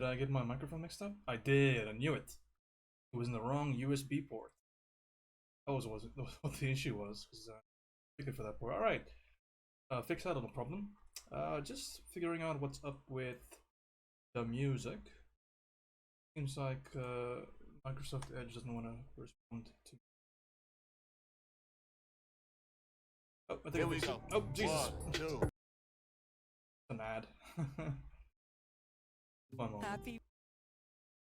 Did I get my microphone mixed up? I did, I knew it. It was in the wrong USB port. That was what the issue was, because ticket for that port. Alright, fix that, no problem. Just figuring out what's up with the music. Seems like Microsoft Edge doesn't want to respond to. Oh, I think Here we go. Oh, Jesus. 1, 2. An ad. One moment. Happy.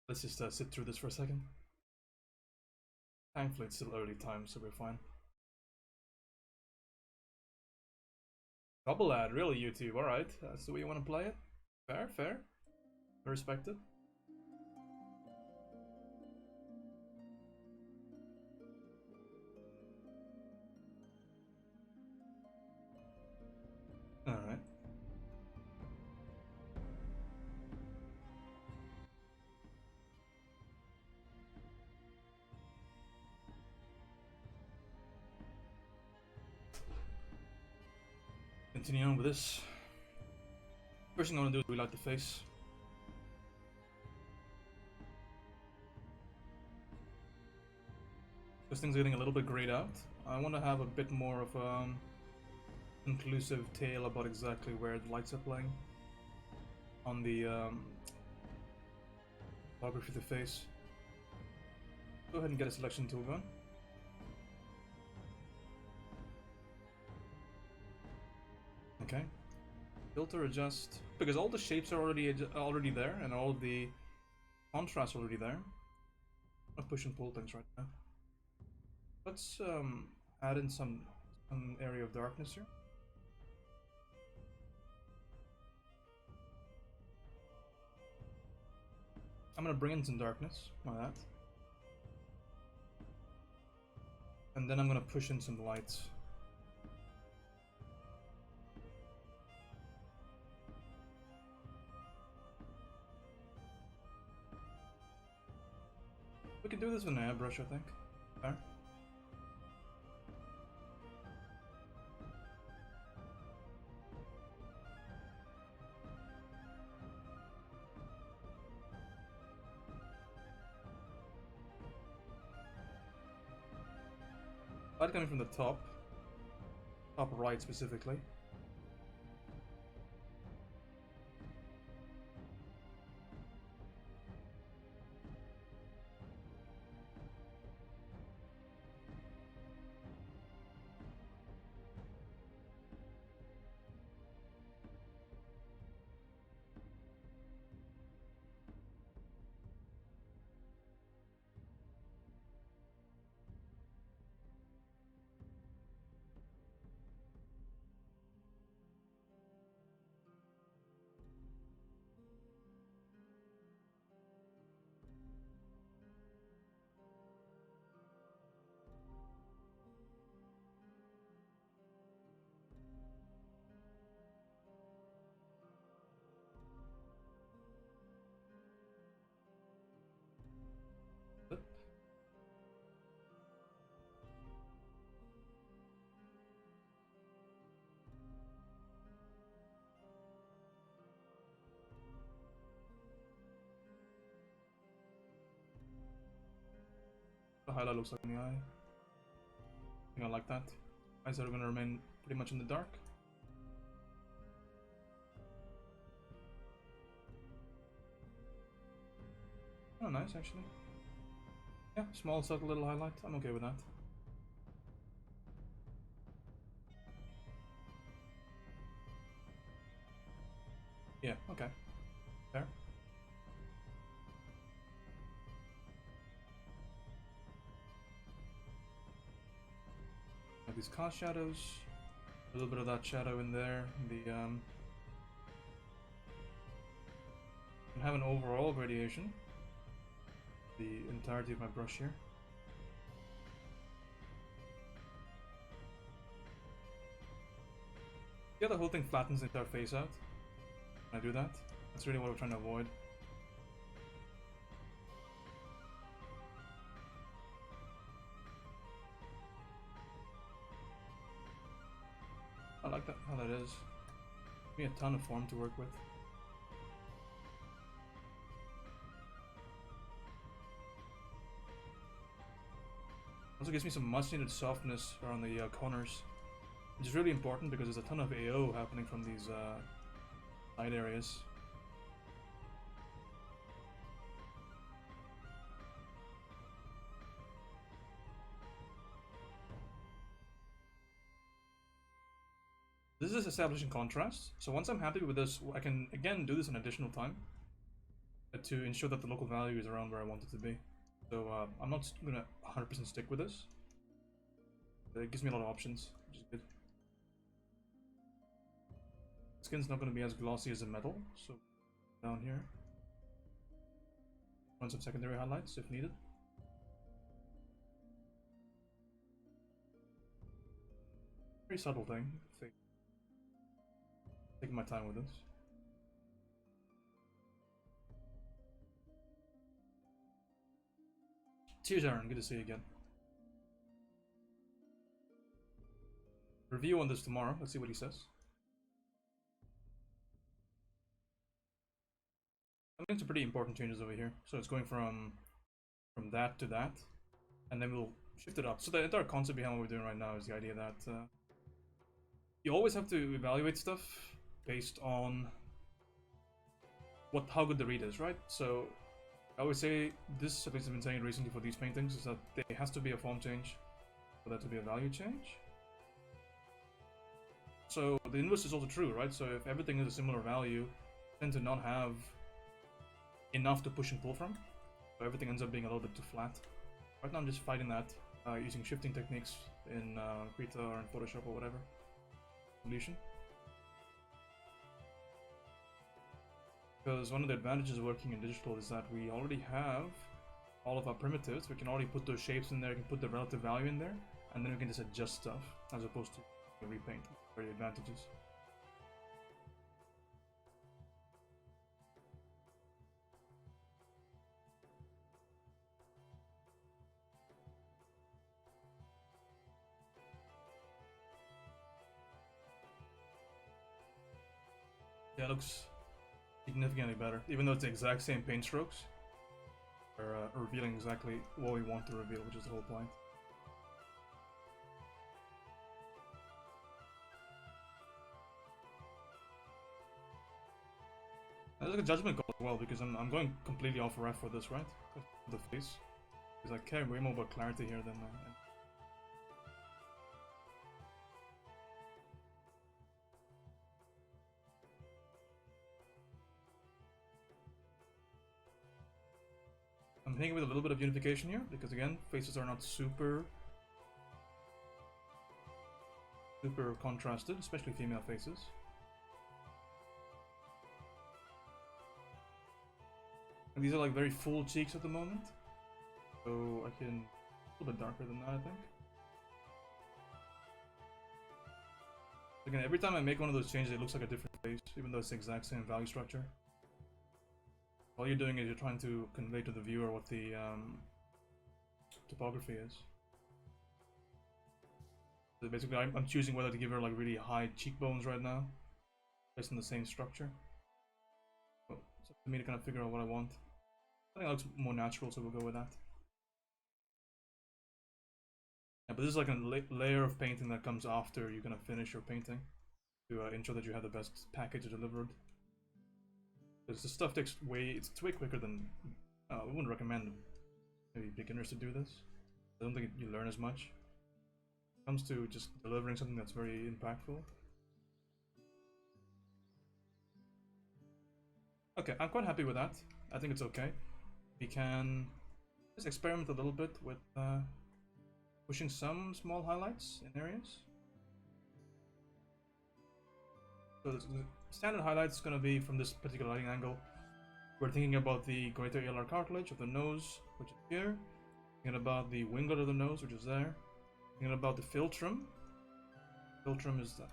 Let's just sit through this for a second. Thankfully, it's still early time, so we're fine. Double ad, really, YouTube? Alright, that's the way you want to play it? Fair, fair. I respect it. Alright. Continue on with this. First thing I want to do is relight the face. This thing's getting a little bit grayed out. I want to have a bit more of a conclusive tale about exactly where the lights are playing on the topography of the face. Go ahead and get a selection tool going. Okay. Filter adjust, because all the shapes are already there, and all the contrast already there. I'll push and pull things right now. Let's add in some area of darkness here. I'm gonna bring in some darkness, like that. And then I'm gonna push in some lights. We can do this with an airbrush, I think. There. Light coming from the top right specifically. The highlight looks like in the eye. I think I like that. Eyes are going to remain pretty much in the dark. Oh, nice actually. Yeah, small subtle little highlight. I'm okay with that. Yeah, okay. Fair. These cast shadows, a little bit of that shadow in there. The and have an overall radiation. The entirety of my brush here. Yeah, the whole thing flattens the entire face out. When I do that, that's really what we're trying to avoid. I like that, how that is. Give me a ton of form to work with. Also gives me some much needed softness around the corners, which is really important because there's a ton of AO happening from these side areas. This is establishing contrast, so once I'm happy with this, I can again do this an additional time to ensure that the local value is around where I want it to be. So I'm not gonna 100% stick with this. It gives me a lot of options, which is good. Skin's not gonna be as glossy as the metal, so down here. Run some secondary highlights if needed. Very subtle thing. Taking my time with this. Cheers, Aaron. Good to see you again. Review on this tomorrow. Let's see what he says. I think some pretty important changes over here. So it's going from that to that, and then we'll shift it up. So the entire concept behind what we're doing right now is the idea that you always have to evaluate stuff based on how good the read is, right? So I would say this, at least I've been saying it recently for these paintings, is that there has to be a form change for that to be a value change. So the inverse is also true, right? So if everything is a similar value, you tend to not have enough to push and pull from. So everything ends up being a little bit too flat. Right now I'm just fighting that using shifting techniques in Krita or in Photoshop or whatever. Solution. Because one of the advantages of working in digital is that we already have all of our primitives. We can already put those shapes in there, we can put the relative value in there, and then we can just adjust stuff as opposed to repaint. Very advantages. Yeah, it looks significantly better, even though it's the exact same paint strokes. We're revealing exactly what we want to reveal, which is the whole point. And there's like a judgment call as well, because I'm going completely off ref for this, right? The face. Because I care way more about clarity here than I'm hanging with a little bit of unification here, because again, faces are not super contrasted, especially female faces. And these are like very full cheeks at the moment, so I can a little bit darker than that, I think. Again, every time I make one of those changes, it looks like a different face, even though it's the exact same value structure. All you're doing is you're trying to convey to the viewer what the topography is. So basically, I'm choosing whether to give her like really high cheekbones right now, based on the same structure. So it's up to me to kind of figure out what I want. I think it looks more natural, so we'll go with that. Yeah, but this is like a layer of painting that comes after you're gonna finish your painting to ensure that you have the best package delivered. Because this stuff takes it's way quicker than I wouldn't recommend maybe beginners to do this. I don't think you learn as much. It comes to just delivering something that's very impactful. Okay, I'm quite happy with that. I think it's okay. We can just experiment a little bit with pushing some small highlights in areas. So the standard highlight is going to be from this particular lighting angle. We're thinking about the greater alar cartilage of the nose, which is here. Thinking about the winglet of the nose, which is there. Thinking about the philtrum. Philtrum is the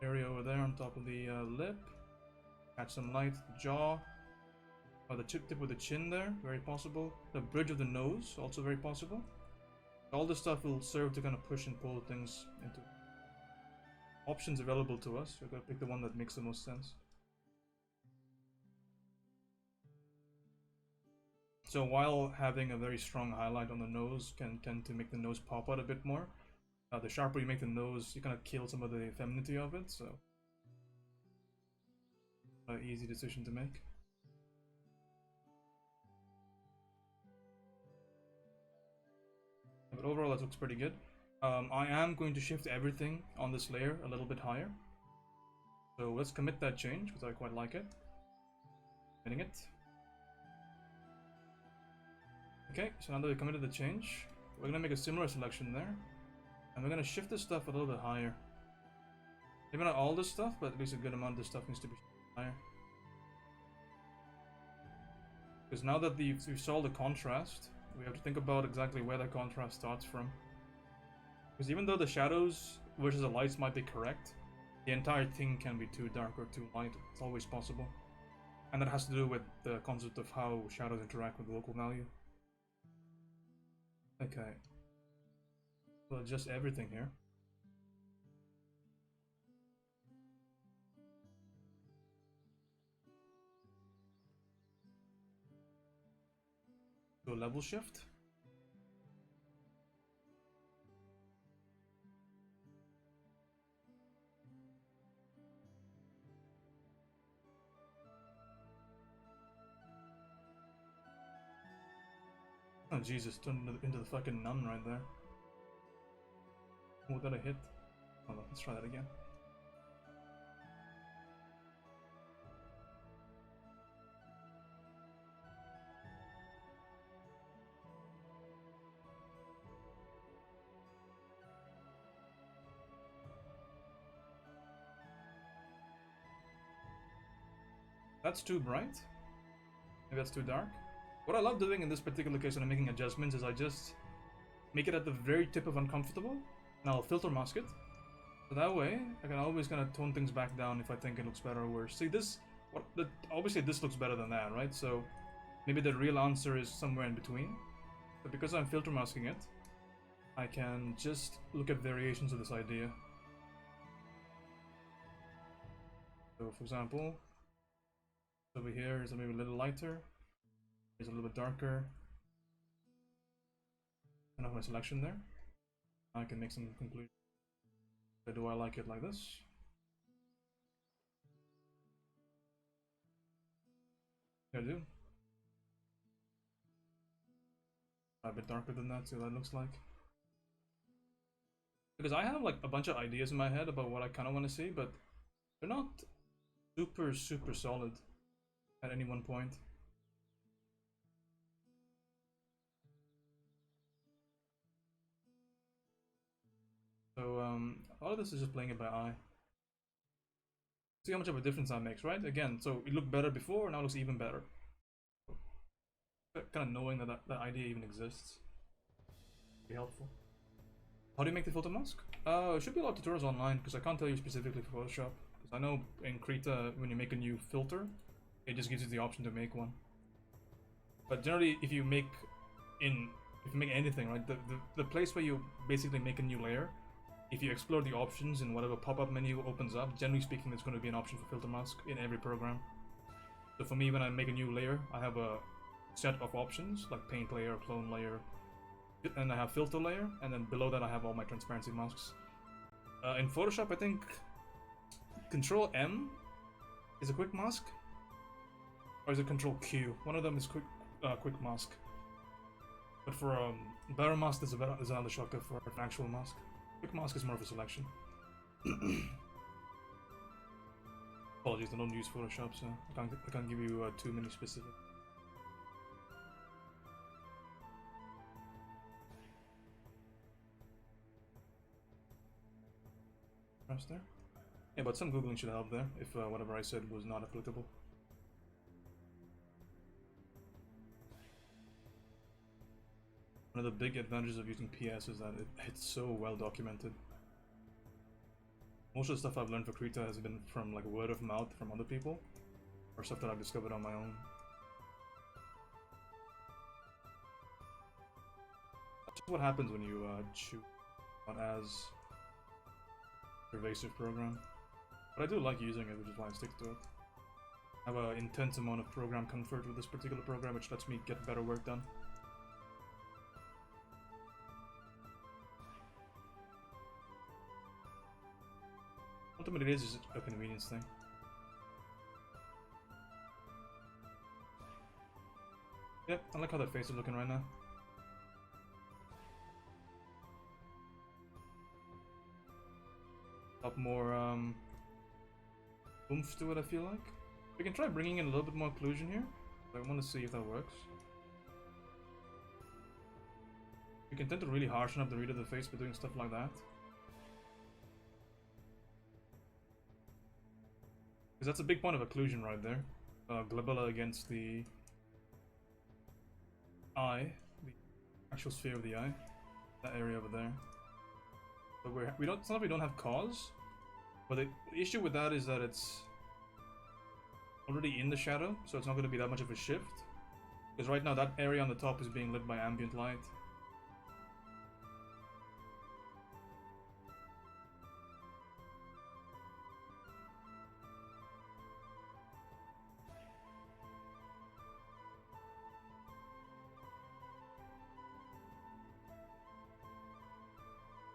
area over there on top of the lip. Catch some light, the jaw. The tip of the chin there, very possible. The bridge of the nose, also very possible. All this stuff will serve to kind of push and pull things into options available to us. We're going to pick the one that makes the most sense. So while having a very strong highlight on the nose can tend to make the nose pop out a bit more, the sharper you make the nose, you kind of kill some of the femininity of it, so easy decision to make. But overall that looks pretty good. I am going to shift everything on this layer a little bit higher. So let's commit that change, because I quite like it. Committing it. Okay, so now that we committed the change, we're going to make a similar selection there. And we're going to shift this stuff a little bit higher. Maybe not all this stuff, but at least a good amount of this stuff needs to be higher. Because now that we saw the contrast, we have to think about exactly where that contrast starts from. Because even though the shadows versus the lights might be correct, the entire thing can be too dark or too light. It's always possible. And that has to do with the concept of how shadows interact with the local value. Okay. We'll adjust everything here. Do a level shift. Oh Jesus, turned into the fucking nun right there. What did I hit? Hold on, let's try that again. That's too bright. Maybe that's too dark. What I love doing in this particular case when I'm making adjustments is I just make it at the very tip of uncomfortable, and I'll filter mask it. So that way, I can always kind of tone things back down if I think it looks better or worse. See this, obviously this looks better than that, right? So maybe the real answer is somewhere in between. But because I'm filter masking it, I can just look at variations of this idea. So for example, over here is maybe a little lighter. Here's a little bit darker. I have my selection there. I can make some conclusions. Do I like it like this? Yeah, I do. A bit darker than that, see what that looks like. Because I have like a bunch of ideas in my head about what I kind of want to see, but they're not super solid at any one point. So a lot of this is just playing it by eye. See how much of a difference that makes, right? Again, so it looked better before, now it looks even better. Kind of knowing that that idea even exists. Be helpful. How do you make the filter mask? It should be a lot of tutorials online, because I can't tell you specifically for Photoshop. Because I know in Krita, when you make a new filter, it just gives you the option to make one. But generally, if you make anything, right, the place where you basically make a new layer, if you explore the options in whatever pop-up menu opens up, generally speaking, there's going to be an option for filter mask in every program. So for me, when I make a new layer, I have a set of options like paint layer, clone layer, and I have filter layer, and then below that I have all my transparency masks. In Photoshop, I think Control M is a quick mask, or is it Control Q? One of them is quick mask. But for better mask, there's another shortcut for an actual mask. Quick mask is more of a selection. Apologies, I don't use Photoshop, so I can't give you too many specific. There. Yeah, but some googling should help there if whatever I said was not applicable. One of the big advantages of using PS is that it's so well documented. Most of the stuff I've learned for Krita has been from like word of mouth from other people, or stuff that I've discovered on my own. That's just what happens when you choose not as pervasive program. But I do like using it, which is why I stick to it. I have an intense amount of program comfort with this particular program, which lets me get better work done. Ultimately, it is just a convenience thing. Yep, I like how that face is looking right now. Up more oomph to it, I feel like. We can try bringing in a little bit more occlusion here. I want to see if that works. You can tend to really harshen up the read of the face by doing stuff like that. Because that's a big point of occlusion right there. Glabella against the eye, the actual sphere of the eye, that area over there. But we don't. It's not that we don't have cause, but the issue with that is that it's already in the shadow, so it's not going to be that much of a shift. Because right now that area on the top is being lit by ambient light.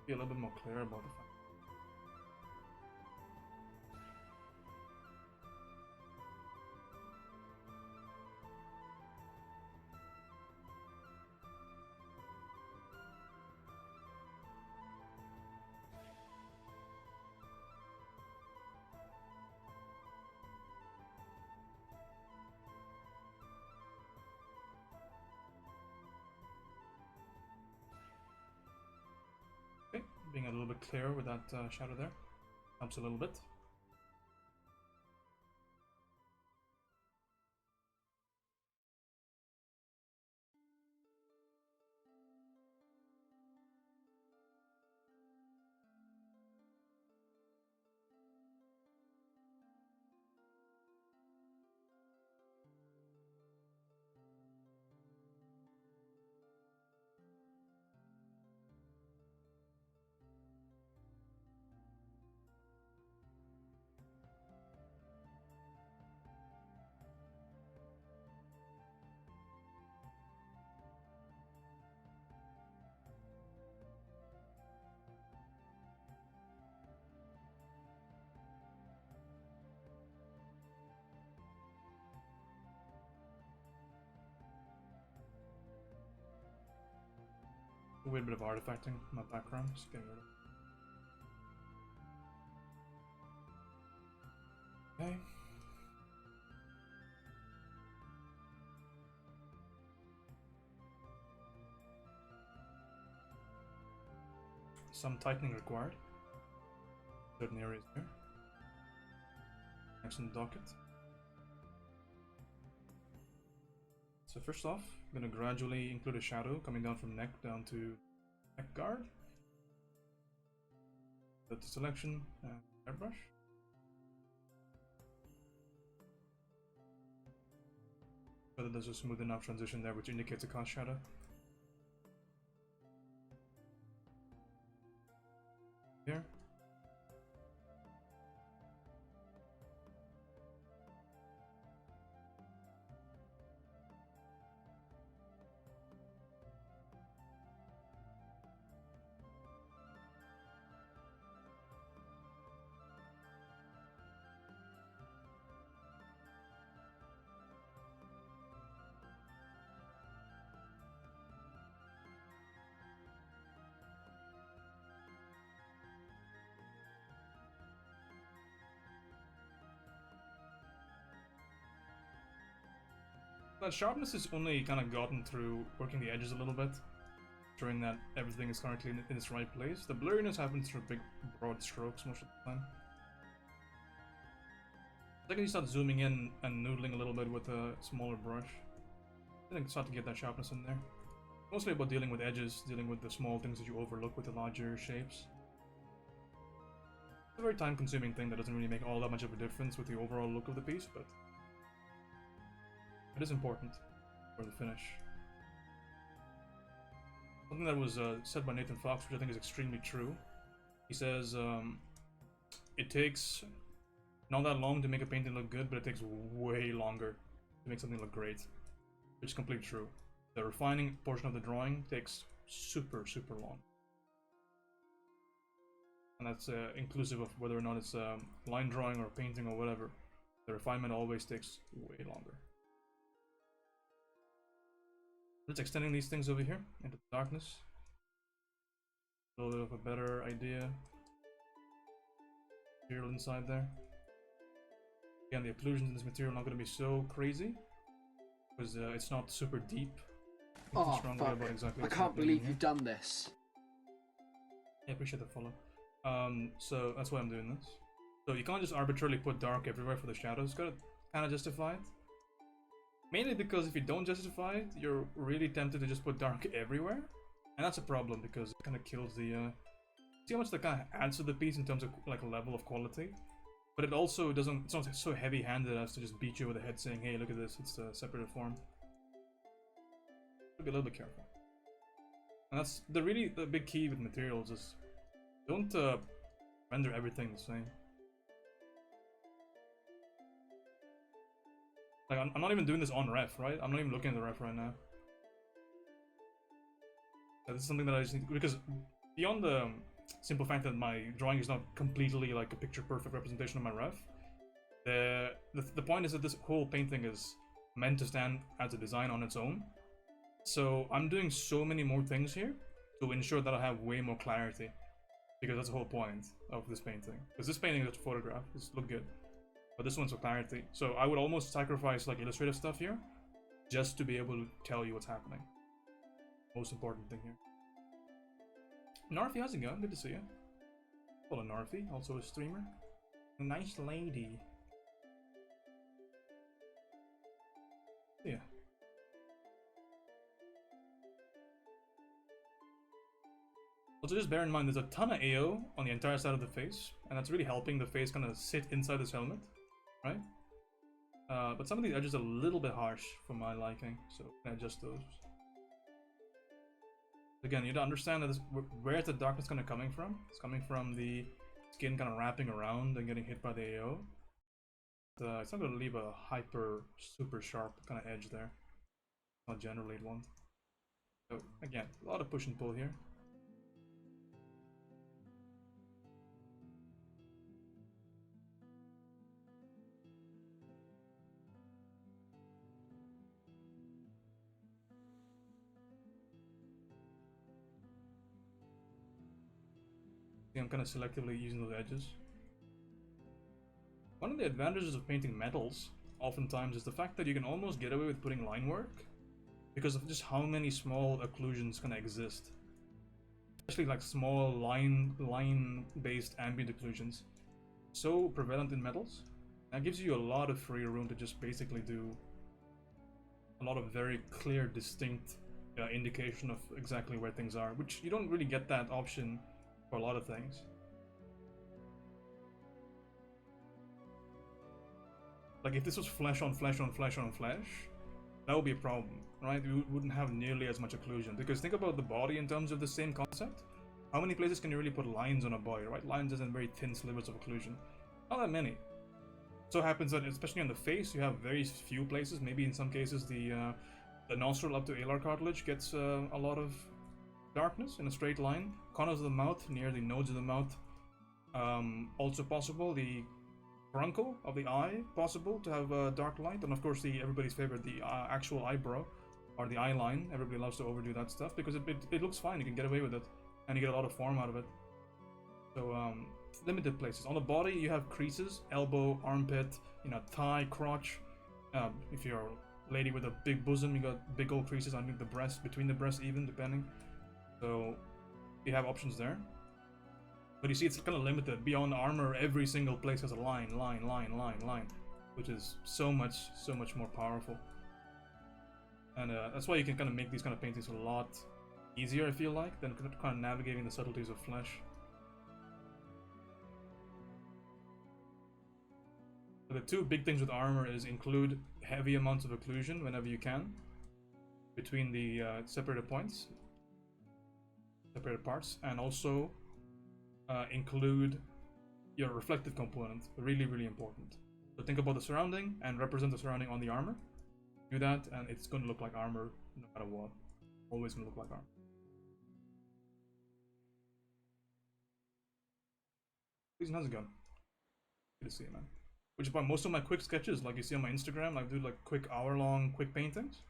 Be a little bit more clear about the fact. Okay, being a little bit clearer with that shadow there helps a little bit. A weird bit of artifacting in my background, just getting rid of it. Okay. Some tightening required. Certain areas there. Next on the docket. So first off, I'm going to gradually include a shadow coming down from neck down to neck guard. Go to selection and airbrush. So that there's a smooth enough transition there, which indicates a cast shadow. Here. That sharpness is only kind of gotten through working the edges a little bit, ensuring that everything is currently in its right place. The blurriness happens through big, broad strokes most of the time. The second you start zooming in and noodling a little bit with a smaller brush, then you start to get that sharpness in there. Mostly about dealing with edges, dealing with the small things that you overlook with the larger shapes. It's a very time-consuming thing that doesn't really make all that much of a difference with the overall look of the piece, but it is important for the finish. Something that was said by Nathan Fox, which I think is extremely true. He says, it takes not that long to make a painting look good, but it takes way longer to make something look great. Which is completely true. The refining portion of the drawing takes super, super long. And that's inclusive of whether or not it's line drawing or painting or whatever. The refinement always takes way longer. Let's extending these things over here into the darkness. A little bit of a better idea. Material inside there. Again, the occlusions in this material are not going to be so crazy because it's not super deep. Oh, fuck. Exactly I can't believe you've done this. Yeah, appreciate the follow. So that's why I'm doing this. So you can't just arbitrarily put dark everywhere for the shadows. Gotta kind of justify it. Mainly because if you don't justify it, you're really tempted to just put dark everywhere. And that's a problem because it kind of kills the... see how much that kind of adds to the piece in terms of like level of quality? But it also doesn't... it's not so heavy-handed as to just beat you with a head saying, hey, look at this, it's a separated form. Be a little bit careful. And that's the big key with materials is don't render everything the same. Like I'm not even doing this on ref, right? I'm not even looking at the ref right now. This is something that I just need, because beyond the simple fact that my drawing is not completely like a picture perfect representation of my ref, the point is that this whole painting is meant to stand as a design on its own. So I'm doing so many more things here to ensure that I have way more clarity, because that's the whole point of this painting. Because this painting is just a photograph, it's look good, but this one's for clarity. So I would almost sacrifice like illustrative stuff here, just to be able to tell you what's happening. Most important thing here. Narfi, how's it going? Good to see you. Hello Narfi, also a streamer. A nice lady. Yeah. Also just bear in mind there's a ton of AO on the entire side of the face, and that's really helping the face kind of sit inside this helmet, right? But some of these edges are a little bit harsh for my liking, so I can adjust those. Again, you need to understand that where is the darkness kind of coming from? It's coming from the skin kind of wrapping around and getting hit by the AO. It's not going to leave a super sharp kind of edge there. Not generate one. So again, a lot of push and pull here. I'm kind of selectively using those edges. One of the advantages of painting metals, oftentimes, is the fact that you can almost get away with putting line work because of just how many small occlusions kind of exist. Especially like small line-based ambient occlusions. So prevalent in metals. That gives you a lot of free room to just basically do a lot of very clear, distinct indication of exactly where things are, which you don't really get that option for a lot of things. Like if this was flesh on flesh on flesh on flesh, that would be a problem, right? We wouldn't have nearly as much occlusion, because think about the body in terms of the same concept. How many places can you really put lines on a body, right? Lines and very thin slivers of occlusion. Not that many. So it happens that especially on the face, you have very few places. Maybe in some cases the nostril up to alar cartilage gets a lot of darkness in a straight line. Corners of the mouth, near the nodes of the mouth, also possible. The furuncle of the eye, possible to have a dark light. And of course everybody's favorite, the actual eyebrow, or the eye line. Everybody loves to overdo that stuff because it looks fine, you can get away with it, and you get a lot of form out of it. So limited places. On the body you have creases, elbow, armpit, thigh, crotch. If you're a lady with a big bosom, you got big old creases underneath the breast, between the breasts even, depending. So you have options there. But you see it's kind of limited. Beyond armor, every single place has a line, which is so much more powerful. And that's why you can kind of make these kind of paintings a lot easier, I feel like, than kind of navigating the subtleties of flesh. But the two big things with armor is include heavy amounts of occlusion whenever you can between the separated points, separated parts, and also include your reflective component, really, really important. So think about the surrounding and represent the surrounding on the armor. Do that, and it's going to look like armor no matter what. Always going to look like armor. Please, how's it going? Good to see you, man. Which is why most of my quick sketches, like you see on my Instagram, I do like quick hour-long quick paintings.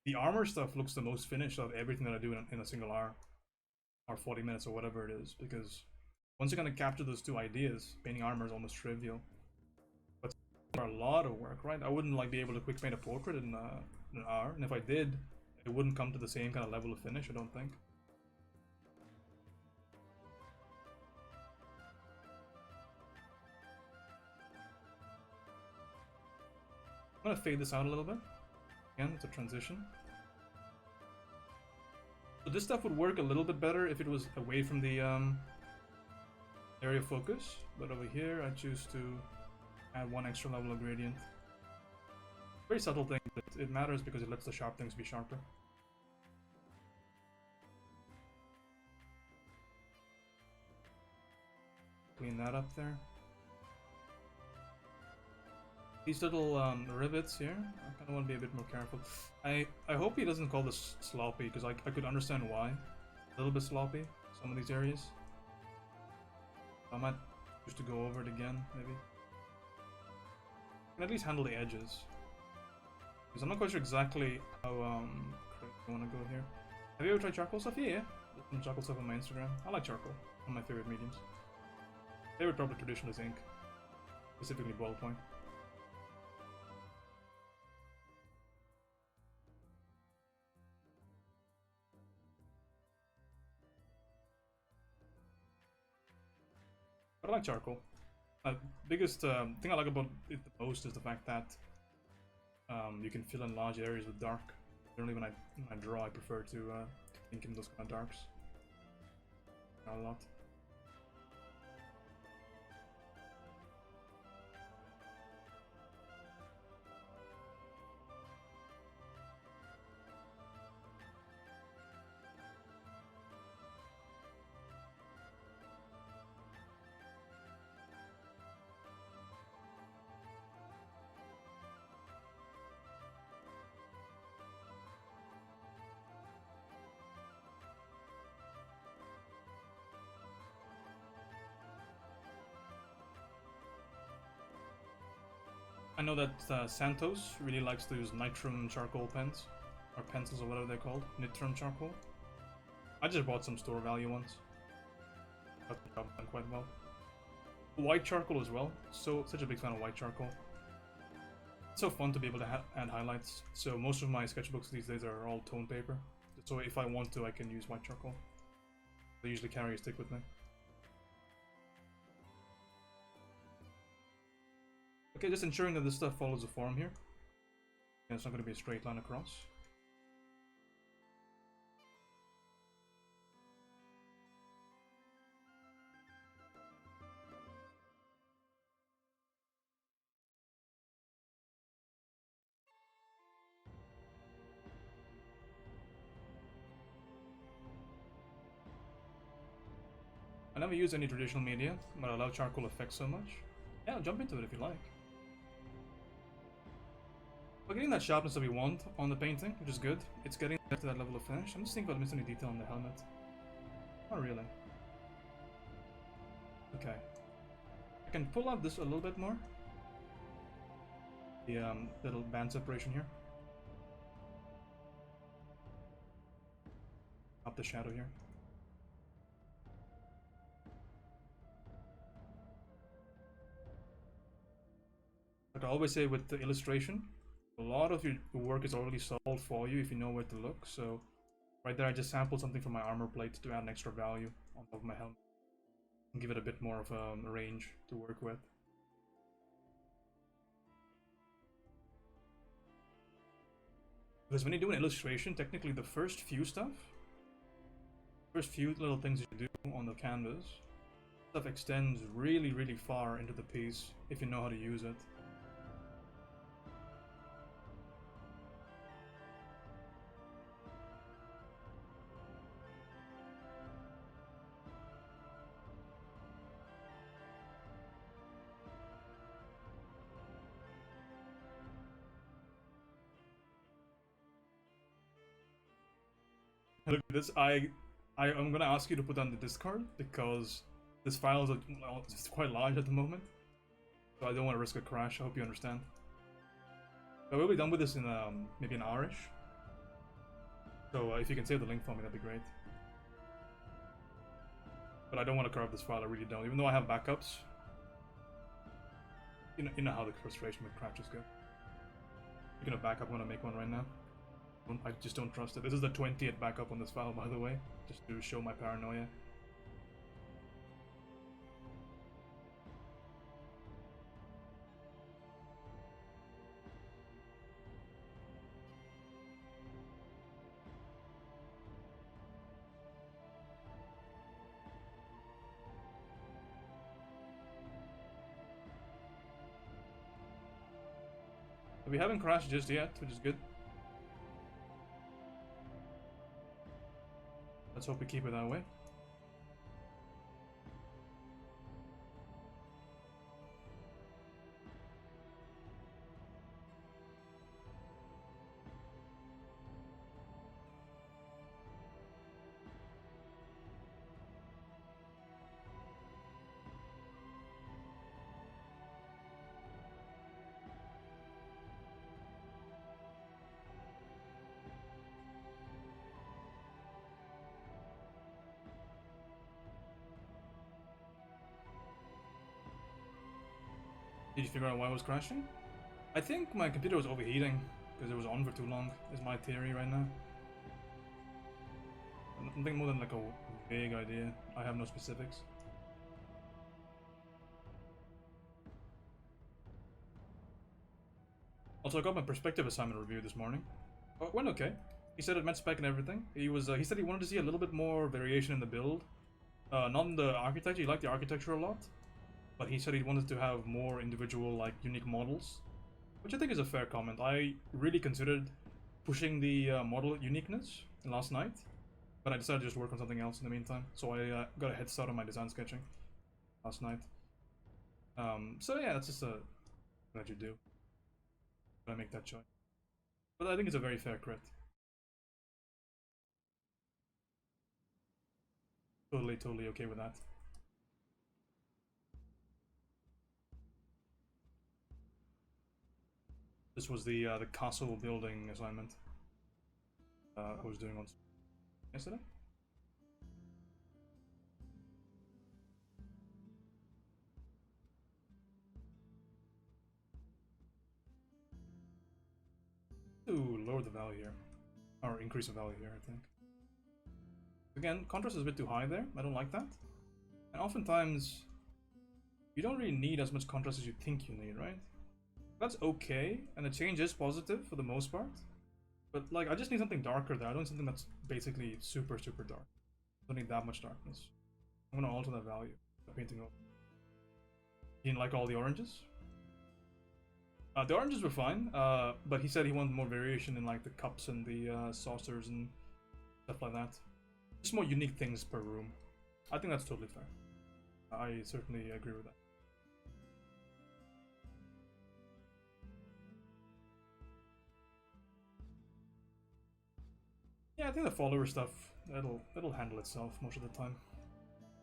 The armor stuff looks the most finished of everything that I do in a single hour, or 40 minutes, or whatever it is, because once you're gonna capture those two ideas, painting armor is almost trivial. But a lot of work, right? I wouldn't like be able to quick paint a portrait in an hour, and if I did, it wouldn't come to the same kind of level of finish, I don't think. I'm gonna fade this out a little bit. Again, it's a transition. So this stuff would work a little bit better if it was away from the area of focus, but over here I choose to add one extra level of gradient. Very subtle thing, but it matters because it lets the sharp things be sharper. Clean that up there. These little rivets here, I kind of want to be a bit more careful. I hope he doesn't call this sloppy, because I could understand why. A little bit sloppy, some of these areas. I might just to go over it again, maybe. I can at least handle the edges. Because I'm not quite sure exactly how I want to go here. Have you ever tried charcoal stuff? Yeah. There's some charcoal stuff on my Instagram. I like charcoal. One of my favorite mediums. Favorite probably traditional is ink. Specifically ballpoint. But I like charcoal. Biggest thing I like about it the most is the fact that you can fill in large areas with dark. Generally, when I draw, I prefer to ink in those kind of darks. Not a lot. I know that Santos really likes to use nitrum charcoal pens, or pencils or whatever they're called, nitrum charcoal. I just bought some store value ones. Got the job done quite well. White charcoal as well, such a big fan of white charcoal. It's so fun to be able to add highlights, so most of my sketchbooks these days are all tone paper, so if I want to I can use white charcoal. I usually carry a stick with me. Okay, just ensuring that this stuff follows the form here. And it's not going to be a straight line across. I never use any traditional media, but I love charcoal effects so much. Yeah, jump into it if you like. We're getting that sharpness that we want on the painting, which is good. It's getting to that level of finish. I'm just thinking about missing any detail on the helmet. Not really. Okay. I can pull out this a little bit more. The little band separation here. Up the shadow here. Like I always say with the illustration, a lot of your work is already solved for you if you know where to look. So right there I just sampled something from my armor plate to add an extra value on top of my helmet and give it a bit more of a range to work with. Because when you do an illustration, technically the first few little things you do on the canvas, stuff extends really, really far into the piece if you know how to use it. Look at this. I'm gonna ask you to put down the Discord because this file is well, it's quite large at the moment, so I don't want to risk a crash. I hope you understand. But we'll be done with this in maybe an hour-ish. So if you can save the link for me, that'd be great. But I don't want to corrupt this file. I really don't. Even though I have backups, you know how the frustration with crashes go. You're gonna back up when I make one right now. I just don't trust it. This is the 20th backup on this file, by the way, just to show my paranoia. We haven't crashed just yet, which is good. Let's hope we keep it that way. Did you figure out why it was crashing? I think my computer was overheating because it was on for too long, is my theory right now. Nothing more than like a vague idea. I have no specifics. Also, I got my perspective assignment review this morning. Oh, it went okay. He said it met spec and everything. He said he wanted to see a little bit more variation in the build. Not in the architecture, he liked the architecture a lot. But he said he wanted to have more individual, like, unique models. Which I think is a fair comment. I really considered pushing the model uniqueness last night. But I decided to just work on something else in the meantime. So I got a head start on my design sketching last night. So yeah, that's just a that you do. I make that choice. But I think it's a very fair crit. Totally okay with that. This was the castle building assignment I was doing on yesterday. To lower the value here, or increase the value here, I think. Again, contrast is a bit too high there. I don't like that. And oftentimes, you don't really need as much contrast as you think you need, right? That's okay, and the change is positive for the most part. But like, I just need something darker there. I don't need something that's basically super dark. I don't need that much darkness. I'm gonna alter that value by painting over. He didn't like all the oranges. The oranges were fine, but he said he wanted more variation in like the cups and the saucers and stuff like that. Just more unique things per room. I think that's totally fair. I certainly agree with that. Yeah, I think the follower stuff, it'll handle itself most of the time.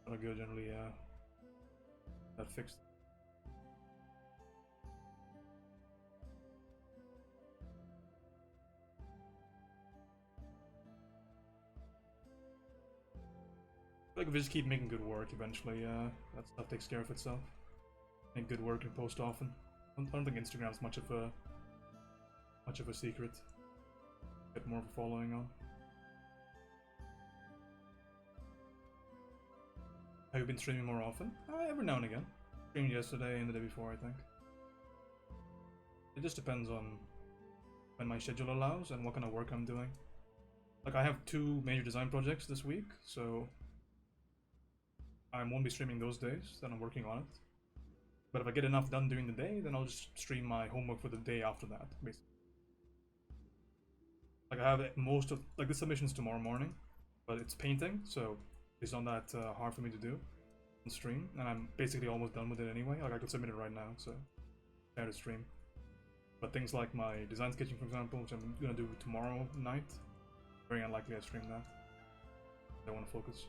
That'll go generally, that fixed. Like if we just keep making good work, eventually, that stuff takes care of itself. Make good work and post often. I don't think Instagram's much of a secret. Get more of a following on. Have you been streaming more often? Every now and again. Streamed yesterday and the day before, I think. It just depends on when my schedule allows and what kind of work I'm doing. Like, I have 2 major design projects this week, so I won't be streaming those days that I'm working on it. But if I get enough done during the day, then I'll just stream my homework for the day after that, basically. Like, I have most of, like, this submission's tomorrow morning, but it's painting, so it's not that hard for me to do on stream, and I'm basically almost done with it anyway. Like, I could submit it right now, so fair to stream. But things like my design sketching, for example, which I'm gonna do tomorrow night, very unlikely I stream that. I want to focus.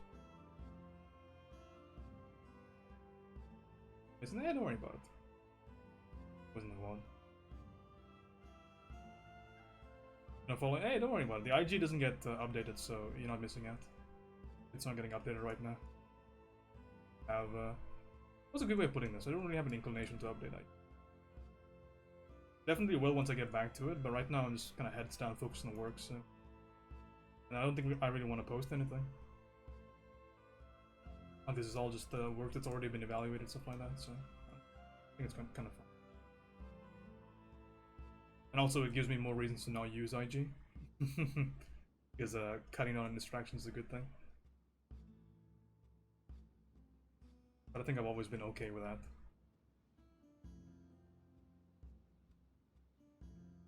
Isn't it? Don't worry about it. Wasn't the one. No following. Hey, don't worry about it. The IG doesn't get updated, so you're not missing out. It's not getting updated right now. What's a good way of putting this? I don't really have an inclination to update it. Definitely will once I get back to it, but right now I'm just kind of heads down, focused on the work. So, and I don't think I really want to post anything. And this is all just work that's already been evaluated, stuff like that. So I think it's kind of fun. And also, it gives me more reasons to not use IG. Because cutting down on distractions is a good thing. But I think I've always been okay with that.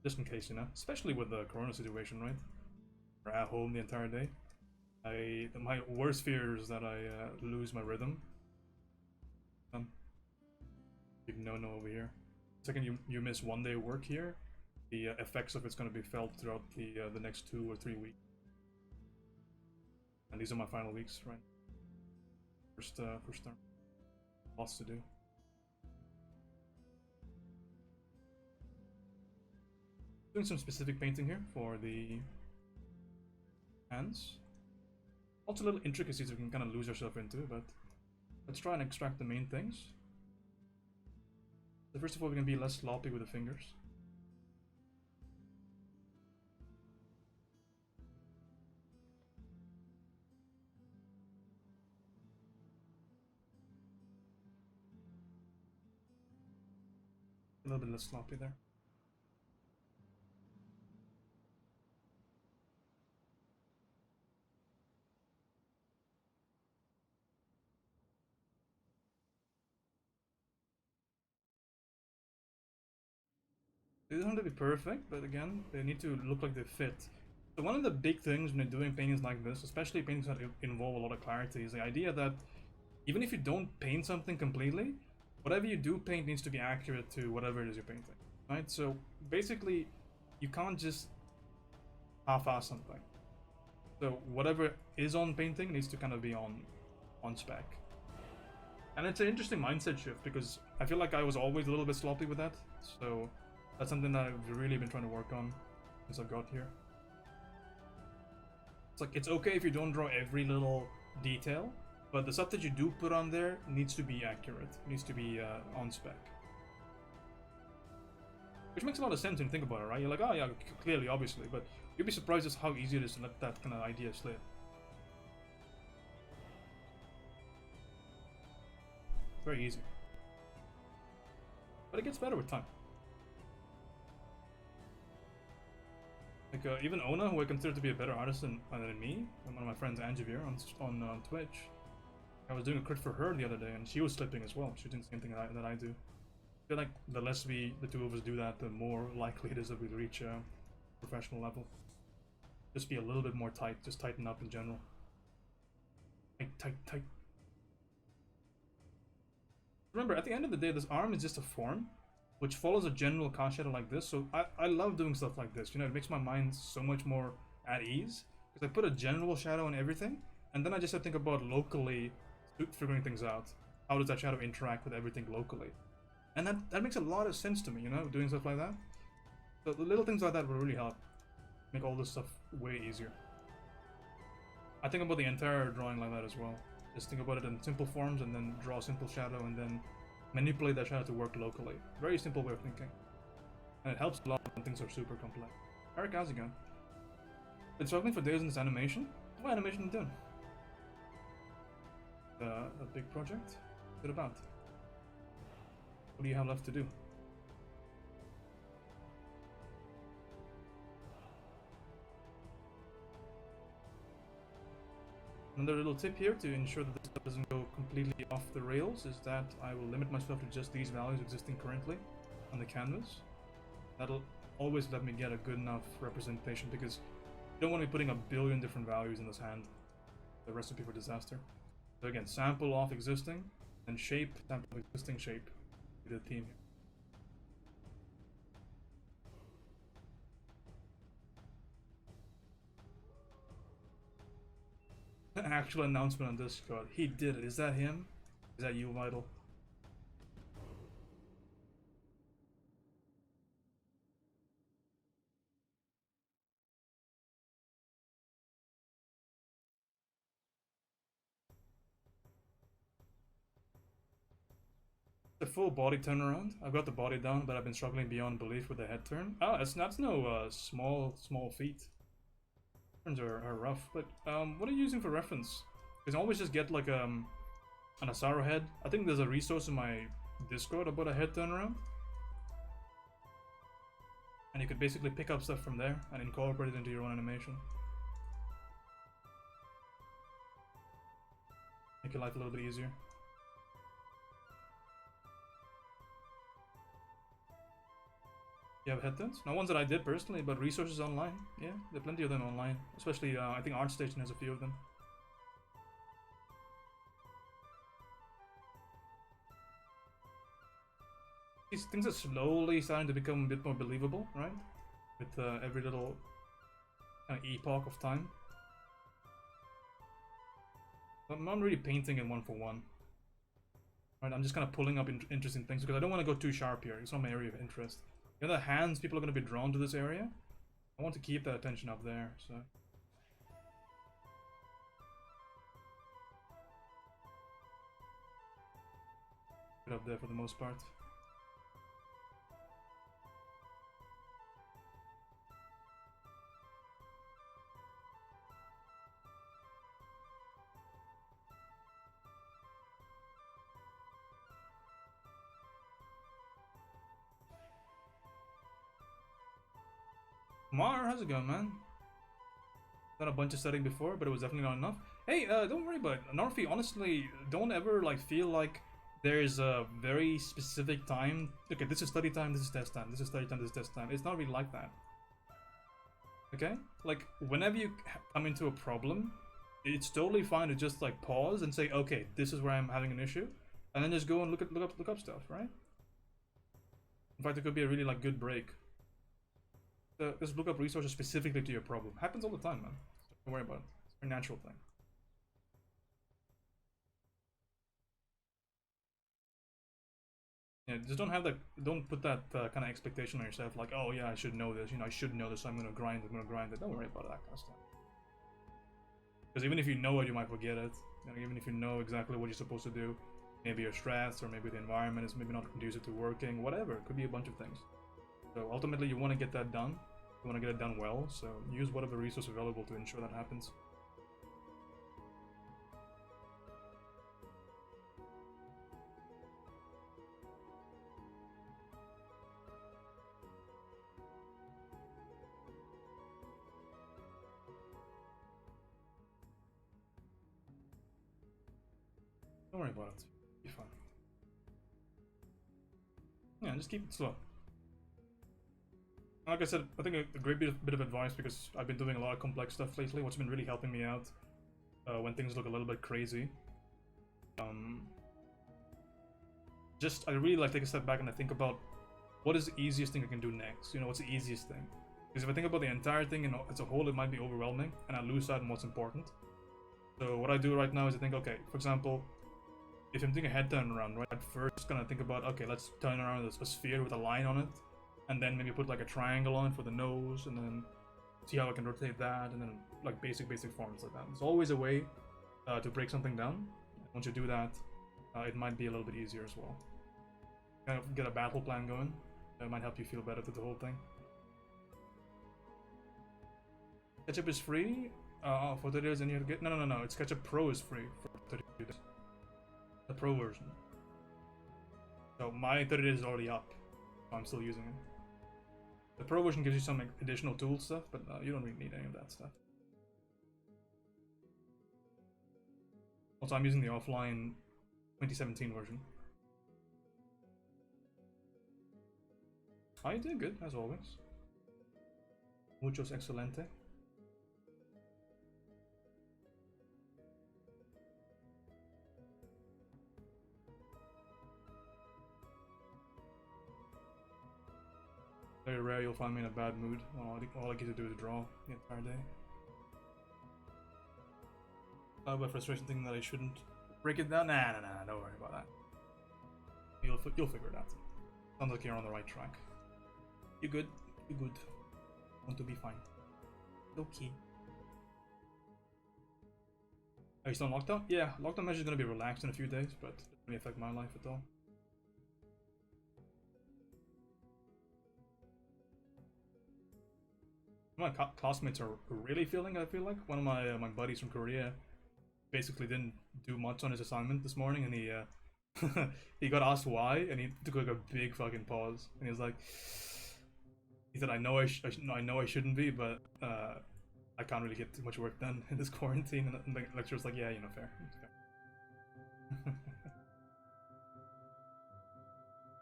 Just in case, you know? Especially with the corona situation, right? We're at home the entire day. My worst fear is that I lose my rhythm. Big no-no over here. The second you miss one day of work here, the effects of it's going to be felt throughout the next 2 or 3 weeks. And these are my final weeks, right? First term. Lots to do. Doing some specific painting here for the hands. Also little intricacies you can kind of lose yourself into, but let's try and extract the main things. So first of all, we can be less sloppy with the fingers. A little bit less sloppy there. They don't have to be perfect, but again, they need to look like they fit. So one of the big things when you're doing paintings like this, especially paintings that involve a lot of clarity, is the idea that even if you don't paint something completely, whatever you do paint needs to be accurate to whatever it is you're painting, right? So basically, you can't just half-ass something. So whatever is on painting needs to kind of be on spec. And it's an interesting mindset shift because I feel like I was always a little bit sloppy with that. So that's something that I've really been trying to work on since I've got here. It's like, it's okay if you don't draw every little detail, but the stuff that you do put on there needs to be accurate, needs to be on spec. Which makes a lot of sense when you think about it, right? You're like, oh yeah, clearly, obviously, but you'd be surprised just how easy it is to let that kind of idea slip. Very easy. But it gets better with time. Like, even Ona, who I consider to be a better artist than me, and one of my friends, Angevir, on Twitch, I was doing a crit for her the other day, and she was slipping as well. She was doing the same thing that I do. I feel like the less the two of us do that, the more likely it is that we reach a professional level. Just be a little bit more tight, just tighten up in general. Tight. Remember, at the end of the day, this arm is just a form, which follows a general cast shadow like this, so I love doing stuff like this, you know, it makes my mind so much more at ease, because I put a general shadow on everything, and then I just have to think about locally figuring things out. How does that shadow interact with everything locally? And that makes a lot of sense to me, you know, doing stuff like that. So the little things like that will really help make all this stuff way easier. I think about the entire drawing like that as well. Just think about it in simple forms and then draw a simple shadow and then manipulate that shadow to work locally. Very simple way of thinking. And it helps a lot when things are super complex. Eric, how's it going? Been struggling for days in this animation? What animation are you doing? A big project? What's it about? What do you have left to do? Another little tip here to ensure that this doesn't go completely off the rails is that I will limit myself to just these values existing currently on the canvas. That'll always let me get a good enough representation because you don't want to be putting a billion different values in this hand. The recipe for disaster. So again, sample off existing, and shape, sample existing, shape. The theme here. An actual announcement on Discord. He did it. Is that him? Is that you, Vital? The full body turnaround. I've got the body down, but I've been struggling beyond belief with the head turn. Oh, that's no small feat. Turns are rough, but what are you using for reference? Because I always just get like an Asaro head. I think there's a resource in my Discord about a head turnaround. And you could basically pick up stuff from there and incorporate it into your own animation. Make your life a little bit easier. You have head turns? Not ones that I did personally, but resources online. Yeah, there are plenty of them online. Especially, I think ArtStation has a few of them. These things are slowly starting to become a bit more believable, right? With every little kind of epoch of time. But I'm not really painting it one for one. Right, I'm just kind of pulling up interesting things because I don't want to go too sharp here. It's not my area of interest. The other hands, people are going to be drawn to this area. I want to keep that attention up there, so. Get up there for the most part. Mar, how's it going, man? Done a bunch of studying before, but it was definitely not enough. Hey, don't worry about it. Narfi, honestly, don't ever like feel like there's a very specific time. Okay, this is study time, this is test time, this is study time, this is test time. It's not really like that. Okay? Like, whenever you come into a problem, it's totally fine to just like pause and say, okay, this is where I'm having an issue, and then just go and look up stuff, right? In fact, it could be a really like good break. Just look up resources specifically to your problem. Happens all the time, man. Don't worry about it. It's a natural thing. Yeah, just don't put that kind of expectation on yourself, like, oh yeah, I should know this, I should know this, so I'm gonna grind it. Don't worry about that kind of stuff. Because even if you know it, you might forget it. Even if you know exactly what you're supposed to do, maybe you're stressed, or maybe the environment is maybe not conducive to working, whatever. It could be a bunch of things. So ultimately, you want to get that done. You want to get it done well, so use whatever resource available to ensure that happens. Don't worry about it. Be fine. Yeah, just keep it slow. Like I said, I think a great bit of advice, because I've been doing a lot of complex stuff lately. What's been really helping me out when things look a little bit crazy. I really like take a step back and I think about what is the easiest thing I can do next. What's the easiest thing? Because if I think about the entire thing as a whole, it might be overwhelming, and I lose out on what's important. So what I do right now is I think, okay, for example, if I'm doing a head turn around, right, I'm first gonna think about, okay, let's turn around a sphere with a line on it. And then maybe put like a triangle on it for the nose, and then see how I can rotate that, and then like basic forms like that. There's always a way to break something down. Once you do that, it might be a little bit easier as well. Kind of get a battle plan going. That might help you feel better through the whole thing. Ketchup is free for 30 days, and you get no. It's Ketchup Pro is free for 30 days. The Pro version. So my 30 days is already up. So I'm still using it. The Pro version gives you some additional tool stuff, but you don't really need any of that stuff. Also, I'm using the offline 2017 version. Oh, you're doing good, as always. Muchos excelente. Very rare you'll find me in a bad mood. All I get to do is draw the entire day. By frustration thinking that I shouldn't break it down. Nah, don't worry about that. You'll figure it out. Sounds like you're on the right track. You good? You good? Want to be fine. Okay. Are you still on lockdown? Yeah, lockdown measures are gonna be relaxed in a few days, but it doesn't really affect my life at all. My classmates are really feeling. I feel like one of my buddies from Korea basically didn't do much on his assignment this morning, and he he got asked why, and he took like a big fucking pause, and he was like, he said, "I know I shouldn't be, but I can't really get too much work done in this quarantine." And the lecturer's like, "Yeah, you know, fair."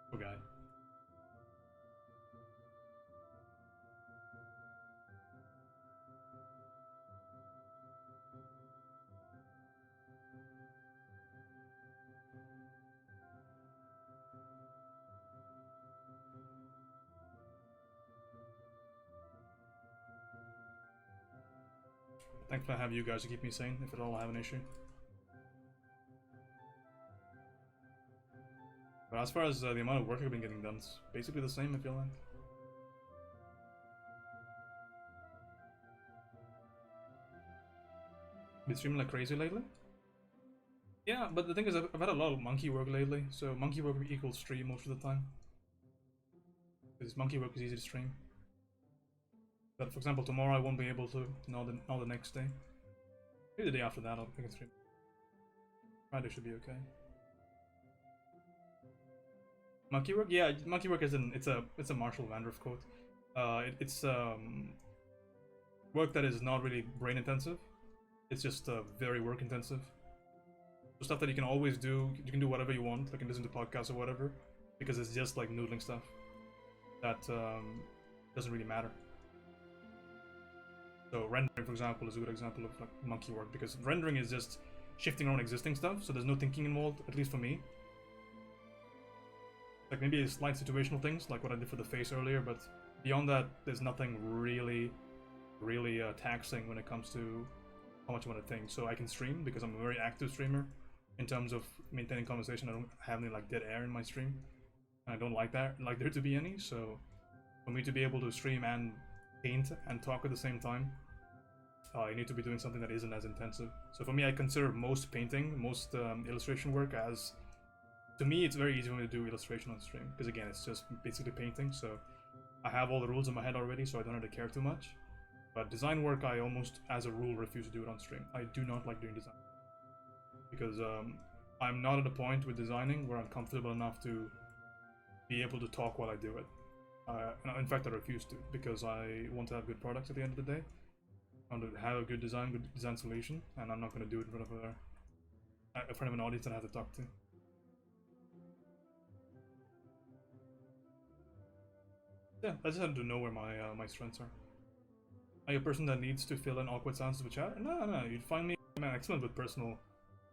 Poor guy. Thankfully, I have you guys to keep me sane if at all I have an issue. But as far as the amount of work I've been getting done, it's basically the same, I feel like. Been streaming like crazy lately? Yeah, but the thing is, I've had a lot of monkey work lately, so monkey work equals stream most of the time. Because monkey work is easy to stream. But for example, tomorrow I won't be able to, not the next day. Maybe the day after that I can stream. Friday should be okay. Monkey work? Yeah, monkey work is it's a Marshall Vandroff quote. It's work that is not really brain intensive. It's just very work intensive. So stuff that you can always do. You can do whatever you want. Like, listen to podcasts or whatever, because it's just like noodling stuff that doesn't really matter. So rendering, for example, is a good example of like monkey work, because rendering is just shifting around existing stuff, so there's no thinking involved, at least for me. Like maybe slight situational things, like what I did for the face earlier, but beyond that, there's nothing really taxing when it comes to how much I want to think. So I can stream because I'm a very active streamer in terms of maintaining conversation. I don't have any like dead air in my stream, and I don't like there to be any. So for me to be able to stream and paint and talk at the same time, I need to be doing something that isn't as intensive. So for me, I consider most painting, most illustration work as, to me, it's very easy for me to do illustration on stream, because again, it's just basically painting, so I have all the rules in my head already, so I don't have to care too much. But design work, I almost, as a rule, refuse to do it on stream. I do not like doing design, because I'm not at a point with designing where I'm comfortable enough to be able to talk while I do it. In fact, I refuse to, because I want to have good products at the end of the day. I want to have a good design solution, and I'm not going to do it in front of an audience that I have to talk to. Yeah, I just have to know where my strengths are. Are you a person that needs to fill in awkward silences with chat? No, you'd find me excellent with personal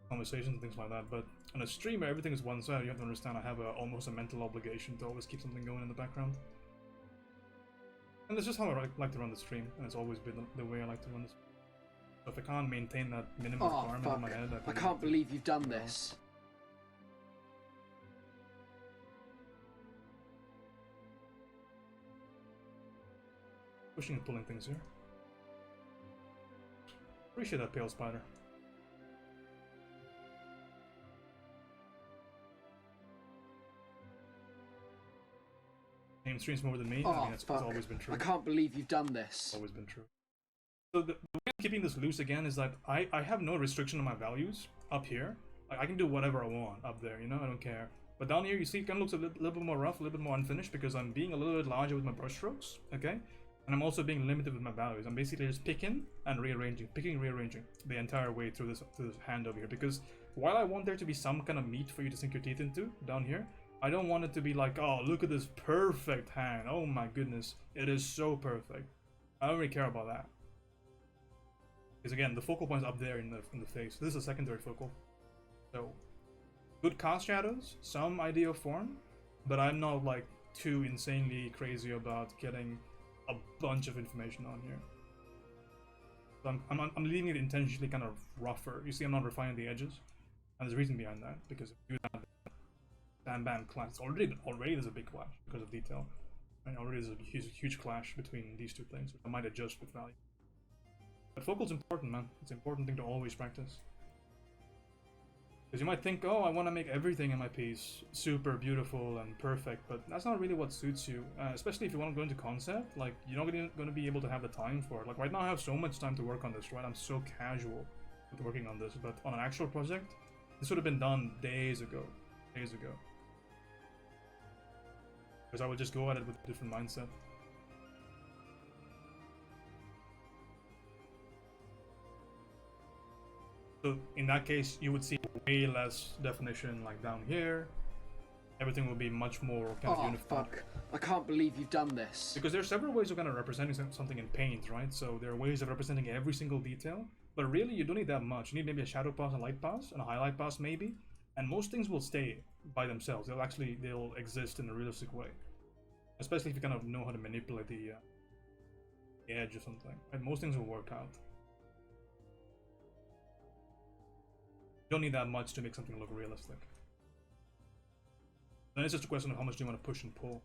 conversations and things like that, but on a stream where everything is one-sided, you have to understand I have almost a mental obligation to always keep something going in the background. And that's just how I like to run the stream, and it's always been the way I like to run the stream. So if I can't maintain that minimum requirement in my head... I can't believe you've done this. Pushing and pulling things here. Appreciate that, Pale Spider. Name streams more than me. I mean, it's always been true. I can't believe you've done this. Always been true. So the way I'm keeping this loose again is that I have no restriction on my values up here. Like, I can do whatever I want up there, you know, I don't care. But down here, you see, it kind of looks a little bit more rough, a little bit more unfinished, because I'm being a little bit larger with my brush strokes, okay? And I'm also being limited with my values. I'm basically just picking and rearranging the entire way through this hand over here. Because while I want there to be some kind of meat for you to sink your teeth into down here, I don't want it to be like, oh, look at this perfect hand. Oh my goodness, it is so perfect. I don't really care about that. Because again, the focal point is up there in the face. This is a secondary focal. So, good cast shadows, some idea of form, but I'm not like too insanely crazy about getting a bunch of information on here. So I'm leaving it intentionally kind of rougher. You see, I'm not refining the edges, and there's a reason behind that, because if you do that, bam bam clash. Already there's a big clash because of detail. And already there's a huge clash between these two things, which I might adjust with value. But focal's important, man. It's an important thing to always practice. Because you might think, oh, I want to make everything in my piece super beautiful and perfect, but that's not really what suits you. Especially if you want to go into concept, like, you're not going to be able to have the time for it. Like, right now I have so much time to work on this, right? I'm so casual with working on this, but on an actual project, this would have been done days ago. Days ago. Because I would just go at it with a different mindset. So in that case, you would see way less definition, like down here. Everything will be much more kind of uniform. Fuck. I can't believe you've done this. Because there are several ways of kind of representing something in paint, right? So there are ways of representing every single detail, but really you don't need that much. You need maybe a shadow pass, a light pass, and a highlight pass maybe, and most things will stay by themselves. They'll exist in a realistic way, especially if you kind of know how to manipulate the edge or something. And most things will work out. You don't need that much to make something look realistic. Then it's just a question of how much do you want to push and pull.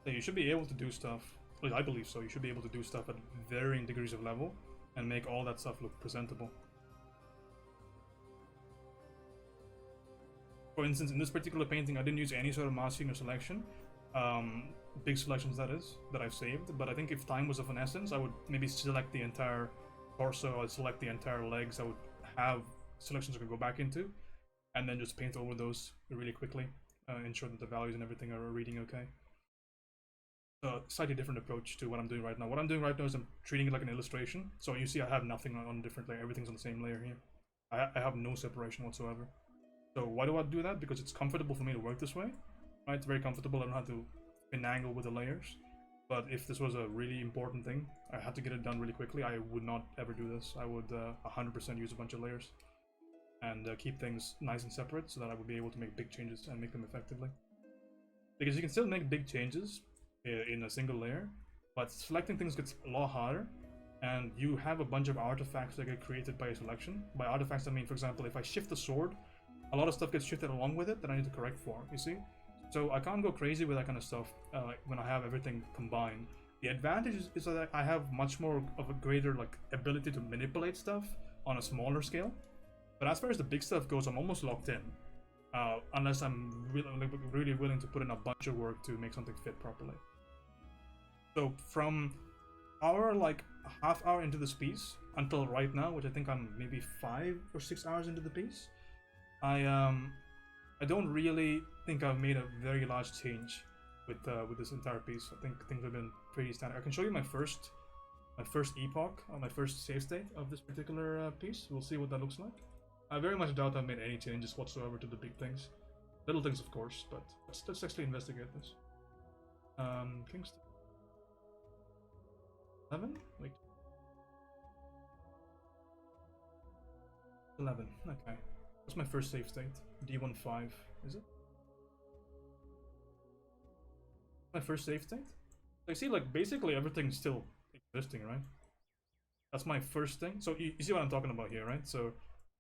So you should be able to do stuff, at least I believe so, you should be able to do stuff at varying degrees of level and make all that stuff look presentable. For instance, in this particular painting, I didn't use any sort of masking or selection. Big selections, that is, that I've saved, but I think if time was of an essence, I would maybe select the entire torso, I'd select the entire legs, I would have selections I could go back into, and then just paint over those really quickly, ensure that the values and everything are reading okay. So, slightly different approach to what I'm doing right now. What I'm doing right now is I'm treating it like an illustration, so you see I have nothing on a different layer, everything's on the same layer here. I have no separation whatsoever. So why do I do that? Because it's comfortable for me to work this way. Right? It's very comfortable, I don't have to finagle with the layers. But if this was a really important thing, I had to get it done really quickly, I would not ever do this. I would 100% use a bunch of layers and keep things nice and separate so that I would be able to make big changes and make them effectively. Because you can still make big changes in a single layer, but selecting things gets a lot harder, and you have a bunch of artifacts that get created by a selection. By artifacts I mean, for example, if I shift the sword, a lot of stuff gets shifted along with it that I need to correct for, you see? So I can't go crazy with that kind of stuff when I have everything combined. The advantage is that I have much more of a greater ability to manipulate stuff on a smaller scale. But as far as the big stuff goes, I'm almost locked in. Unless I'm really willing to put in a bunch of work to make something fit properly. So from our half hour into this piece until right now, which I think I'm maybe 5 or 6 hours into the piece, I don't really think I've made a very large change with this entire piece. I think things have been pretty standard. I can show you my first epoch, my first save state of this particular piece. We'll see what that looks like. I very much doubt I've made any changes whatsoever to the big things. Little things, of course, but let's actually investigate this. Kingston 11? Wait. 11, okay. What's my first save state? D15, is it? My first save state? So you see, basically everything's still existing, right? That's my first thing. So you see what I'm talking about here, right? So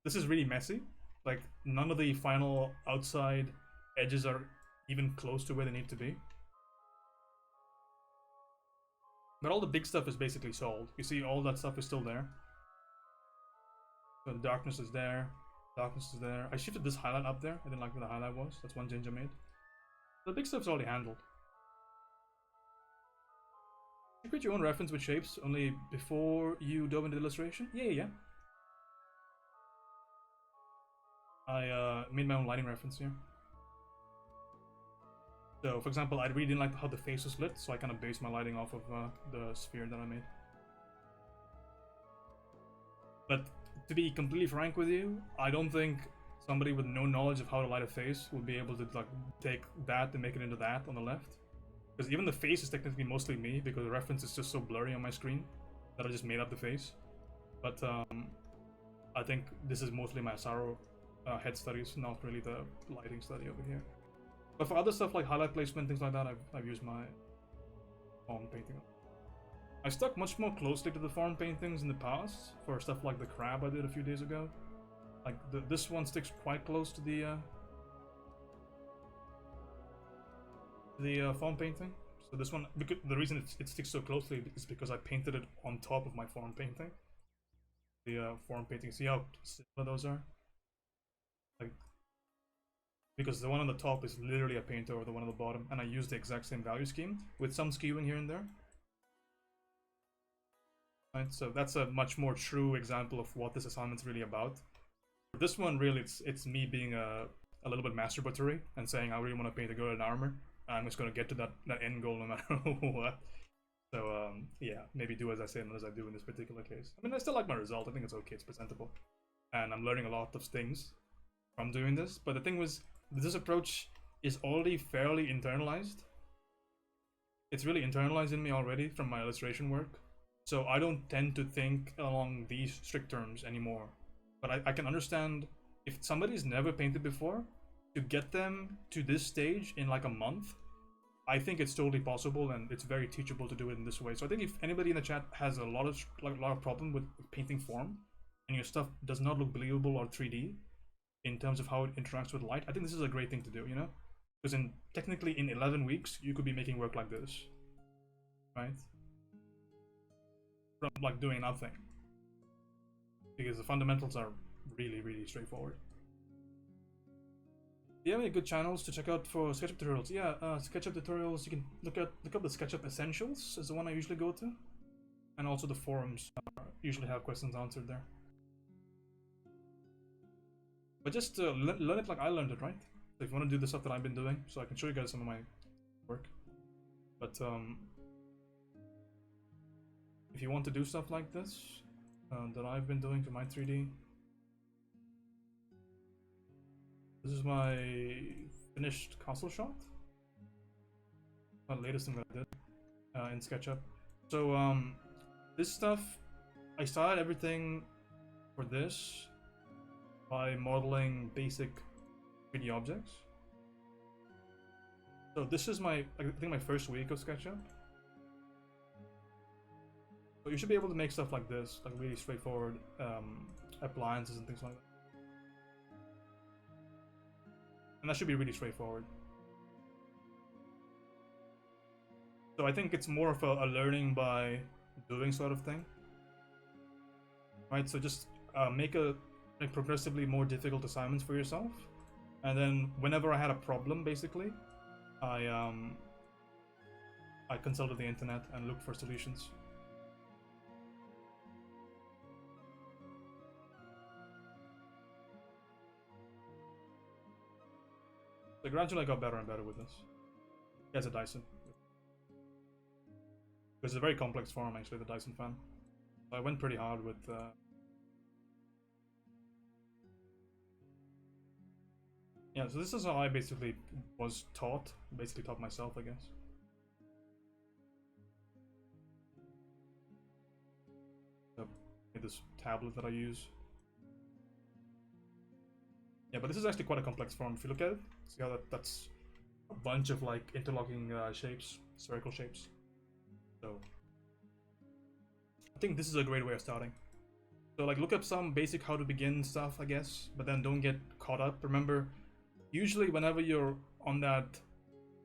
this is really messy. None of the final outside edges are even close to where they need to be. But all the big stuff is basically solved. You see, all that stuff is still there. So the darkness is there. Darkness is there. I shifted this highlight up there. I didn't like where the highlight was. That's one change I made. The big stuff's already handled. You create your own reference with shapes only before you dove into the illustration? Yeah. I made my own lighting reference here. So, for example, I really didn't like how the face was lit, so I kind of based my lighting off of the sphere that I made. But to be completely frank with you, I don't think somebody with no knowledge of how to light a face would be able to take that and make it into that on the left. Because even the face is technically mostly me, because the reference is just so blurry on my screen that I just made up the face. But I think this is mostly my Asaro head studies, not really the lighting study over here. But for other stuff like highlight placement, things like that, I've used my foam painting. I stuck much more closely to the foam paintings in the past for stuff like the crab I did a few days ago. Like this one sticks quite close to the foam painting. So this one, because the reason it sticks so closely is because I painted it on top of my foam painting. The foam painting, see how similar those are? Like, because the one on the top is literally a paint over the one on the bottom, and I used the exact same value scheme with some skewing here and there. Right, so that's a much more true example of what this assignment's really about. For this one, really, it's me being a little bit masturbatory and saying I really want to paint a girl in armor. I'm just going to get to that end goal no matter what. So yeah, maybe do as I say, not as I do in this particular case. I mean, I still like my result. I think it's okay. It's presentable, and I'm learning a lot of things from doing this. But the thing was, this approach is already fairly internalized. It's really internalized in me already from my illustration work. So I don't tend to think along these strict terms anymore. But I can understand if somebody's never painted before, to get them to this stage in like a month, I think it's totally possible and it's very teachable to do it in this way. So I think if anybody in the chat has a lot of problem with painting form, and your stuff does not look believable or 3D in terms of how it interacts with light, I think this is a great thing to do, you know? Because technically in 11 weeks, you could be making work like this, right? From like doing nothing, because the fundamentals are really, really straightforward. Do you have any good channels to check out for SketchUp tutorials? Yeah, SketchUp tutorials, you can look up the SketchUp Essentials is the one I usually go to, and also the forums usually have questions answered there. But just learn it like I learned it, right? So if you want to do the stuff that I've been doing, so I can show you guys some of my work. But if you want to do stuff like this that I've been doing for my 3D, this is my finished castle shot. The latest thing that I did in SketchUp. So this stuff, I started everything for this by modeling basic 3D objects. So this is I think my first week of SketchUp. So you should be able to make stuff like this, like really straightforward appliances and things like that. And that should be really straightforward. So I think it's more of a learning by doing sort of thing. Right, so just make progressively more difficult assignments for yourself. And then whenever I had a problem, basically, I consulted the internet and looked for solutions. So gradually I got better and better with this. He has a Dyson. It's a very complex form, actually, the Dyson fan. So I went pretty hard with yeah, so this is how I basically was taught. Basically taught myself, I guess. This tablet that I use. Yeah, but this is actually quite a complex form. If you look at it, see how that's a bunch of like interlocking shapes, spherical shapes. So I think this is a great way of starting. So like look up some basic how to begin stuff, I guess, but then don't get caught up. Remember, usually whenever you're on that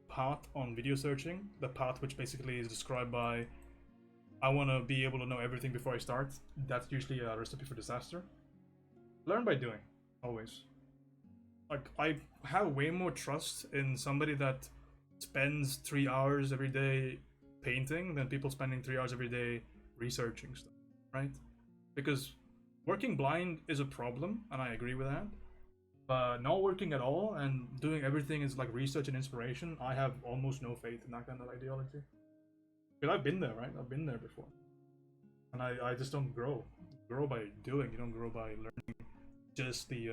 path on video searching, the path which basically is described by I want to be able to know everything before I start, that's usually a recipe for disaster. Learn by doing, always. Like, I have way more trust in somebody that spends 3 hours every day painting than people spending 3 hours every day researching stuff, right? Because working blind is a problem, and I agree with that. But not working at all and doing everything is like research and inspiration, I have almost no faith in that kind of ideology. But I've been there, right? I've been there before. And I just don't grow. You grow by doing, you don't grow by learning just the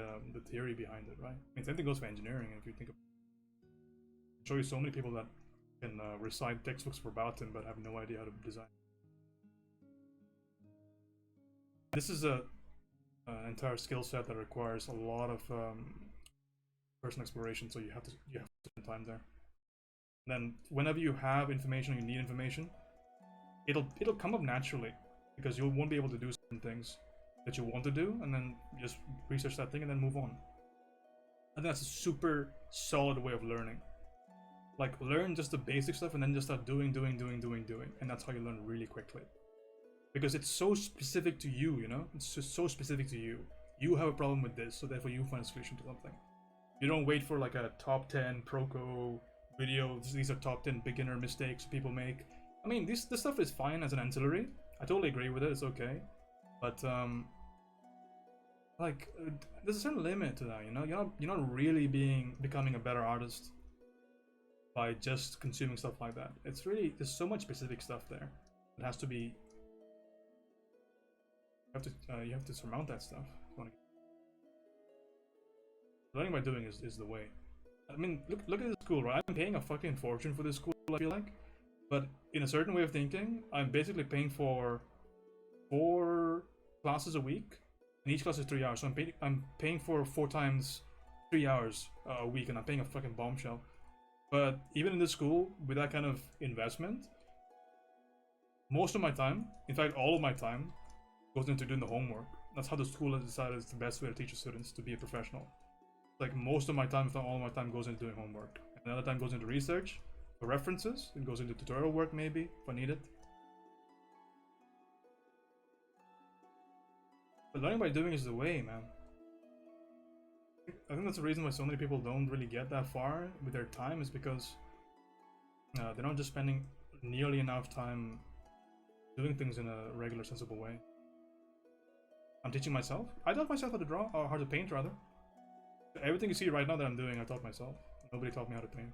theory behind it, right? I mean, same thing goes for engineering. If you think of, I'll show you so many people that can recite textbooks verbatim but have no idea how to design. This is an entire skill set that requires a lot of person exploration, so you have to spend time there. And then whenever you have information, you need information, it'll come up naturally, because you won't be able to do certain things that you want to do, and then just research that thing and then move on. I think that's a super solid way of learning. Like, learn just the basic stuff and then just start doing, and that's how you learn really quickly. Because it's so specific to you, you know? It's just so specific to you. You have a problem with this, so therefore you find a solution to something. You don't wait for like a top 10 Proco video. These are top 10 beginner mistakes people make. I mean, this stuff is fine as an ancillary. I totally agree with it. It's okay, but like, there's a certain limit to that. You know, you're not really becoming a better artist by just consuming stuff like that. It's really, there's so much specific stuff there. It has to be. You have to surmount that stuff. Learning by doing is the way. I mean, look at this school, right? I'm paying a fucking fortune for this school, I feel like. But in a certain way of thinking, I'm basically paying for 4 classes a week, and each class is 3 hours. So I'm paying for 4 times 3 hours a week, and I'm paying a fucking bombshell. But even in this school, with that kind of investment, most of my time, in fact all of my time, goes into doing the homework. That's how the school has decided it's the best way to teach the students to be a professional. Like, most of my time, if not all of my time, goes into doing homework. And another time goes into research, for references, it goes into tutorial work maybe, if I need it. But learning by doing is the way, man. I think that's the reason why so many people don't really get that far with their time, is because they're not just spending nearly enough time doing things in a regular, sensible way. I'm teaching myself. I taught myself how to draw, or how to paint, rather. Everything you see right now that I'm doing, I taught myself. Nobody taught me how to paint.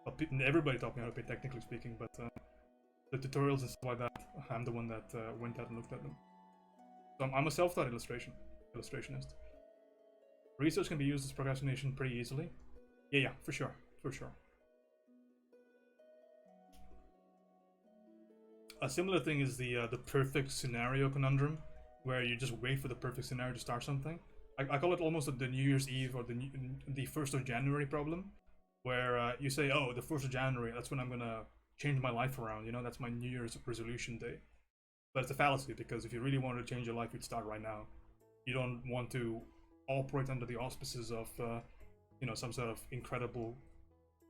Well, everybody taught me how to paint, technically speaking, but the tutorials and stuff like that, I'm the one that went out and looked at them. So I'm a self-taught illustrationist. Research can be used as procrastination pretty easily. Yeah, for sure. A similar thing is the perfect scenario conundrum, where you just wait for the perfect scenario to start something. I call it almost the New Year's Eve or the 1st of January problem, where you say, oh, the 1st of January, that's when I'm gonna change my life around, you know, that's my New Year's resolution day. But it's a fallacy, because if you really wanted to change your life, you'd start right now. You don't want to operate under the auspices of, you know, some sort of incredible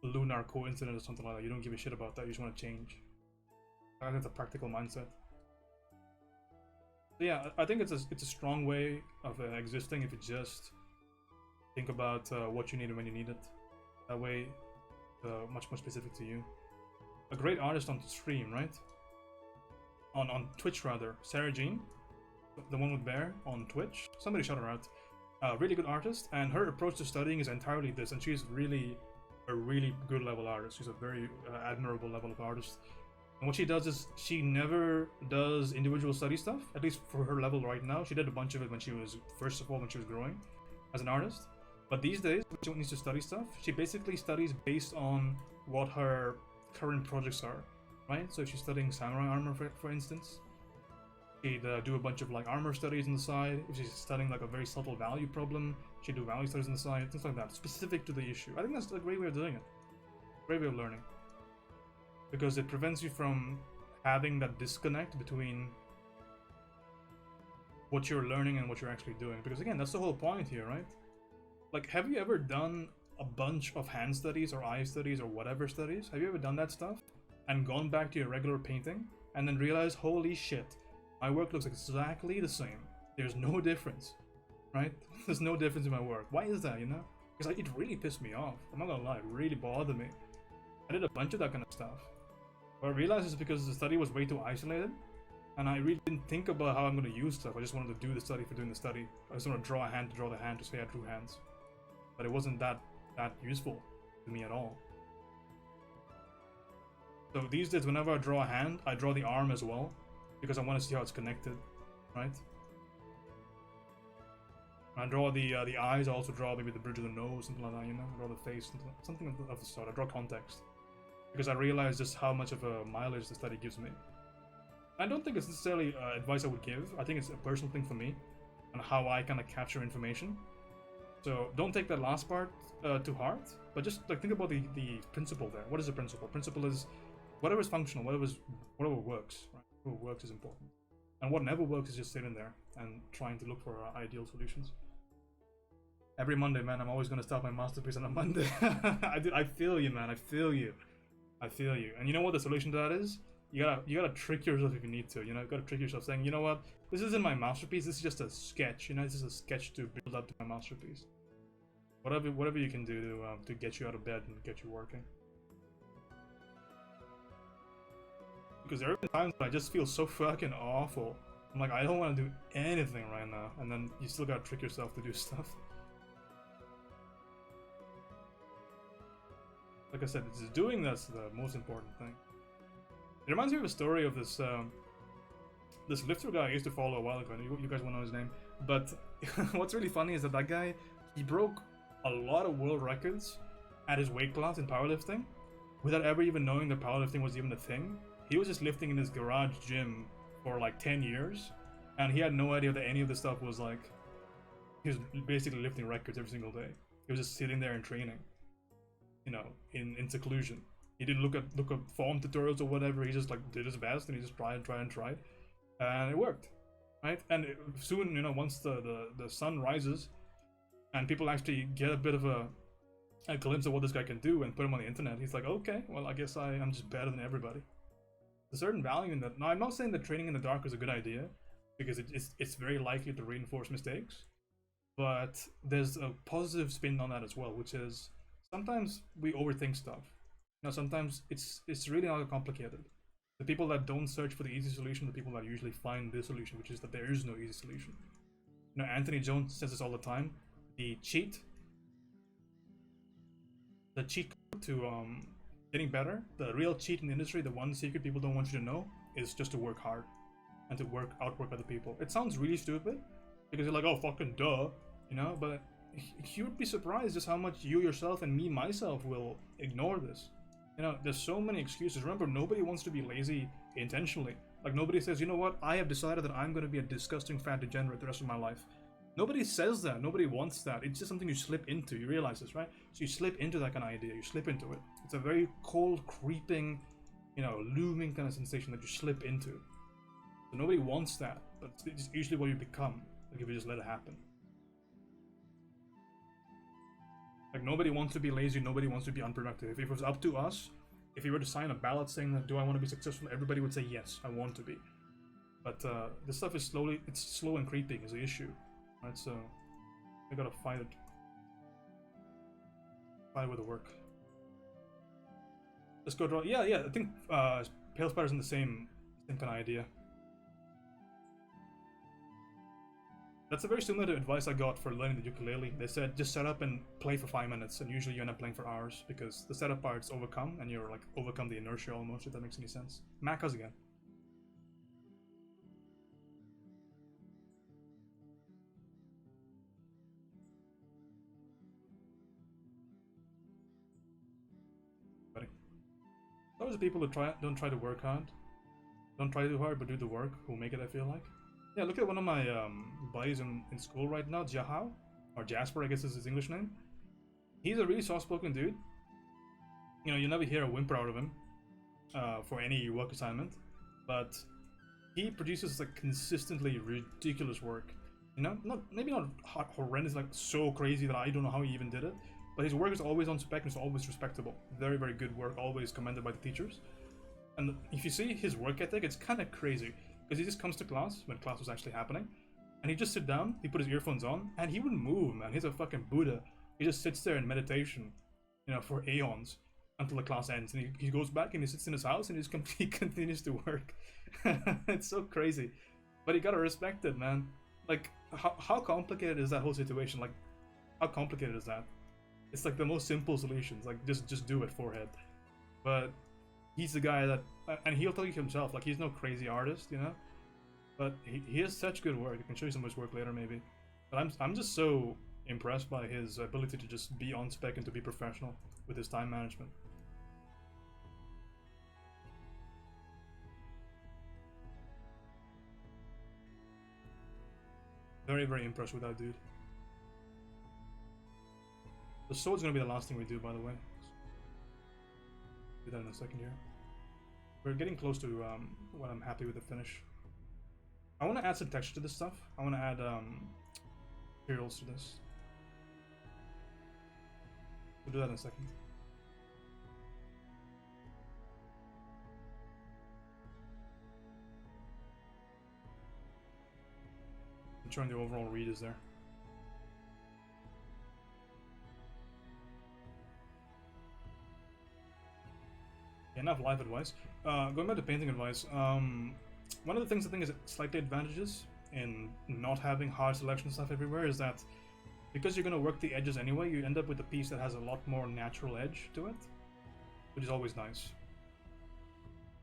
lunar coincidence or something like that. You don't give a shit about that, you just want to change. I think it's a practical mindset. So yeah, I think it's a strong way of existing if you just think about what you need and when you need it. That way, much more specific to you. A great artist on stream, right? On Twitch, rather. Sarah Jean, the one with Bear on Twitch. Somebody shout her out. Really good artist, and her approach to studying is entirely this, and she's really a really good level artist. She's a very admirable level of artist. And what she does is she never does individual study stuff, at least for her level right now. She did a bunch of it when she was, first of all, when she was growing as an artist. But these days, when she needs to study stuff, she basically studies based on what her current projects are, right? So if she's studying samurai armor, for instance, she'd do a bunch of like armor studies on the side. If she's studying like a very subtle value problem, she'd do value studies on the side, things like that, specific to the issue. I think that's a great way of doing it. Great way of learning. Because it prevents you from having that disconnect between what you're learning and what you're actually doing. Because again, that's the whole point here, right? Like, have you ever done a bunch of hand studies or eye studies or whatever studies? Have you ever done that stuff and gone back to your regular painting and then realized, holy shit, my work looks exactly the same. There's no difference, right? There's no difference in my work. Why is that, you know? Because it really pissed me off. I'm not gonna lie, it really bothered me. I did a bunch of that kind of stuff. What I realized is because the study was way too isolated, and I really didn't think about how I'm going to use stuff. I just wanted to do the study for doing the study. I just wanted to draw a hand to draw the hand to say I drew hands. But it wasn't that useful to me at all. So these days, whenever I draw a hand, I draw the arm as well, because I want to see how it's connected, right? When I draw the eyes, I also draw maybe the bridge of the nose, something like that, you know? I draw the face, something of the sort. I draw context. Because I realized just how much of a mileage the study gives me. I don't think it's necessarily advice I would give. I think it's a personal thing for me, and how I kind of capture information. So don't take that last part to heart, but just like think about the principle there. What is the principle? Principle is whatever is functional, whatever works. Right? Whatever works is important, and what never works is just sitting there and trying to look for ideal solutions. Every Monday, man, I'm always gonna start my masterpiece on a Monday. I feel you, man. I feel you. I feel you. And you know what the solution to that is? You gotta trick yourself if you need to. You know, you gotta trick yourself, saying, you know what, this isn't my masterpiece. This is just a sketch. You know, this is a sketch to build up to my masterpiece. Whatever you can do to get you out of bed and get you working. Because there have been times when I just feel so fucking awful. I'm like, I don't want to do anything right now, and then you still gotta trick yourself to do stuff. Like I said, it's doing that's the most important thing. It reminds me of a story of this this lifter guy I used to follow a while ago. You guys won't know his name, but what's really funny is that guy, he broke a lot of world records at his weight class in powerlifting without ever even knowing that powerlifting was even a thing. He was just lifting in his garage gym for like 10 years, and he had no idea that any of the stuff was like, he was basically lifting records every single day. He was just sitting there and training, you know, in seclusion. He didn't look up form tutorials or whatever. He just like did his best, and he just tried, and it worked, right? And soon, you know, once the sun rises, and people actually get a bit of a glimpse of what this guy can do and put him on the internet, he's like, okay, well, I guess I'm just better than everybody. There's a certain value in that. Now, I'm not saying that training in the dark is a good idea, because it's very likely to reinforce mistakes, but there's a positive spin on that as well, which is sometimes we overthink stuff. You know, sometimes it's really not complicated. The people that don't search for the easy solution, the people that usually find the solution, which is that there is no easy solution. You know, Anthony Jones says this all the time. The cheat code to getting better, the real cheat in the industry, the one secret people don't want you to know, is just to work hard and to outwork other people. It sounds really stupid because you're like, oh, fucking duh, you know, but you would be surprised just how much you yourself and me myself will ignore this. You know, there's so many excuses. Remember, nobody wants to be lazy intentionally. Like, nobody says, you know what, I have decided that I'm going to be a disgusting fat degenerate the rest of my life. Nobody says that. Nobody wants that. It's just something you slip into. You realize this, right? So you slip into that kind of idea. You slip into it. It's a very cold, creeping, you know, looming kind of sensation that you slip into. So nobody wants that, but it's usually what you become, like if you just let it happen. Like, nobody wants to be lazy, nobody wants to be unproductive. If it was up to us, if you were to sign a ballot saying that, do I want to be successful, everybody would say, yes, I want to be. But this stuff is it's slow and creeping is the issue, right? So, we gotta fight it. Fight with the work. Let's go draw. Yeah, I think Pale Spider's in the same kind of idea. That's a very similar to advice I got for learning the ukulele. They said just set up and play for 5 minutes, and usually you end up playing for hours because the setup part's overcome, and you're like overcome the inertia almost, if that makes any sense. Mac, how's again? Buddy. Those are the people who don't try to work hard, don't try too hard, but do the work, who make it, I feel like. Yeah, look at one of my buddies in school right now, Jahao, or Jasper, I guess is his English name. He's a really soft-spoken dude. You know, you never hear a whimper out of him for any work assignment, but he produces like consistently ridiculous work. You know, maybe not horrendous, like so crazy that I don't know how he even did it, but his work is always on spec and it's always respectable. Very, very good work, always commended by the teachers. And if you see his work ethic, it's kind of crazy. Because he just comes to class, when class was actually happening, and he just sit down, he put his earphones on, and he wouldn't move, man. He's a fucking Buddha. He just sits there in meditation, you know, for aeons, until the class ends. And he goes back and he sits in his house and he continues to work. It's so crazy. But you gotta respect it, man. Like, how complicated is that whole situation? Like, how complicated is that? It's like the most simple solutions, like just do it, forehead. But he's the guy that, and he'll tell you himself, like, he's no crazy artist, you know, but he has such good work. I can show you some of his work later, maybe. But I'm just so impressed by his ability to just be on spec and to be professional with his time management. Very, very impressed with that dude. The sword's gonna be the last thing we do, by the way. Do that in a second here. We're getting close to what I'm happy with the finish. I want to add some texture to this stuff. I want to add materials to this. We'll do that in a second. Ensuring the overall read is there. Enough life advice. Going back to painting advice, one of the things I think is slightly advantages in not having hard selection stuff everywhere is that because you're going to work the edges anyway, you end up with a piece that has a lot more natural edge to it, which is always nice.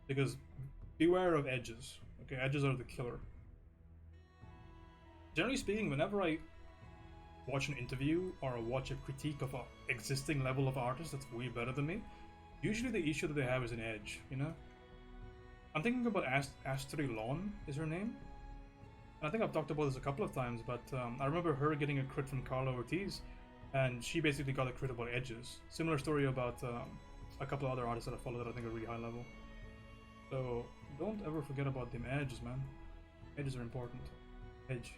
Because beware of edges. Okay, edges are the killer. Generally speaking, whenever I watch an interview or watch a critique of an existing level of artist that's way better than me, usually the issue that they have is an edge, you know? I'm thinking about Astrid Lawn is her name. And I think I've talked about this a couple of times, but I remember her getting a crit from Carlo Ortiz, and she basically got a crit about edges. Similar story about a couple of other artists that I follow that I think are really high level. So don't ever forget about them edges, man. Edges are important. Edge.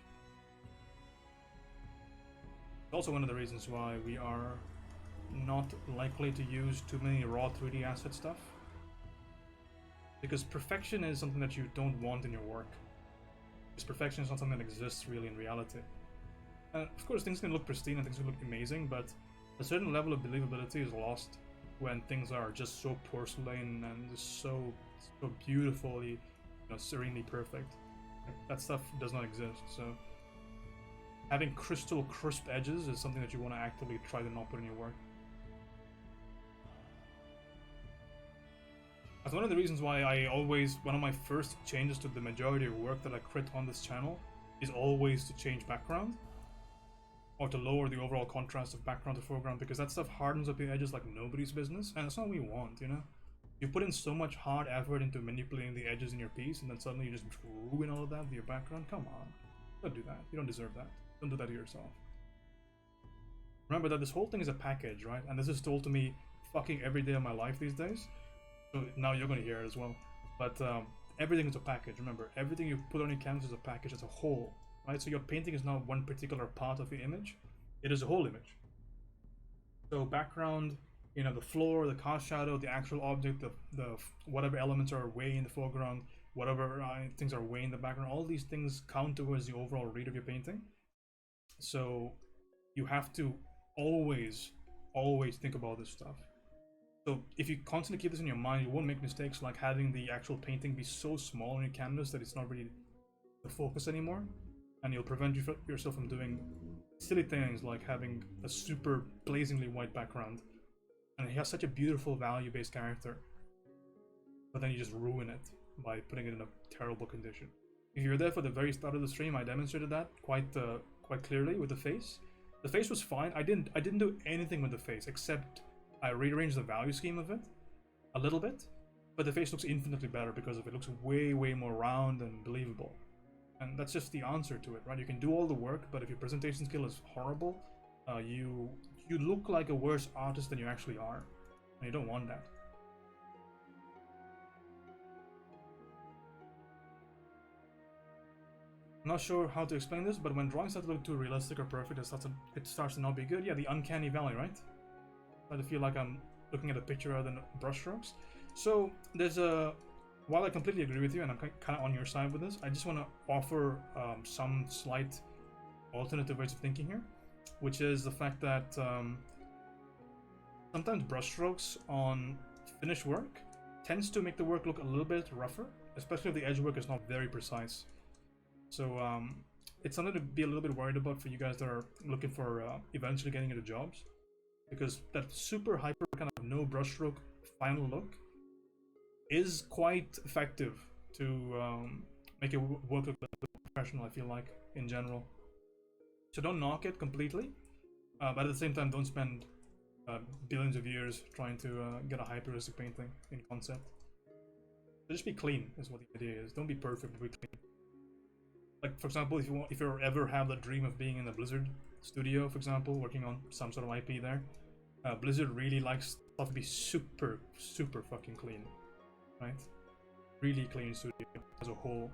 It's also one of the reasons why we are not likely to use too many raw 3D asset stuff, because perfection is something that you don't want in your work, because perfection is not something that exists really in reality. And of course things can look pristine and things can look amazing, but a certain level of believability is lost when things are just so porcelain and just so beautifully, you know, serenely perfect. That stuff does not exist. So having crystal crisp edges is something that you want to actively try to not put in your work. That's one of the reasons why one of my first changes to the majority of work that I crit on this channel is always to change background, or to lower the overall contrast of background to foreground, because that stuff hardens up your edges like nobody's business, and that's not what we want, you know? You put in so much hard effort into manipulating the edges in your piece, and then suddenly you just ruin all of that with your background? Come on. Don't do that. You don't deserve that. Don't do that to yourself. Remember that this whole thing is a package, right? And this is told to me fucking every day of my life these days. So now you're going to hear it as well. But everything is a package. Remember, everything you put on your canvas is a package as a whole, right? So your painting is not one particular part of your image. It is a whole image. So background, you know, the floor, the cast shadow, the actual object, the whatever elements are way in the foreground, whatever things are way in the background, all these things count towards the overall read of your painting. So you have to always think about this stuff. So if you constantly keep this in your mind, you won't make mistakes like having the actual painting be so small on your canvas that it's not really the focus anymore, and you'll prevent yourself from doing silly things like having a super blazingly white background and he has such a beautiful value-based character, but then you just ruin it by putting it in a terrible condition. If you're there for the very start of the stream, I demonstrated that quite clearly with the face. The face was fine. I didn't do anything with the face except I rearranged the value scheme of it a little bit, but the face looks infinitely better because of it. It looks way more round and believable. And that's just the answer to it, right? You can do all the work, but if your presentation skill is horrible, you look like a worse artist than you actually are, and you don't want that. I'm not sure how to explain this, but when drawings start to look too realistic or perfect, it starts to not be good. Yeah, the uncanny valley, right? I feel like I'm looking at a picture rather than brushstrokes. So there's while I completely agree with you and I'm kind of on your side with this, I just want to offer some slight alternative ways of thinking here, which is the fact that sometimes brushstrokes on finished work tends to make the work look a little bit rougher, especially if the edge work is not very precise. So it's something to be a little bit worried about for you guys that are looking for eventually getting into jobs, because that super hyper kind of no brushstroke final look is quite effective to make it work look professional, I feel like, in general. So don't knock it completely, but at the same time don't spend billions of years trying to get a hyper-realistic painting in concept. So just be clean is what the idea is. Don't be perfect, but be clean. Like, for example, if you ever have the dream of being in a Blizzard studio, for example, working on some sort of IP there, Blizzard really likes stuff to be super fucking clean, right? Really clean studio as a whole.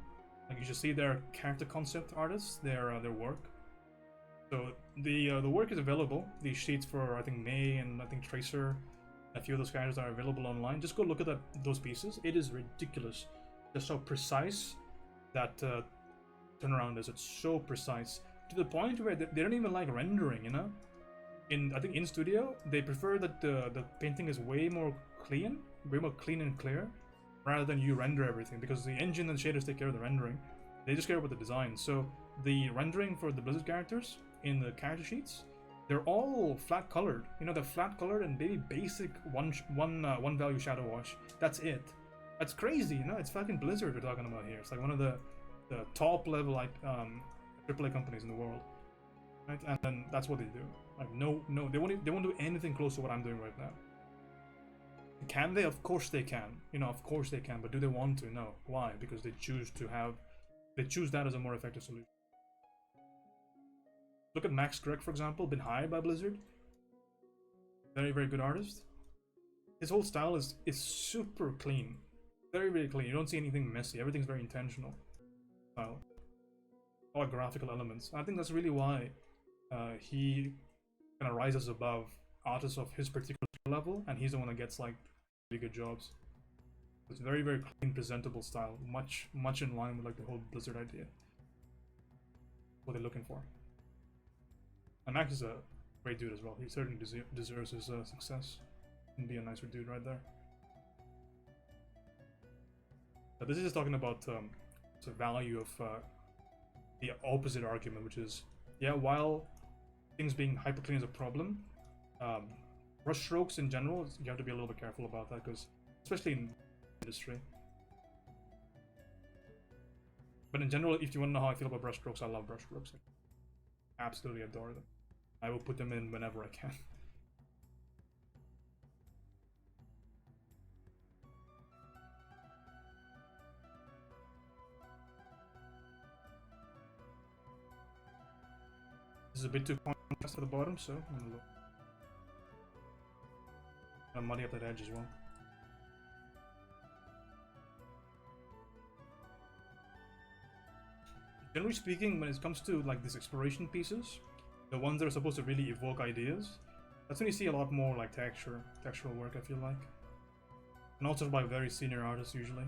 Like you should see their character concept artists, their work. So the work is available. These sheets for I think May and I think Tracer, a few of those characters are available online. Just go look at those pieces. It is ridiculous just how precise that turnaround is. It's so precise to the point where they don't even like rendering. You know, I think in studio they prefer that the painting is way more clean and clear, rather than you render everything, because the engine and shaders take care of the rendering. They just care about the design. So the rendering for the Blizzard characters in the character sheets, they're all flat colored. You know, they're flat colored and maybe basic one value shadow wash. That's it. That's crazy. You know, it's fucking Blizzard we're talking about here. It's like one of the top level like AAA companies in the world, right? And then that's what they do. Like no, they won't do anything close to what I'm doing right now. Can they? Of course they can. You know, of course they can. But do they want to? No. Why? Because they choose that as a more effective solution. Look at Max Gregg, for example, been hired by Blizzard. Very, very good artist. His whole style is super clean. Very, very clean. You don't see anything messy. Everything's very intentional. Style. All graphical elements. I think that's really why he kind of rises above artists of his particular level, and he's the one that gets like really good jobs. It's very, very clean, presentable style. Much in line with like the whole Blizzard idea. What they're looking for. And Max is a great dude as well. He certainly deserves his success. And be a nicer dude right there. But this is just talking about the value of the opposite argument, which is, yeah, while things being hyper clean is a problem, brush strokes in general, you have to be a little bit careful about that, because especially in industry. But in general, if you want to know how I feel about brush strokes, I love brush strokes. I absolutely adore them. I will put them in whenever I can. This is a bit too contrast at the bottom, so I'm gonna look. I'll muddy up that edge as well. Generally speaking, when it comes to like these exploration pieces, the ones that are supposed to really evoke ideas, that's when you see a lot more like textural work, I feel like. And also by very senior artists usually.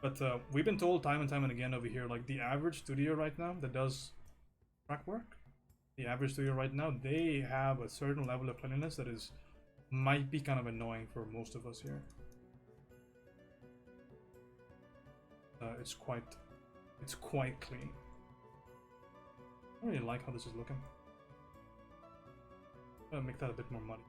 But we've been told time and time and again over here, like the average studio right now that does track work, the average studio right now, they have a certain level of cleanliness that might be kind of annoying for most of us here. It's quite clean. I really like how this is looking. I'm gonna make that a bit more muddy.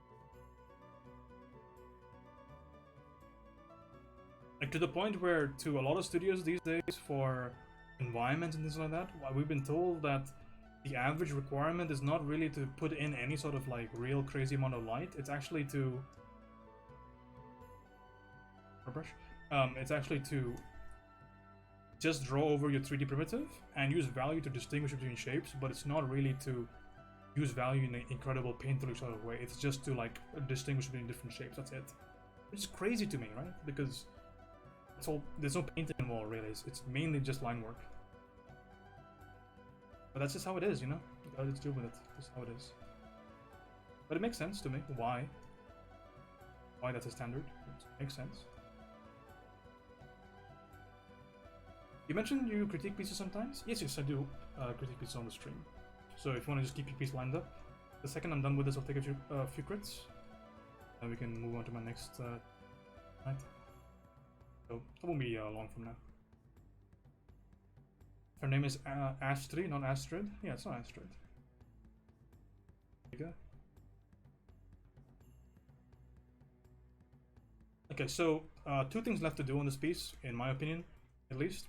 Like to the point where, to a lot of studios these days, for environments and things like that, we've been told that the average requirement is not really to put in any sort of like real crazy amount of light. It's actually to it's actually to just draw over your 3D primitive and use value to distinguish between shapes, but it's not really to use value in an incredible painterly sort of way. It's just to like distinguish between different shapes. That's it. Which is crazy to me, right? Because there's no painting involved really. It's mainly just line work. But that's just how it is, you know? You gotta just deal with it. That's how it is. But it makes sense to me. Why that's a standard. It makes sense. You mentioned you critique pieces sometimes? Yes, I do critique pieces on the stream. So if you want to just keep your piece lined up, the second I'm done with this, I'll take a few crits. And we can move on to my next night. So that won't be long from now. Her name is Astrid, not Astrid. Yeah, it's not Astrid. There you go. Okay, so two things left to do on this piece, in my opinion, at least.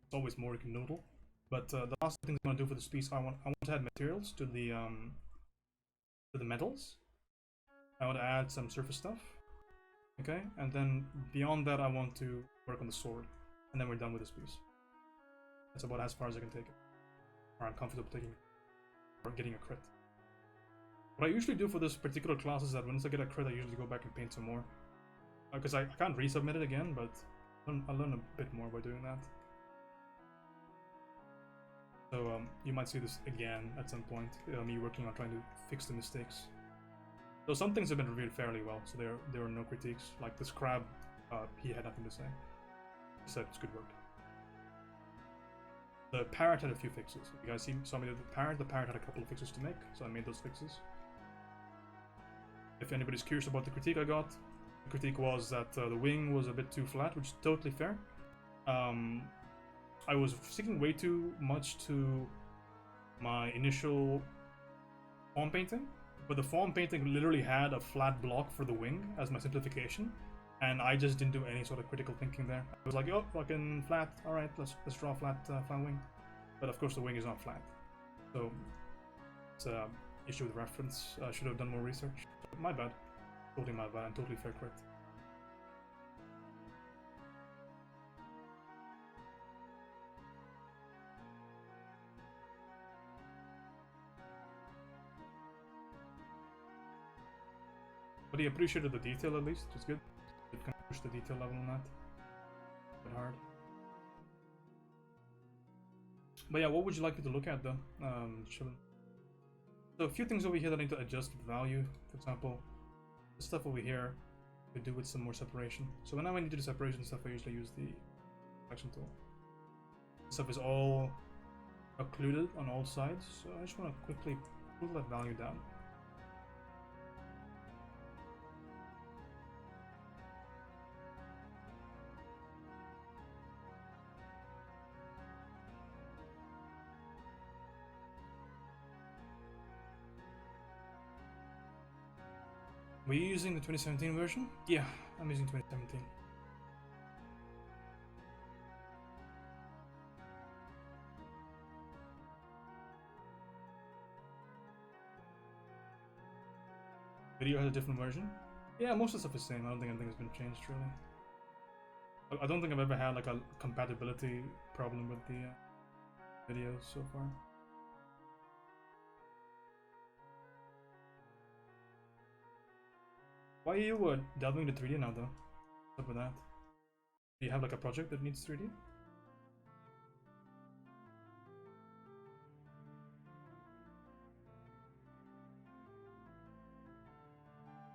It's always more you can noodle. But the last thing I'm gonna do for this piece, I want to add materials to the metals. I want to add some surface stuff. Okay, and then beyond that, I want to work on the sword, and then we're done with this piece. That's about as far as I can take it, or I'm comfortable taking it, or getting a crit. What What I usually do for this particular class is that once I get a crit, I usually go back and paint some more. Because I can't resubmit it again, but I'll learn a bit more by doing that. So you might see this again at some point, me working on trying to fix the mistakes. So some things have been reviewed fairly well, so there are no critiques. Like this crab, he had nothing to say. He said it's good work. The parrot had a few fixes. You guys saw me do the parrot? The parrot had a couple of fixes to make, so I made those fixes. If anybody's curious about the critique I got, the critique was that the wing was a bit too flat, which is totally fair. I was sticking way too much to my initial form painting, but the form painting literally had a flat block for the wing as my simplification, and I just didn't do any sort of critical thinking there. I was like, oh, fucking flat, alright, let's draw a flat wing. But of course the wing is not flat. So it's an issue with reference. I should have done more research. My bad. Totally my bad, and totally fair crit. But he appreciated the detail at least, which is good. It can push the detail level on that. A bit hard. But yeah, what would you like me to look at though? So a few things over here that I need to adjust with value. For example, the stuff over here to do with some more separation. So whenever I need to do separation stuff, I usually use the selection tool. This stuff is all occluded on all sides, so I just want to quickly pull that value down. Were you using the 2017 version? Yeah, I'm using 2017. Video has a different version? Yeah, most of the stuff is the same. I don't think anything has been changed really. I don't think I've ever had like a compatibility problem with the videos so far. Why are you delving into 3D now though? What's up with that? Do you have like a project that needs 3D?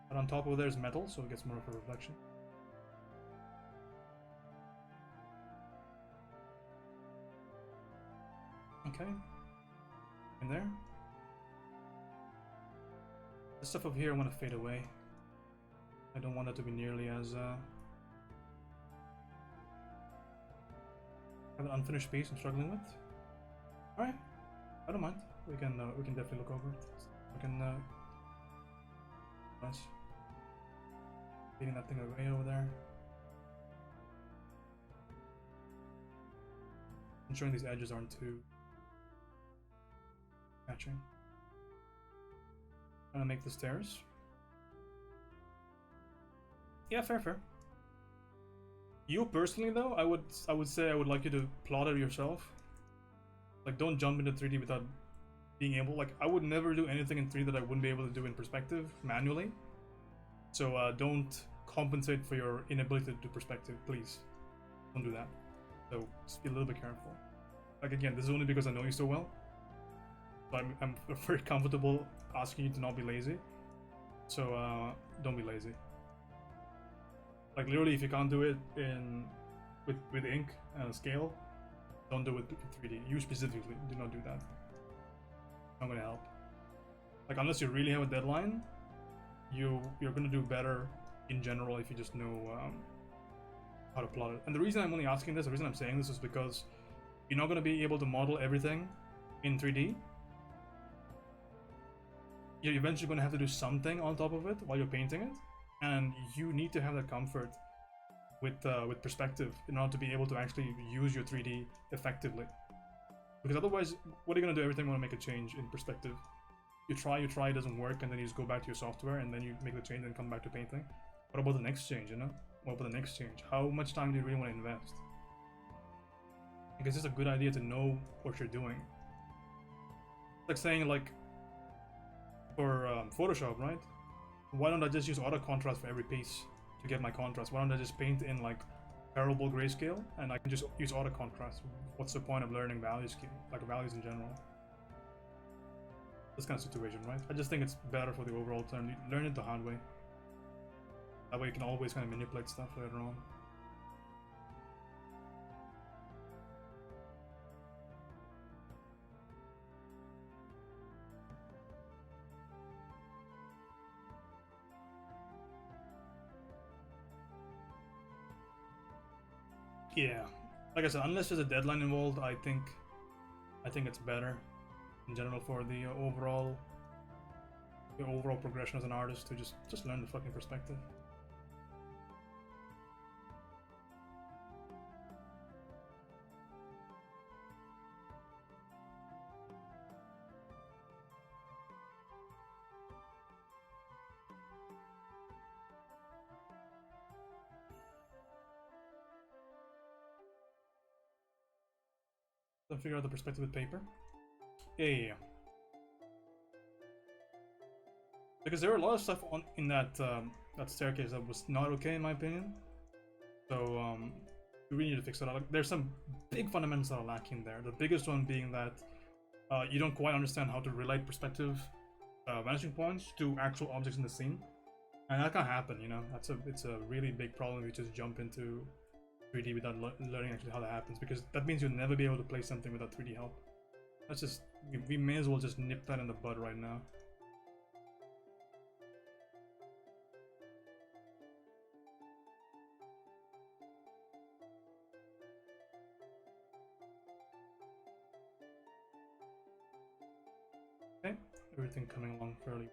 But on top of there's metal, so it gets more of a reflection. Okay. In there. The stuff over here I want to fade away. I don't want it to be nearly as have an unfinished piece I'm struggling with. Alright, I don't mind. We can definitely look over it. We can nice. Getting that thing away over there. Ensuring these edges aren't too catching. Trying to make the stairs. Yeah, fair. You personally though, I would say I would like you to plot it yourself. Like, don't jump into 3D without being able. Like, I would never do anything in 3D that I wouldn't be able to do in perspective manually. So don't compensate for your inability to do perspective, please. Don't do that. So just be a little bit careful. Like again, this is only because I know you so well. So I'm very comfortable asking you to not be lazy. So don't be lazy. Like literally, if you can't do it with ink and scale, don't do it with 3D. You specifically do not do that. Not gonna help. Like unless you really have a deadline, you're gonna do better in general if you just know how to plot it. And the reason I'm only asking this, the reason I'm saying this is because you're not gonna be able to model everything in 3D. You're eventually gonna have to do something on top of it while you're painting it. And you need to have that comfort with perspective in order to be able to actually use your 3D effectively. Because otherwise, what are you going to do every time you want to make a change in perspective? You try, it doesn't work, and then you just go back to your software, and then you make the change and come back to painting. What about the next change, you know? What about the next change? How much time do you really want to invest? Because it's a good idea to know what you're doing. It's like saying, like, for Photoshop, right? Why don't I just use auto contrast for every piece to get my contrast? Why don't I just paint in like terrible grayscale and I can just use auto contrast? What's the point of learning values, like values in general? This kind of situation, right? I just think it's better for the overall term. You learn it the hard way. That way you can always kind of manipulate stuff later on. Yeah, like I said, unless there's a deadline involved, I think it's better in general for the overall progression as an artist to just learn the fucking perspective. Figure out the perspective with paper. Yeah. Because there were a lot of stuff in that that staircase that was not okay in my opinion. So we really need to fix that out. There's some big fundamentals that are lacking there. The biggest one being that you don't quite understand how to relate perspective vanishing points to actual objects in the scene, and that can happen. You know, it's a really big problem if you just jump into 3D without learning actually how that happens, because that means you'll never be able to play something without 3D help. That's just, we may as well just nip that in the bud right now. Okay, everything coming along fairly.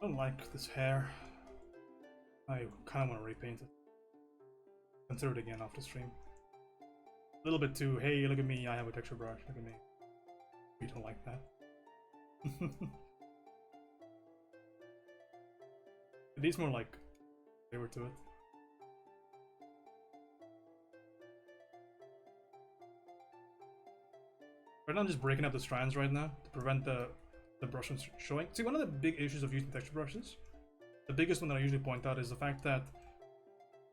I don't like this hair. I kind of want to repaint it. Consider it again after stream. A little bit too, hey, look at me, I have a texture brush, look at me. We don't like that. It needs more like flavor to it. Right now I'm just breaking up the strands right now to prevent the brush from showing. See, one of the big issues of using texture brushes, the biggest one that I usually point out, is the fact that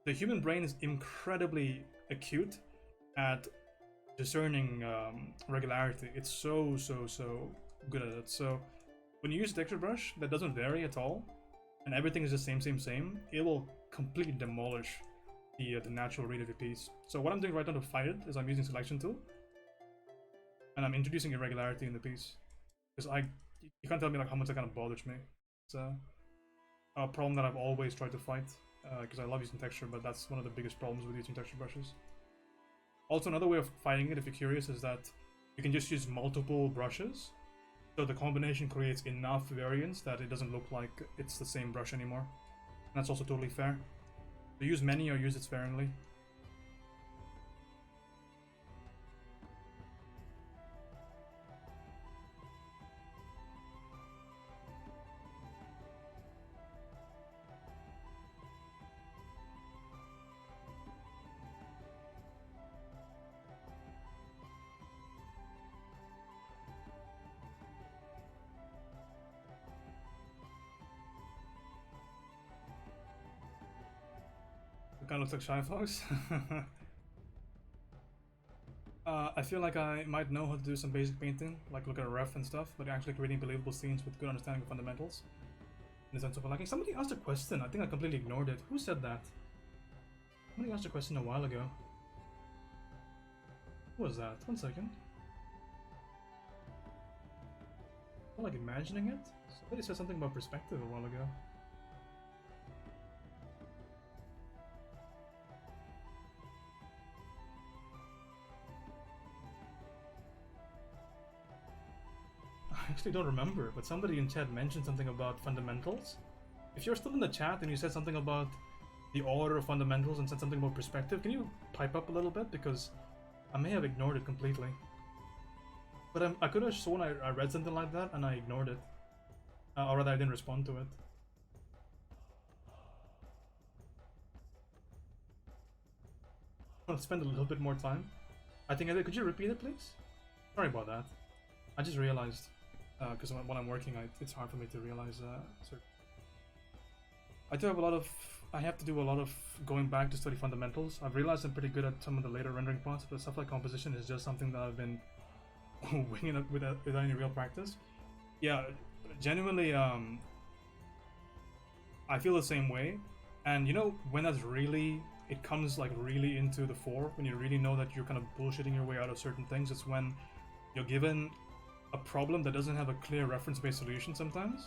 the human brain is incredibly acute at discerning regularity. It's so good at it. So when you use a texture brush that doesn't vary at all, and everything is the same, it will completely demolish the natural read of your piece. So what I'm doing right now to fight it is I'm using selection tool, and I'm introducing irregularity in the piece, because you can't tell me like how much that kind of bothers me. It's a problem that I've always tried to fight, because I love using texture, but that's one of the biggest problems with using texture brushes. Also, another way of fighting it, if you're curious, is that you can just use multiple brushes, so the combination creates enough variance that it doesn't look like it's the same brush anymore. And that's also totally fair. So use many or use it sparingly. It kind of looks like Shy Fox. I feel like I might know how to do some basic painting, like look at a ref and stuff, but actually creating believable scenes with good understanding of fundamentals. In the sense of like, somebody asked a question, I think I completely ignored it. Who said that? Somebody asked a question a while ago. Who was that? 1 second. I feel like imagining it? Somebody said something about perspective a while ago. I actually don't remember, but somebody in chat mentioned something about fundamentals. If you're still in the chat and you said something about the order of fundamentals and said something about perspective. Can you pipe up a little bit? Because I may have ignored it completely. But I could have sworn I read something like that and I ignored it. Or rather, I didn't respond to it. I'll spend a little bit more time. I think I did. Could you repeat it, please? Sorry about that. I just realized, because when I'm working, it's hard for me to realize. I do have a lot of. I have to do a lot of going back to study fundamentals. I've realized I'm pretty good at some of the later rendering parts, but stuff like composition is just something that I've been winging it without any real practice. Yeah, genuinely, I feel the same way. And you know, when that's really, it comes like really into the fore, when you really know that you're kind of bullshitting your way out of certain things, it's when you're given a problem that doesn't have a clear reference-based solution sometimes.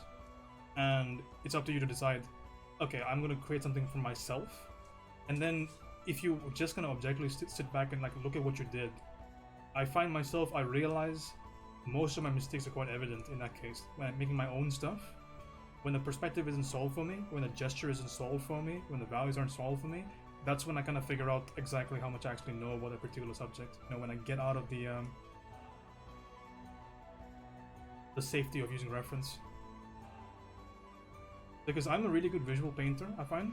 And it's up to you to decide, okay, I'm gonna create something for myself. And then if you just gonna objectively sit back and like look at what you did, I find myself, I realize most of my mistakes are quite evident in that case. When I'm making my own stuff, when the perspective isn't solved for me, when the gesture isn't solved for me, when the values aren't solved for me, that's when I kind of figure out exactly how much I actually know about a particular subject. You know, when I get out of the safety of using reference. Because I'm a really good visual painter, I find.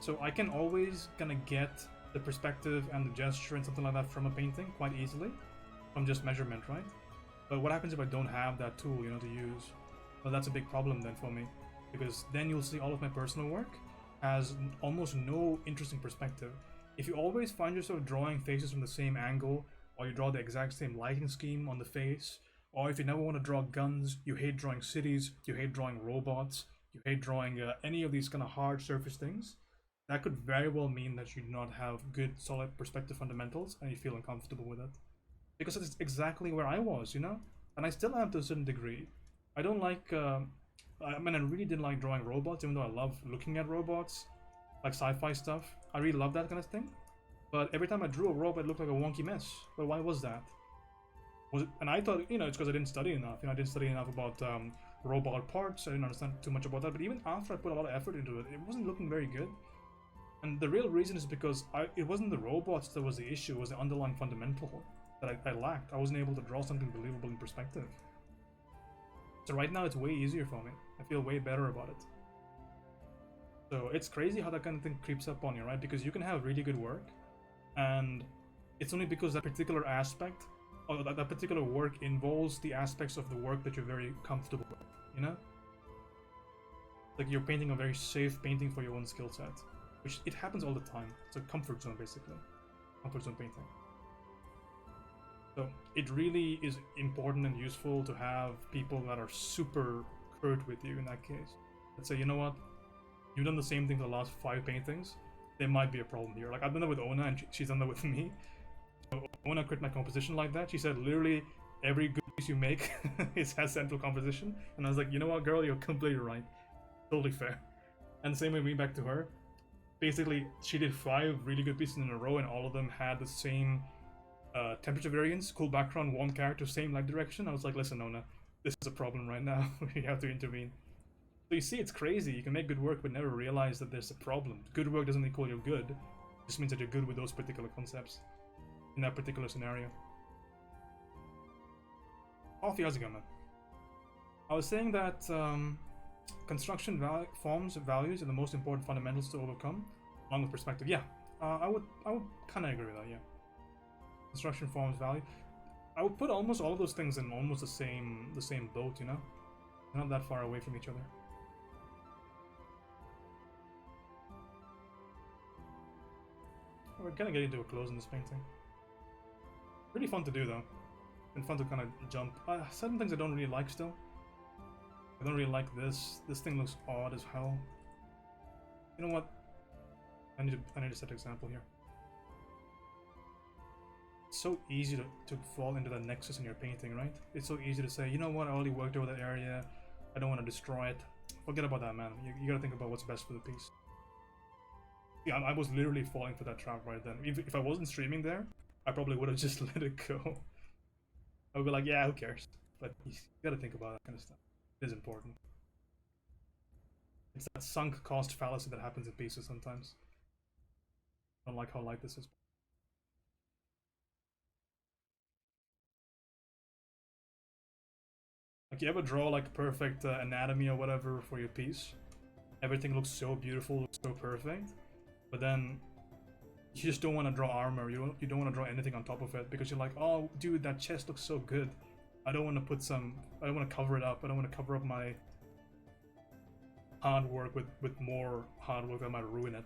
So I can always kind of get the perspective and the gesture and something like that from a painting quite easily, from just measurement, right? But what happens if I don't have that tool, you know, to use? Well, that's a big problem then for me, because then you'll see all of my personal work has almost no interesting perspective. If you always find yourself drawing faces from the same angle, or you draw the exact same lighting scheme on the face, or if you never want to draw guns, you hate drawing cities, you hate drawing robots, you hate drawing any of these kind of hard surface things, that could very well mean that you do not have good solid perspective fundamentals and you feel uncomfortable with it. Because it's exactly where I was, you know? And I still am to a certain degree. I don't like, I mean, I really didn't like drawing robots, even though I love looking at robots, like sci-fi stuff. I really love that kind of thing. But every time I drew a robot, it looked like a wonky mess. But why was that? And I thought, you know, it's because I didn't study enough. You know, I didn't study enough about robot parts. I didn't understand too much about that. But even after I put a lot of effort into it, it wasn't looking very good. And the real reason is because it wasn't the robots that was the issue. It was the underlying fundamental that I lacked. I wasn't able to draw something believable in perspective. So right now it's way easier for me. I feel way better about it. So it's crazy how that kind of thing creeps up on you, right? Because you can have really good work, and it's only because that particular aspect, or that particular work involves the aspects of the work that you're very comfortable with, you know? Like you're painting a very safe painting for your own skill set, which it happens all the time. It's a comfort zone, basically. Comfort zone painting. So it really is important and useful to have people that are super curt with you in that case. Let's say, you know what, you've done the same thing for the last 5 paintings, there might be a problem here. Like I've done that with Ona and she's done that with me. So Ona crit my composition like that. She said literally every good piece you make has central composition. And I was like, you know what girl, you're completely right. Totally fair. And the same way me back to her. Basically, she did 5 really good pieces in a row and all of them had the same temperature variance, cool background, warm character, same light direction. I was like, listen, Ona, this is a problem right now. We have to intervene. So you see, it's crazy. You can make good work but never realize that there's a problem. Good work doesn't equal you're good. It just means that you're good with those particular concepts in that particular scenario. Alfie, how's it going, man? I was saying that construction forms values are the most important fundamentals to overcome, along with perspective. Yeah, I would kind of agree with that. Yeah. Construction forms value. I would put almost all of those things in almost the same boat, you know? They're not that far away from each other. We're kind of getting to a close in this painting. Really fun to do though. Been fun to kind of jump. Certain things I don't really like still. I don't really like this. This thing looks odd as hell. You know what? I need to set an example here. It's so easy to fall into that nexus in your painting, right? It's so easy to say, you know what, I already worked over that area, I don't want to destroy it. Forget about that, man. You gotta think about what's best for the piece. Yeah, I was literally falling for that trap right then. If I wasn't streaming there, I probably would have just let it go. I would be like, yeah, who cares? But you gotta think about that kind of stuff. It is important. It's that sunk cost fallacy that happens in pieces sometimes. I don't like how light this is. Like, you ever draw like perfect anatomy or whatever for your piece? Everything looks so beautiful, looks so perfect, but then you just don't want to draw armor. You don't want to draw anything on top of it because you're like, oh, dude, that chest looks so good. I don't want to put some. I don't want to cover it up. I don't want to cover up my hard work with more hard work that might ruin it.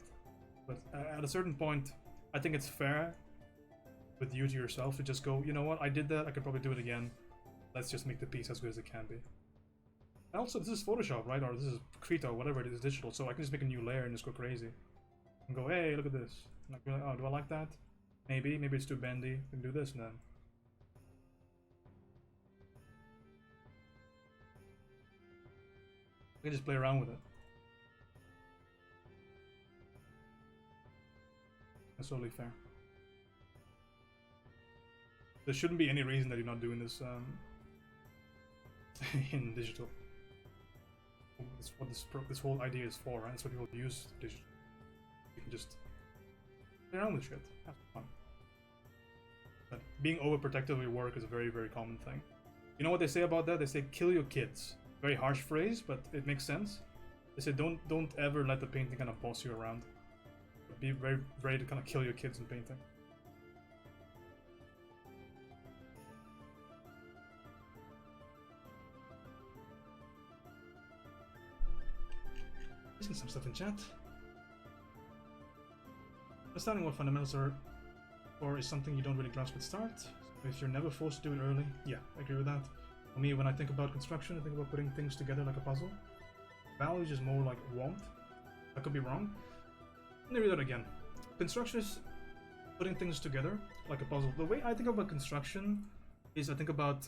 But at a certain point, I think it's fair with you to yourself to just go, you know what, I did that, I could probably do it again. Let's just make the piece as good as it can be. And also, this is Photoshop, right? Or this is Krita, whatever it is, digital, so I can just make a new layer and just go crazy. And go, hey, look at this. And I'll be like, oh, do I like that? Maybe it's too bendy. I can do this then. I can just play around with it. That's totally fair. There shouldn't be any reason that you're not doing this in digital. That's what this whole idea is for, right? That's what people use digital. You can just play around with shit. Have fun. But being overprotective of your work is a very, very common thing. You know what they say about that? They say kill your kids. Very harsh phrase, but it makes sense. They say don't ever let the painting kind of boss you around. Be very ready to kind of kill your kids in painting. Missing some stuff in chat. Understanding what fundamentals are, or is something you don't really grasp at the start. So if you're never forced to do it early, yeah, I agree with that. For me, when I think about construction, I think about putting things together like a puzzle. Values is more like want. I could be wrong. Let me read that again. Construction is putting things together like a puzzle. The way I think about construction is I think about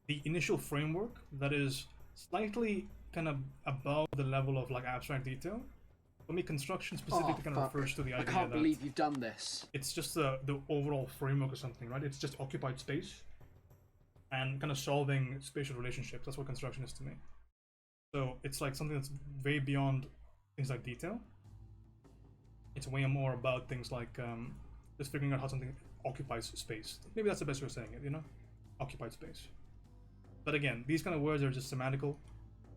the initial framework that is slightly kind of above the level of like abstract detail. For me, construction specifically kind of refers to the idea that I can't believe you've done this. It's just the overall framework or something, right? It's just occupied space and kind of solving spatial relationships. That's what construction is to me. So it's like something that's way beyond things like detail. It's way more about things like just figuring out how something occupies space. Maybe that's the best way of saying it, you know? Occupied space. But again, these kind of words are just semantical,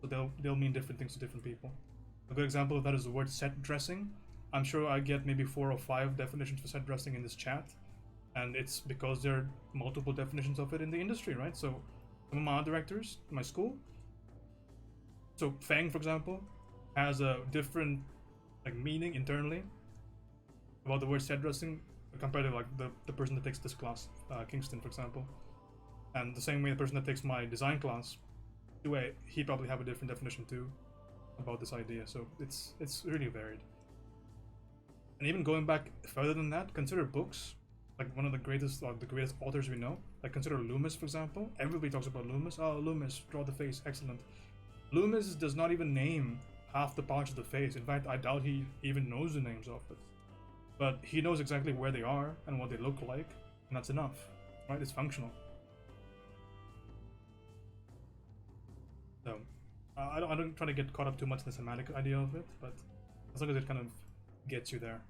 so they'll mean different things to different people. A good example of that is the word set dressing. I'm sure I get maybe 4 or 5 definitions for set dressing in this chat, and it's because there are multiple definitions of it in the industry, right? So some of my art directors in my school, so Fang, for example, has a different like meaning internally about the word set dressing compared to like the person that takes this class, Kingston, for example. And the same way the person that takes my design class, he probably have a different definition too about this idea. So it's really varied. And even going back further than that, consider books. Like one of the greatest authors we know. Like consider Loomis, for example. Everybody talks about Loomis. Oh, Loomis, draw the face, excellent. Loomis does not even name half the parts of the face. In fact, I doubt he even knows the names of it. But he knows exactly where they are and what they look like, and that's enough, right? It's functional. So, I don't try to get caught up too much in the semantic idea of it, but as long as it kind of gets you there,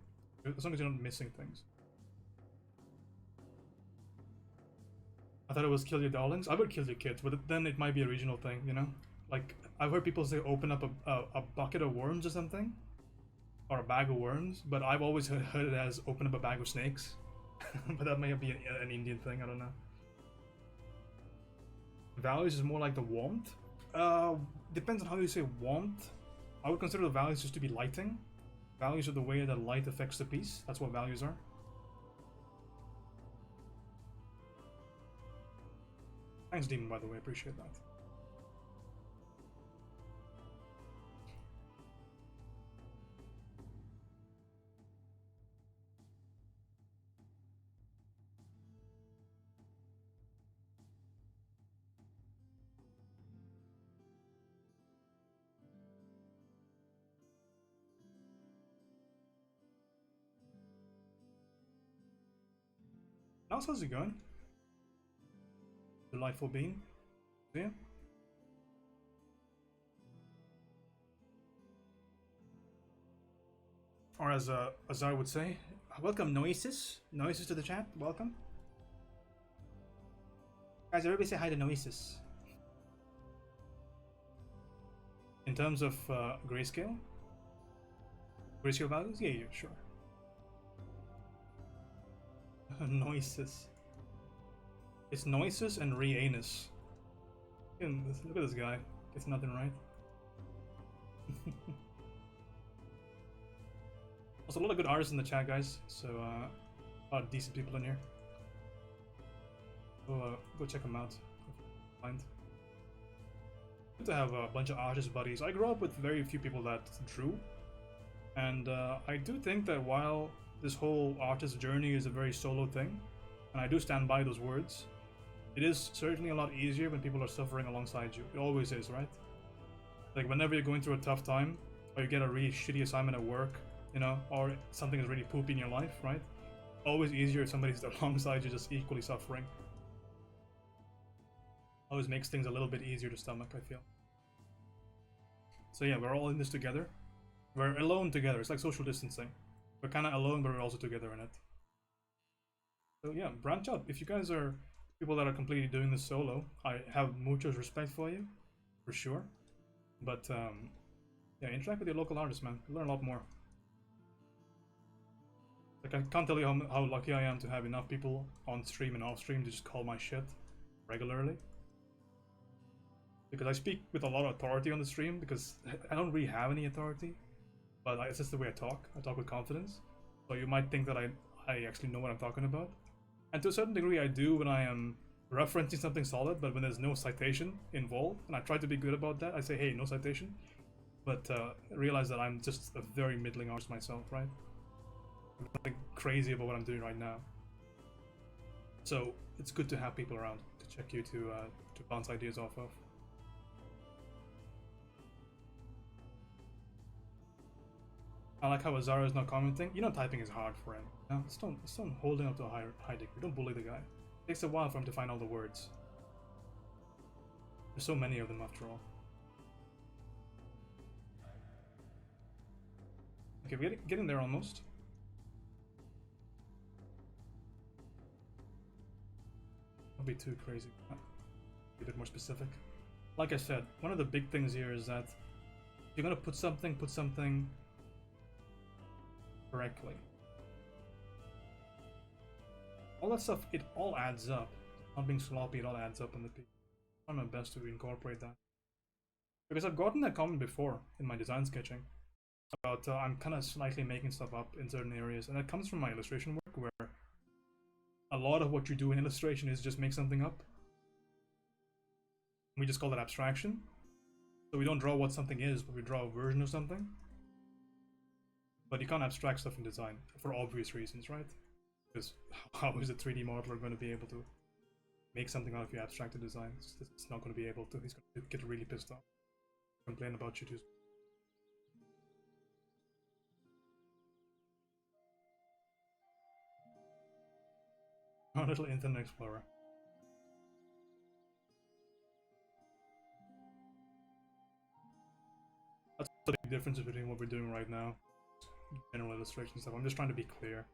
as long as you're not missing things. I thought it was kill your darlings. I would kill your kids, but then it might be a regional thing, you know? Like, I've heard people say open up a bucket of worms or something, or a bag of worms, but I've always heard it as open up a bag of snakes. But that may be an Indian thing, I don't know. Values is more like the want. Depends on how you say want. I would consider the values just to be lighting. Values are the way that light affects the piece. That's what values are. Thanks, Demon, by the way. Appreciate that. How's it going? Delightful bean. Yeah. or as I would say, welcome Noesis. Noesis to the chat. Welcome, guys. Everybody say hi to Noesis. In terms of grayscale values, yeah, sure. Noises. It's Noises and Rianus. Look at this guy. It's nothing right. There's a lot of good artists in the chat, guys. So a lot of decent people in here. Go check them out. Find. Good to have a bunch of artist buddies. I grew up with very few people that drew, and I do think that while this whole artist journey is a very solo thing, and I do stand by those words, it is certainly a lot easier when people are suffering alongside you. It always is, right? Like whenever you're going through a tough time, or you get a really shitty assignment at work, you know, or something is really poopy in your life, right? Always easier if somebody's alongside you just equally suffering. Always makes things a little bit easier to stomach, I feel. So yeah, we're all in this together. We're alone together. It's like social distancing. We're kind of alone, but we're also together in it. So yeah, branch out. If you guys are people that are completely doing this solo, I have mucho respect for you, for sure. But yeah, interact with your local artists, man. Learn a lot more. Like I can't tell you how lucky I am to have enough people on stream and off stream to just call my shit regularly. Because I speak with a lot of authority on the stream, because I don't really have any authority, but it's just the way I talk. I talk with confidence. So you might think that I actually know what I'm talking about. And to a certain degree I do when I am referencing something solid, but when there's no citation involved, and I try to be good about that, I say, hey, no citation. But realize that I'm just a very middling artist myself, right? I'm nothing crazy about what I'm doing right now. So it's good to have people around to check you to bounce ideas off of. I like how Azara is not commenting. You know, typing is hard for him. No, it's not holding up to a high degree. Don't bully the guy. It takes a while for him to find all the words. There's so many of them after all. Okay, we're getting there almost. Don't be too crazy. Be a bit more specific. Like I said, one of the big things here is that if you're gonna put something correctly. All that stuff, it all adds up. Not being sloppy, it all adds up in the piece. I'm trying my best to incorporate that. Because I've gotten that comment before in my design sketching about I'm kind of slightly making stuff up in certain areas, and that comes from my illustration work, where a lot of what you do in illustration is just make something up. We just call that abstraction. So we don't draw what something is, but we draw a version of something. But you can't abstract stuff in design for obvious reasons, right? Because how is a 3D modeler going to be able to make something out of your abstracted design? It's not going to be able to. He's going to get really pissed off. Complain about you too. Our little Internet Explorer. That's the big difference between what we're doing right now. General illustration stuff. I'm just trying to be clear.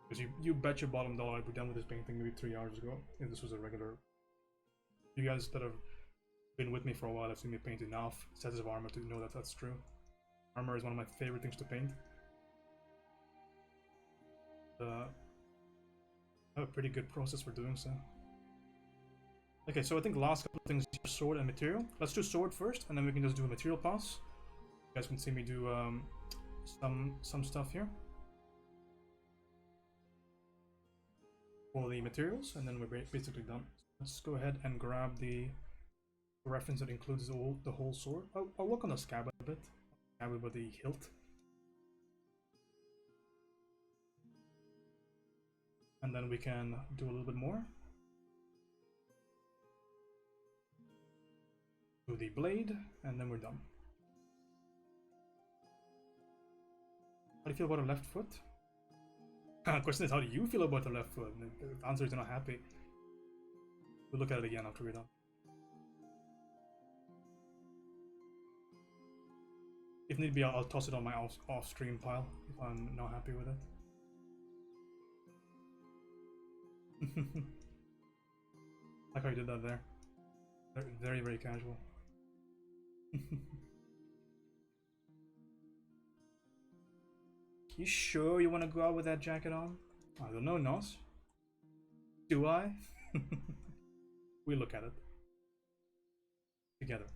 Because you bet your bottom dollar I'd be done with this painting maybe 3 hours ago if this was a regular. You guys that have been with me for a while have seen me paint enough sets of armor to know that that's true. Armor is one of my favorite things to paint. I have a pretty good process for doing so. Okay, so I think last couple of things are sword and material. Let's do sword first, and then we can just do a material pass. You guys can see me do some stuff here for the materials, and then we're basically done. Let's go ahead and grab the reference that includes the whole sword. I'll work on the scabbard a bit. Scabbard with the hilt. And then we can do a little bit more. Do the blade, and then we're done. How do you feel about the left foot? The question is, how do you feel about the left foot? The answer is you're not happy. We'll look at it again after we're done. if need be, I'll toss it on my off-stream pile if I'm not happy with it. Like how you did that there. Very, very casual. You sure you want to go out with that jacket on? I don't know, Nos. Do I? We look at it together.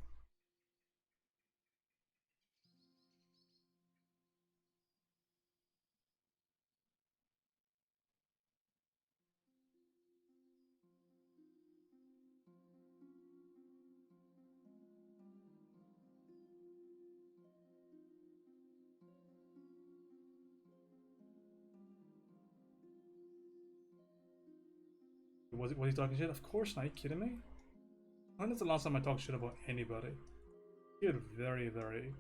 Was he talking shit? Of course not. Are you kidding me? When is the last time I talked shit about anybody? You're very, very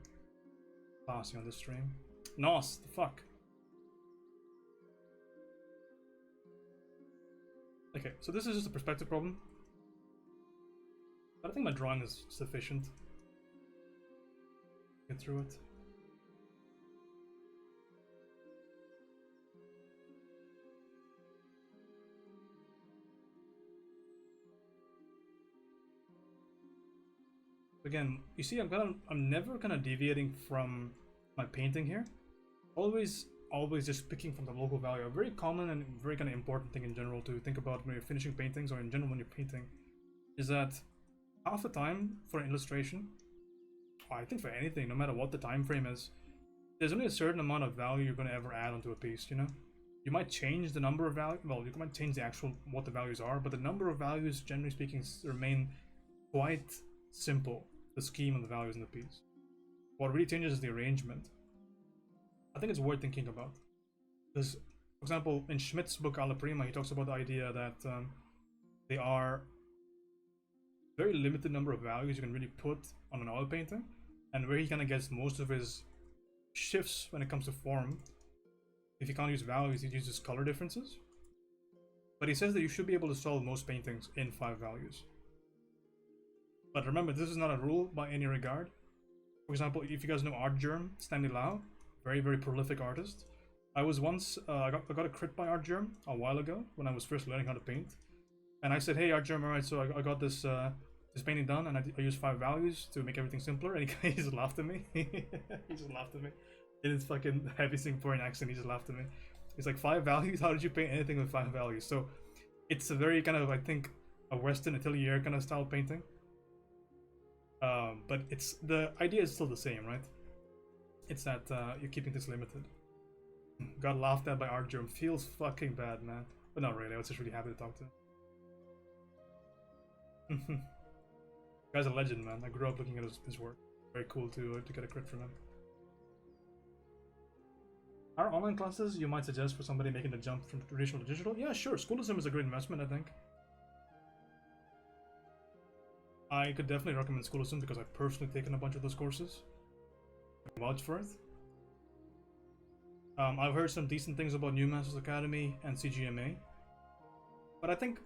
classy on this stream. Nos, the fuck? Okay, so this is just a perspective problem. But I think my drawing is sufficient. Get through it. Again, you see, I'm never kind of deviating from my painting here. Always just picking from the local value. A very common and very kind of important thing in general to think about when you're finishing paintings, or in general when you're painting, is that half the time for an illustration, I think for anything, no matter what the time frame is, there's only a certain amount of value you're going to ever add onto a piece. You know, you might change the number of value. Well, you might change the actual what the values are, but the number of values, generally speaking, remain quite simple. The scheme of the values in the piece. What really changes is the arrangement. I think it's worth thinking about. Because, for example, in Schmidt's book Alla Prima, he talks about the idea that there are very limited number of values you can really put on an oil painting, and where he kind of gets most of his shifts when it comes to form. If you can't use values, he uses color differences. But he says that you should be able to solve most paintings in 5 values. But remember, this is not a rule by any regard. For example, if you guys know Art Germ, Stanley Lau, very, very prolific artist. I was once, I got a crit by Art Germ a while ago when I was first learning how to paint. And I said, hey Art Germ, alright, so I got this this painting done, and I used 5 values to make everything simpler, and he just laughed at me. He just laughed at me. In his fucking heavy Singaporean accent, he just laughed at me. He's like, 5 values? How did you paint anything with 5 values? So it's a very kind of, I think, a Western atelier kind of style painting. But it's the idea is still the same, right? It's that you're keeping this limited. Got laughed at by Art Germ. Feels fucking bad, man. But not really. I was just really happy to talk to him. Guy's a legend, man. I grew up looking at his work. Very cool to get a crit from him. Are online classes you might suggest for somebody making the jump from traditional to digital? Yeah, sure. Schoolism is a great investment, I think. I could definitely recommend Schoolism because I've personally taken a bunch of those courses. I can vouch for it. I've heard some decent things about New Masters Academy and CGMA. But I think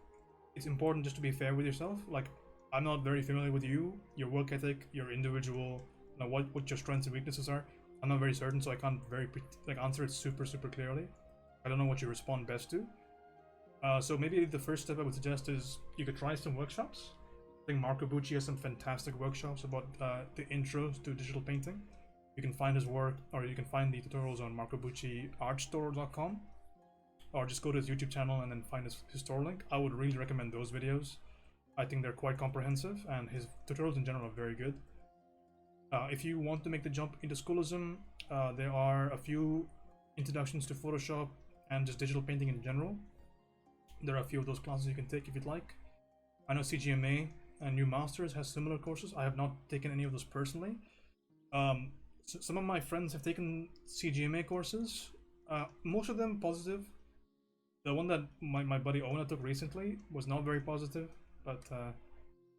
it's important just to be fair with yourself. Like, I'm not very familiar with you, your work ethic, your individual, you know, what your strengths and weaknesses are. I'm not very certain, so I can't answer it super clearly. I don't know what you respond best to. So maybe the first step I would suggest is you could try some workshops. I think Marco Bucci has some fantastic workshops about the intros to digital painting. You can find his work, or you can find the tutorials on marcobucciartstore.com, or just go to his YouTube channel and then find his store link. I would really recommend those videos. I think they're quite comprehensive, and his tutorials in general are very good. If you want to make the jump into Schoolism, there are a few introductions to Photoshop and just digital painting in general. There are a few of those classes you can take if you'd like. I know CGMA and New Masters has similar courses. I have not taken any of those personally. Some of my friends have taken CGMA courses. Most of them positive. The one that my buddy Ona took recently was not very positive, but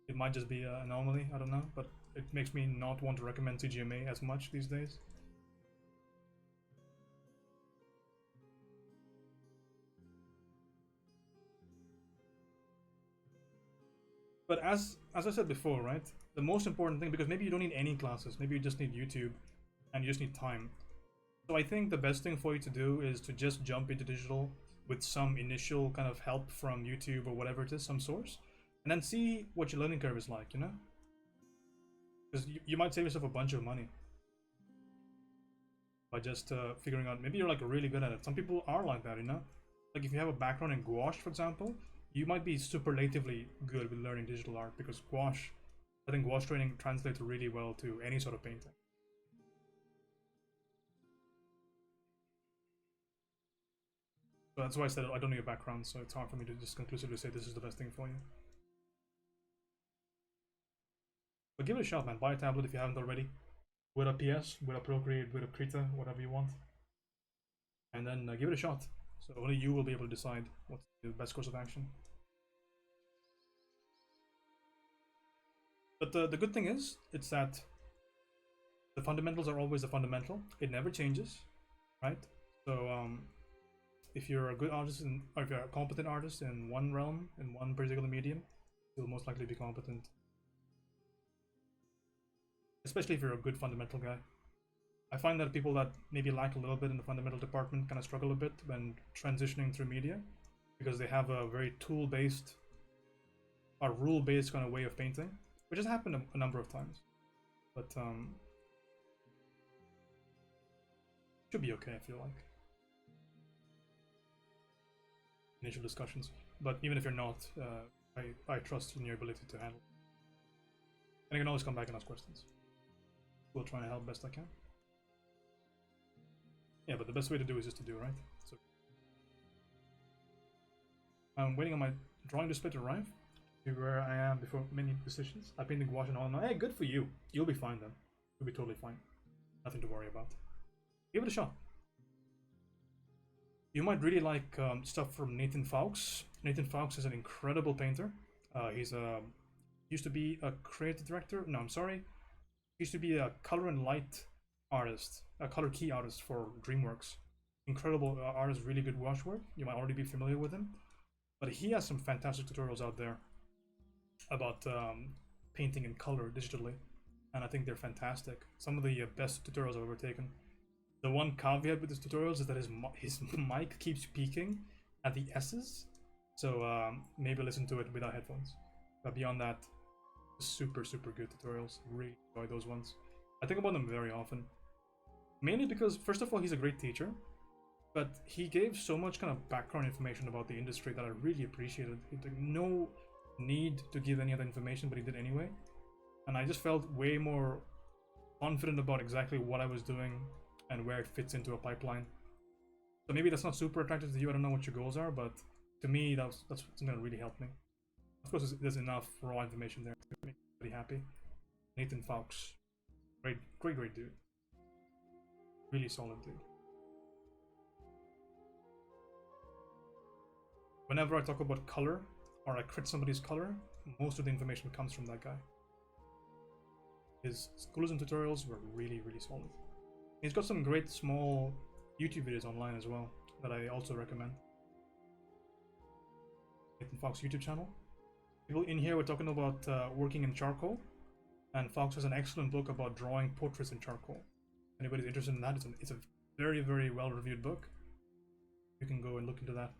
it might just be an anomaly, I don't know. But it makes me not want to recommend CGMA as much these days. But as I said before, right? The most important thing, because maybe you don't need any classes, maybe you just need YouTube, and you just need time. So I think the best thing for you to do is to just jump into digital with some initial kind of help from YouTube or whatever it is, some source, and then see what your learning curve is like, you know? Because you might save yourself a bunch of money by just figuring out, maybe you're like really good at it. Some people are like that, you know? Like if you have a background in gouache, for example, you might be superlatively good with learning digital art because gouache, I think gouache training translates really well to any sort of painting. So that's why I said I don't know your background, so it's hard for me to just conclusively say this is the best thing for you. But give it a shot, man. Buy a tablet if you haven't already. With a PS, with a Procreate, with a Krita, whatever you want. And then give it a shot. So only you will be able to decide what's the best course of action. But the good thing is, it's that the fundamentals are always the fundamental. It never changes, right? So if you're a good artist, or if you're a competent artist in one realm, in one particular medium, you'll most likely be competent. Especially if you're a good fundamental guy. I find that people that maybe lack a little bit in the fundamental department kind of struggle a bit when transitioning through media, because they have a very tool-based or rule-based kind of way of painting, which has happened a number of times. But should be okay, I feel like. Initial discussions. But even if you're not, I trust in your ability to handle. And you can always come back and ask questions. We'll try and help best I can. Yeah, but the best way to do is just to do, right? So I'm waiting on my drawing display to arrive to where I am before many decisions. I painted gouache and all. Hey, good for you. You'll be fine then. You'll be totally fine. Nothing to worry about. Give it a shot. You might really like stuff from Nathan Fawkes. Nathan Fawkes is an incredible painter. He's used to be a creative director. No, I'm sorry. He used to be a color and light artist, a color key artist for DreamWorks. Incredible artist, really good gouache work. You might already be familiar with him. But he has some fantastic tutorials out there about painting in color digitally. And I think they're fantastic. Some of the best tutorials I've ever taken. The one caveat with his tutorials is that his mic keeps peaking at the S's. So maybe listen to it without headphones. But beyond that, super good tutorials. Really enjoy those ones. I think about them very often. Mainly because, first of all, he's a great teacher. But he gave so much kind of background information about the industry that I really appreciated. He had no need to give any other information, but he did anyway. And I just felt way more confident about exactly what I was doing and where it fits into a pipeline. So maybe that's not super attractive to you. I don't know what your goals are, but to me, that's something that really helped me. Of course, there's enough raw information there to make me pretty happy. Nathan Fawkes, great dude. Really solid dude. Whenever I talk about color, or I crit somebody's color, most of the information comes from that guy. His schools and tutorials were really solid. He's got some great small YouTube videos online as well that I also recommend. Nathan Fawkes YouTube channel. People in here were talking about working in charcoal, and Fawkes has an excellent book about drawing portraits in charcoal. Anybody's interested in that, it's a very well reviewed book. You can go and look into that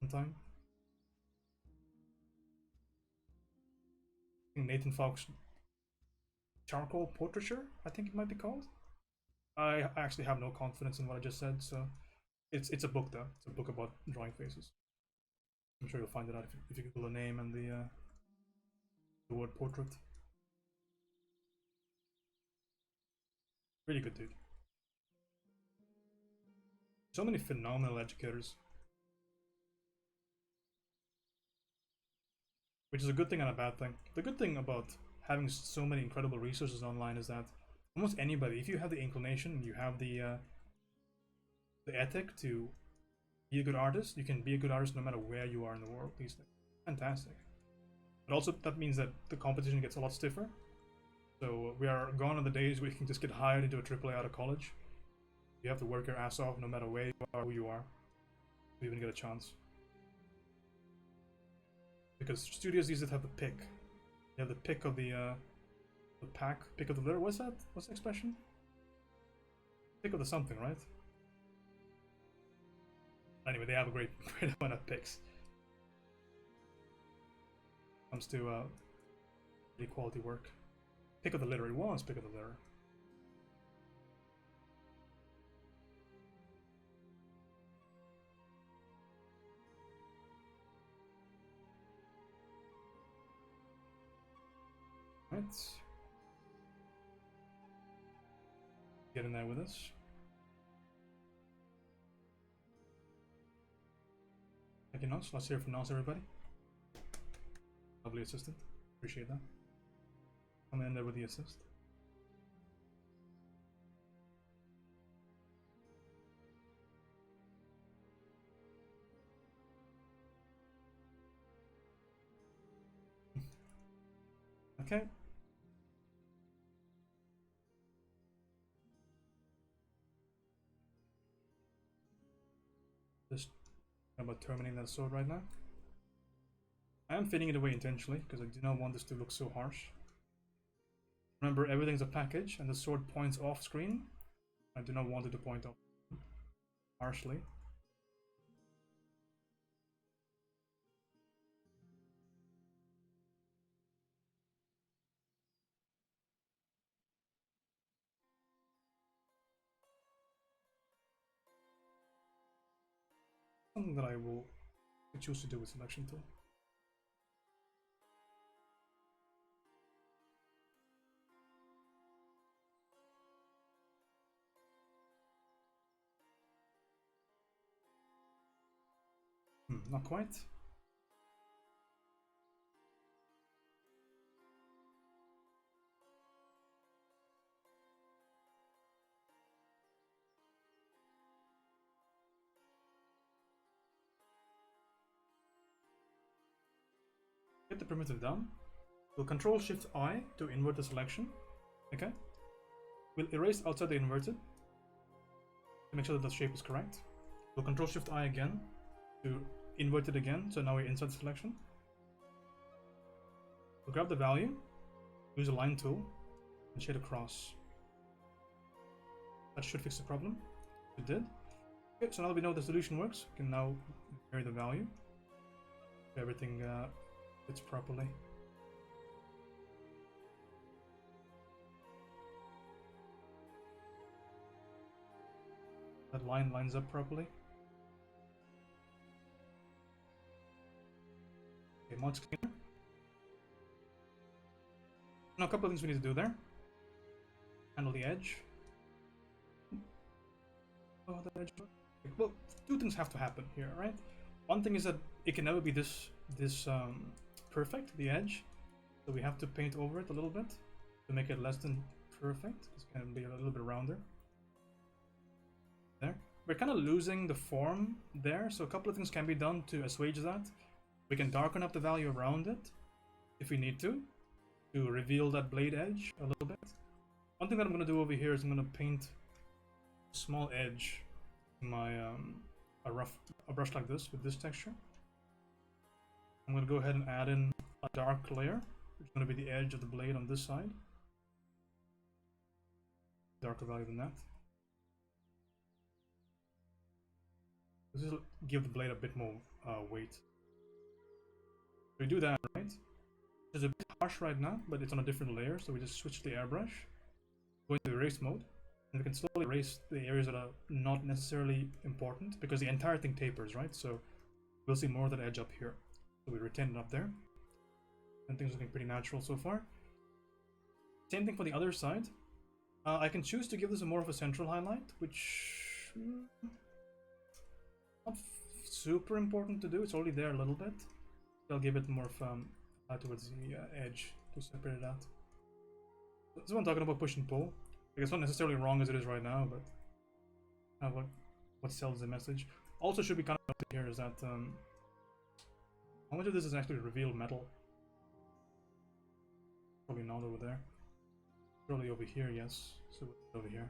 sometime. Nathan Fawkes charcoal portraiture, I think it might be called. I actually have no confidence in what I just said, so it's a book though. It's a book about drawing faces. I'm sure you'll find it out if you Google the name and the word portrait. Really good dude. So many phenomenal educators. Which is a good thing and a bad thing. The good thing about having so many incredible resources online is that almost anybody, if you have the inclination, you have the ethic to be a good artist, you can be a good artist no matter where you are in the world these days. Fantastic. But also that means that the competition gets a lot stiffer. So we are gone on the days where you can just get hired into a AAA out of college. You have to work your ass off no matter where you are, who you are, to even get a chance. Because studios used to have the pick. You have the pick of the pack, pick of the litter. What's that? What's the expression? Pick of the something, right? Anyway, they have a great amount of picks. Comes to really quality work. Pick of the litter. It was pick of the litter. Right. Get in there with us. Thank you, Nos. Let's hear from Nos, everybody. Lovely assistant. Appreciate that. Come in there with the assist. Okay. Just about terminating that sword right now. I am fitting it away intentionally because I do not want this to look so harsh. Remember, everything's a package and the sword points off screen. I do not want it to point off harshly. Something that I will choose to do with selection tool. Not quite. Get the primitive down. We'll Control Shift I to invert the selection. Okay. We'll erase outside the inverted to make sure that the shape is correct. We'll Control Shift I again to invert it again, so now we're inside the selection. We'll grab the value, use a line tool, and shade across. That should fix the problem. It did. Okay, so now that we know the solution works, we can now vary the value. Everything fits properly. That line lines up properly. Okay, mod cleaner. Now a couple of things we need to do there. Handle the edge. Oh, the edge. Well, two things have to happen here, right? One thing is that it can never be this perfect, the edge. So we have to paint over it a little bit to make it less than perfect. It's gonna be a little bit rounder. There. We're kind of losing the form there, so a couple of things can be done to assuage that. We can darken up the value around it if we need to reveal that blade edge a little bit. One thing that I'm going to do over here is I'm going to paint a small edge in my a brush like this with this texture. I'm going to go ahead and add in a dark layer, which is going to be the edge of the blade on this side. Darker value than that. This will give the blade a bit more weight. We do that, right? It's a bit harsh right now, but it's on a different layer, so we just switch the airbrush, go into erase mode, and we can slowly erase the areas that are not necessarily important, because the entire thing tapers, right? So we'll see more of that edge up here. So we retain it up there, and things are looking pretty natural so far. Same thing for the other side. I can choose to give this a more of a central highlight, which not super important to do. It's already there a little bit. I'll give it more towards the edge to separate it out. That's what I'm talking about, push and pull. Like, it's not necessarily wrong as it is right now, but what sells the message. Also should be kind of here is that how much of this is actually revealed metal? Probably not over there. Probably over here, yes. So over here.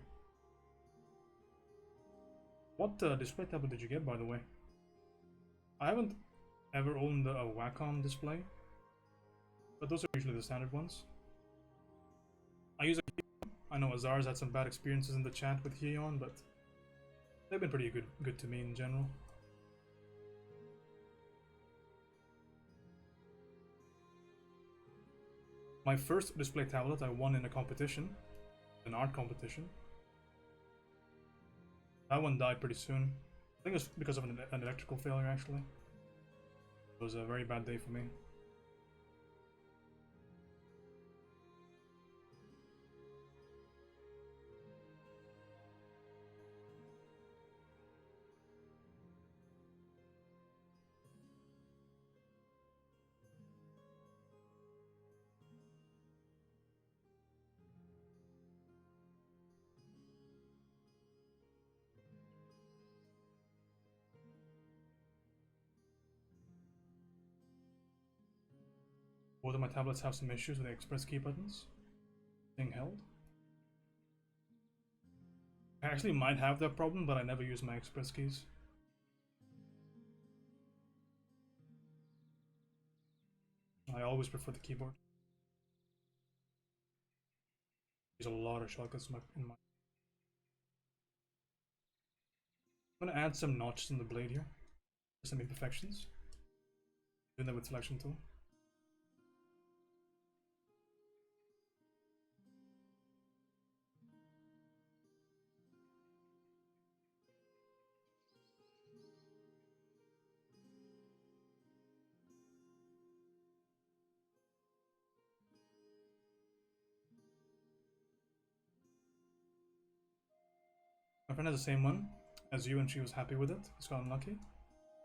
What display tablet did you get, by the way? I haven't ever owned a Wacom display, but those are usually the standard ones. I use I know Azar's had some bad experiences in the chat with Heon, but they've been pretty good to me in general. My first display tablet I won in a competition, an art competition. That one died pretty soon. I think it was because of an electrical failure, actually. It was a very bad day for me. Both of my tablets have some issues with the express key buttons being held. I actually might have that problem, but I never use my express keys. I always prefer the keyboard. There's a lot of shortcuts in my. I'm gonna add some notches in the blade here, some imperfections. Doing that with selection tool. My friend has the same one as you and she was happy with it. It's got unlucky.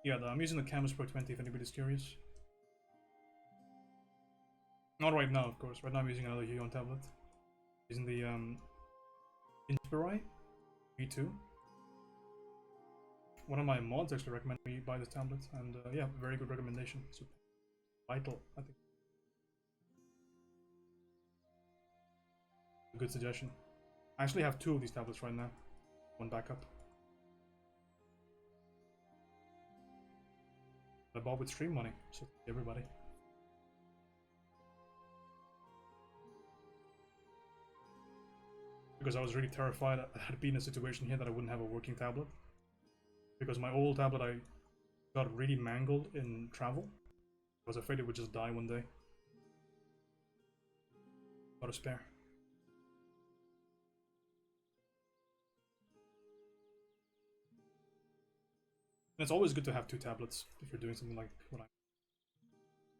Yeah, I'm using the Camus Pro 20 if anybody's curious. Not right now, of course. Right now I'm using another Huion tablet. Using the Inspirai V2. One of my mods actually recommended me buy this tablet, and yeah, very good recommendation. It's vital, I think. A good suggestion. I actually have two of these tablets right now. One backup. I bought with stream money, so everybody. Because I was really terrified I had been in a situation here that I wouldn't have a working tablet. Because my old tablet I got really mangled in travel. I was afraid it would just die one day. Got a spare. And it's always good to have two tablets if you're doing something like what I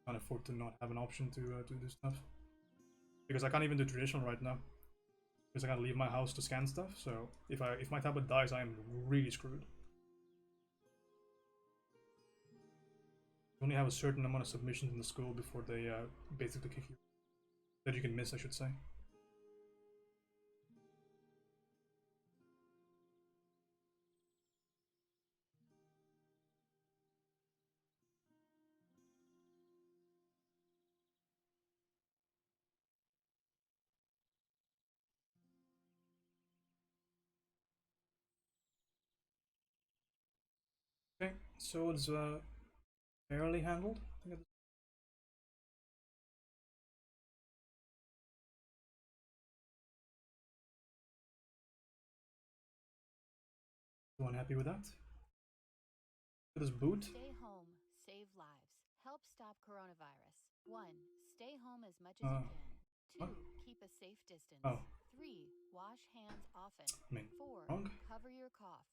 can't afford to not have an option to do stuff. Because I can't even do traditional right now. Because I gotta leave my house to scan stuff. So if my tablet dies, I am really screwed. You only have a certain amount of submissions in the school before they basically kick you. That you can miss, I should say. Okay, so it's fairly handled. Everyone happy with that? Look at this boot. Stay home, save lives, help stop coronavirus. 1. Stay home as much as you can. 2. Keep a safe distance. 3. Wash hands often. 4. Wrong. Cover your cough.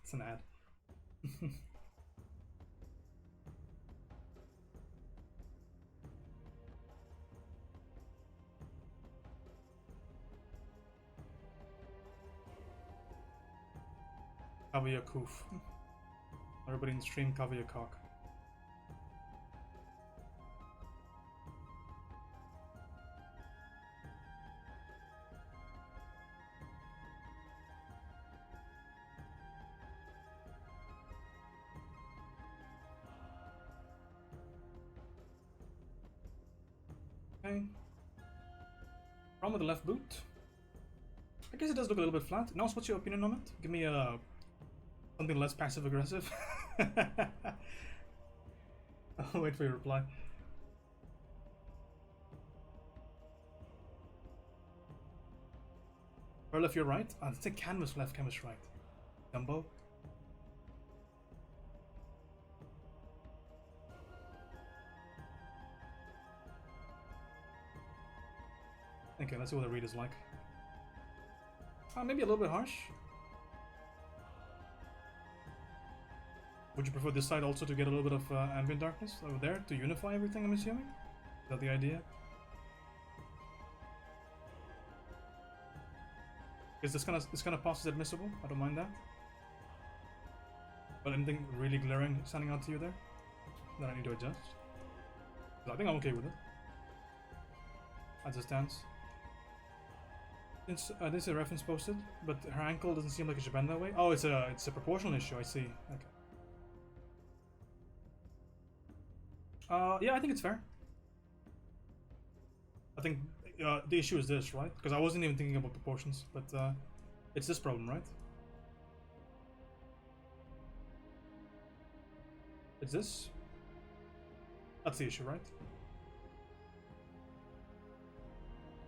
It's an ad. Cover your coof. Everybody in the stream, cover your cock. Okay. Problem with the left boot. I guess it does look a little bit flat. Nels, what's your opinion on it? Give me something less passive aggressive. I'll wait for your reply. Or left, you're right. I think canvas left, canvas right. Dumbo. Okay, let's see what the read is like. Maybe a little bit harsh. Would you prefer this side also to get a little bit of ambient darkness over there to unify everything, I'm assuming? Is that the idea? Is this kind of pass is admissible? I don't mind that. But anything really glaring standing out to you there that I need to adjust? I think I'm okay with it. As it stands. This is a reference posted, but her ankle doesn't seem like it should bend that way. Oh, it's a proportional issue. I see. Okay. Yeah, I think it's fair. I think the issue is this, right? Because I wasn't even thinking about proportions, but it's this problem, right? It's this. That's the issue, right?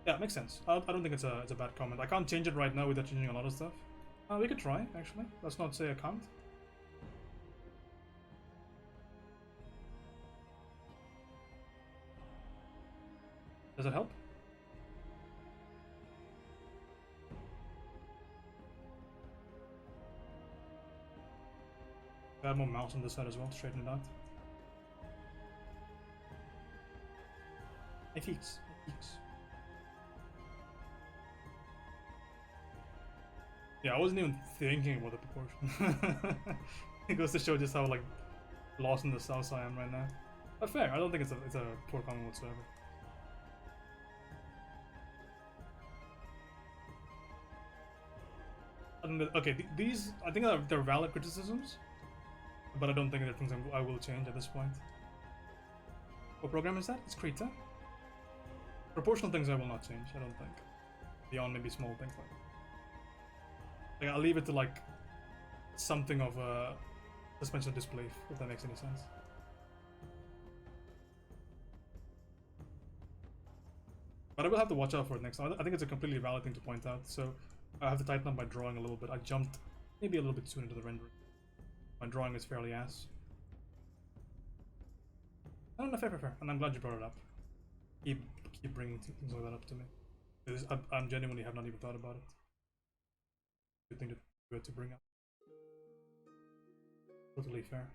Yeah, it makes sense. I don't think it's a bad comment. I can't change it right now without changing a lot of stuff. We could try, actually. Let's not say I can't. Does it help? Add more mouse on this side as well, straighten it out. FX. Yeah, I wasn't even thinking about the proportion. It goes to show just how like lost in the sauce I am right now. But fair, I don't think it's a poor comment whatsoever. Okay, these I think they're valid criticisms, but I don't think they're things I will change at this point. What program is that? It's Krita. Proportional things I will not change. I don't think. Beyond maybe small things like I'll leave it to like something of a suspension disbelief, if that makes any sense. But I will have to watch out for it next time. I think it's a completely valid thing to point out, so I have to tighten up my drawing a little bit. I jumped maybe a little bit soon into the rendering. My drawing is fairly ass. I don't know, fair. And I'm glad you brought it up. Keep bringing things like that up to me. Because I genuinely have not even thought about it. Good thing to bring up. Totally fair.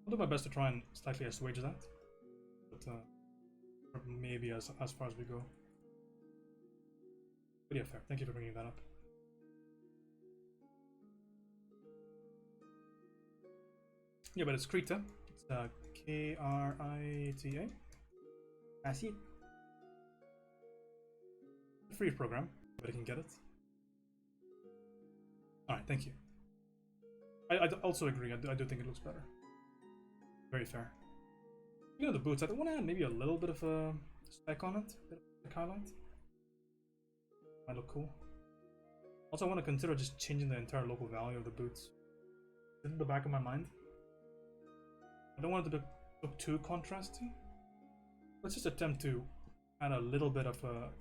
I'll do my best to try and slightly assuage that, but maybe as far as we go. But yeah, fair. Thank you for bringing that up. Yeah, but it's Krita. It's Krita. I see it. Free program, but I can get it. Alright, thank you. I also agree. I do think it looks better. Very fair. You know, the boots, I want to add maybe a little bit of a speck on it, a bit of a highlight. Might look cool. Also, I want to consider just changing the entire local value of the boots. It's in the back of my mind. I don't want it to look too contrasty. Let's just attempt to add a little bit of a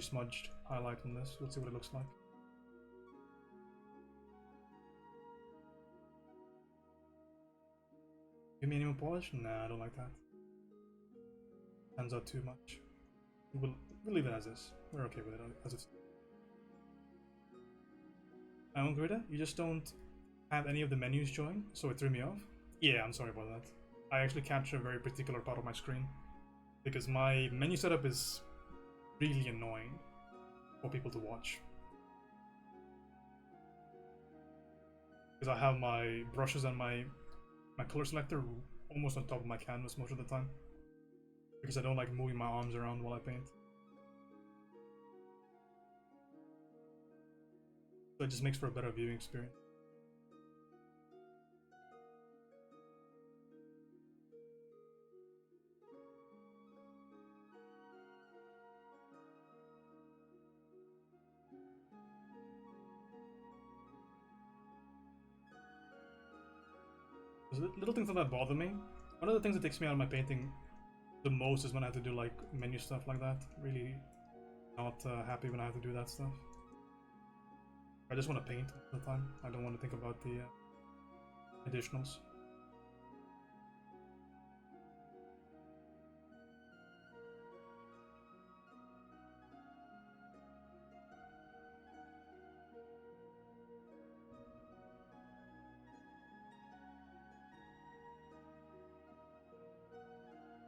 smudged highlight on this. Let's see what it looks like. Give me any more polish? Nah, I don't like that. Stands out too much. We'll leave it as is. We're okay with it as it's. Greta, you just don't have any of the menus showing, so it threw me off. Yeah, I'm sorry about that. I actually capture a very particular part of my screen because my menu setup is really annoying for people to watch. Because I have my brushes and my color selector almost on top of my canvas most of the time. Because I don't like moving my arms around while I paint. So it just makes for a better viewing experience. There's little things like that bother me. One of the things that takes me out of my painting the most is when I have to do like menu stuff like that. Really not happy when I have to do that stuff. I just want to paint all the time. I don't want to think about the additionals.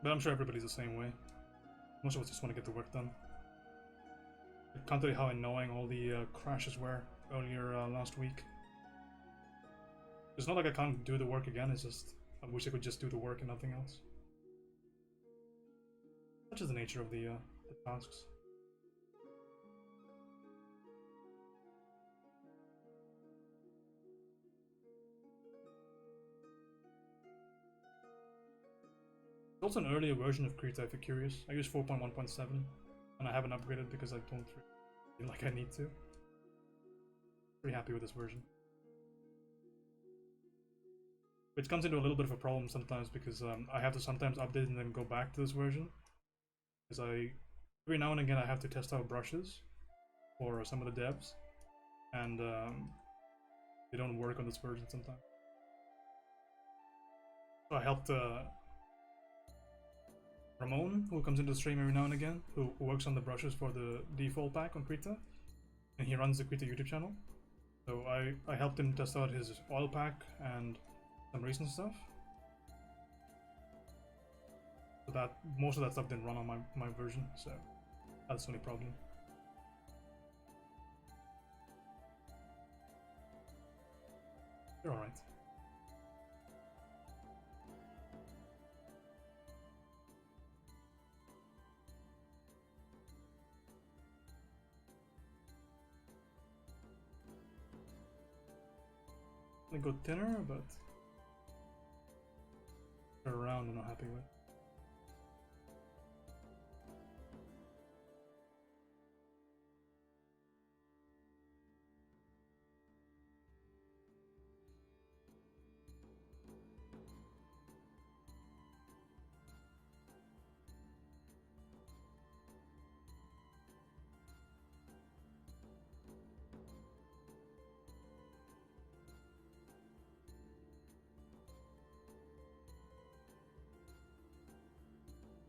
But I'm sure everybody's the same way. Most of us just want to get the work done. I can't tell you how annoying all the crashes were earlier last week. It's not like I can't do the work again, it's just I wish I could just do the work and nothing else. Such is the nature of the tasks. There's also an earlier version of Krita if you're curious. I use 4.1.7 and I haven't upgraded because I don't feel like I need to. Pretty happy with this version. Which comes into a little bit of a problem sometimes because I have to sometimes update and then go back to this version. Because every now and again I have to test out brushes for some of the devs. And they don't work on this version sometimes. So I helped Ramon, who comes into the stream every now and again, who works on the brushes for the default pack on Krita, and he runs the Krita YouTube channel. So I helped him test out his oil pack and some recent stuff. So that most of that stuff didn't run on my version, so that's the only problem. You're alright. I go thinner, but around I'm not happy with.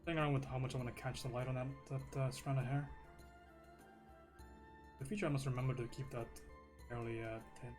Playing around with how much I want to catch the light on that strand of hair. In the future I must remember to keep that fairly thin.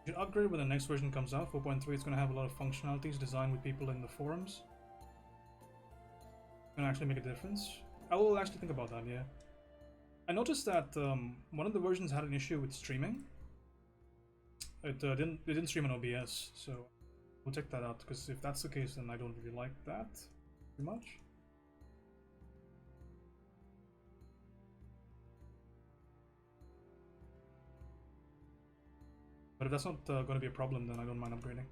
You should upgrade when the next version comes out. 4.3 is going to have a lot of functionalities designed with people in the forums. It's going to actually make a difference. I will actually think about that, yeah. I noticed that one of the versions had an issue with streaming. It didn't stream on OBS, so we'll check that out, because if that's the case then I don't really like that too much. But if that's not going to be a problem, then I don't mind upgrading.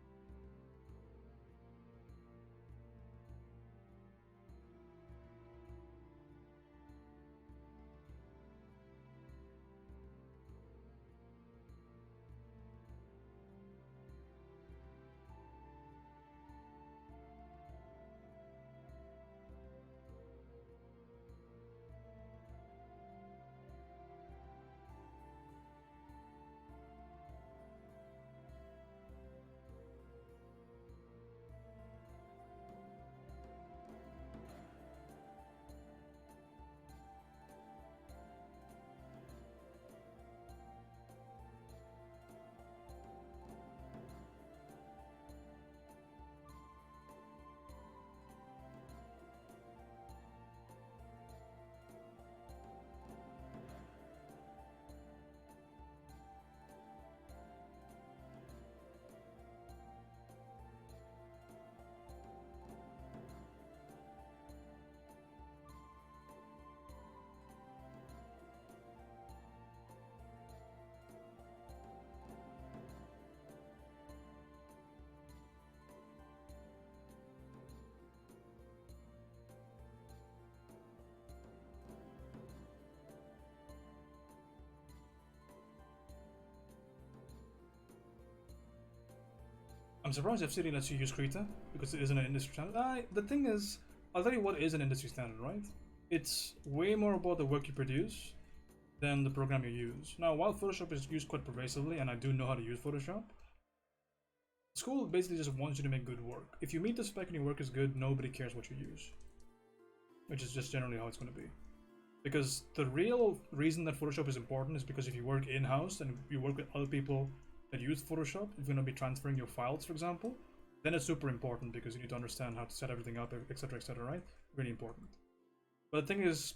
I'm surprised FCD lets you use Krita because it isn't an industry standard. The thing is, I'll tell you what is an industry standard, right? It's way more about the work you produce than the program you use. Now, while Photoshop is used quite pervasively, and I do know how to use Photoshop, school basically just wants you to make good work. If you meet the spec and your work is good, nobody cares what you use. Which is just generally how it's going to be. Because the real reason that Photoshop is important is because if you work in-house and you work with other people that use Photoshop, if you're going to be transferring your files, for example, then it's super important because you need to understand how to set everything up, etc, etc, right? Really important. But the thing is,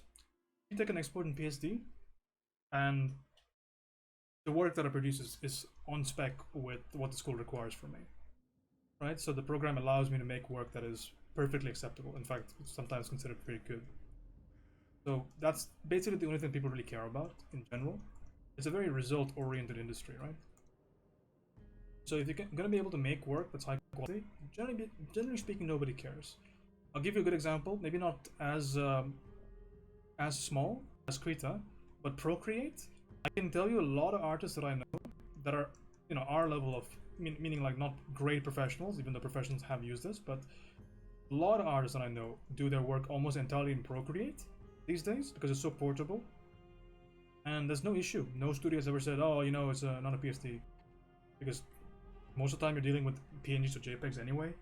you take an export in PSD, and the work that I produce is on spec with what the school requires from me, right? So the program allows me to make work that is perfectly acceptable. In fact, it's sometimes considered very good. So that's basically the only thing people really care about in general. It's a very result-oriented industry, right? So if you're going to be able to make work that's high quality, generally speaking, nobody cares. I'll give you a good example. Maybe not as small as Krita, but Procreate. I can tell you a lot of artists that I know that are, our level of, meaning like not great professionals, even though professionals have used this, but a lot of artists that I know do their work almost entirely in Procreate these days because it's so portable. And there's no issue. No studio has ever said, oh, it's not a PSD. Because most of the time you're dealing with PNGs or JPEGs anyway,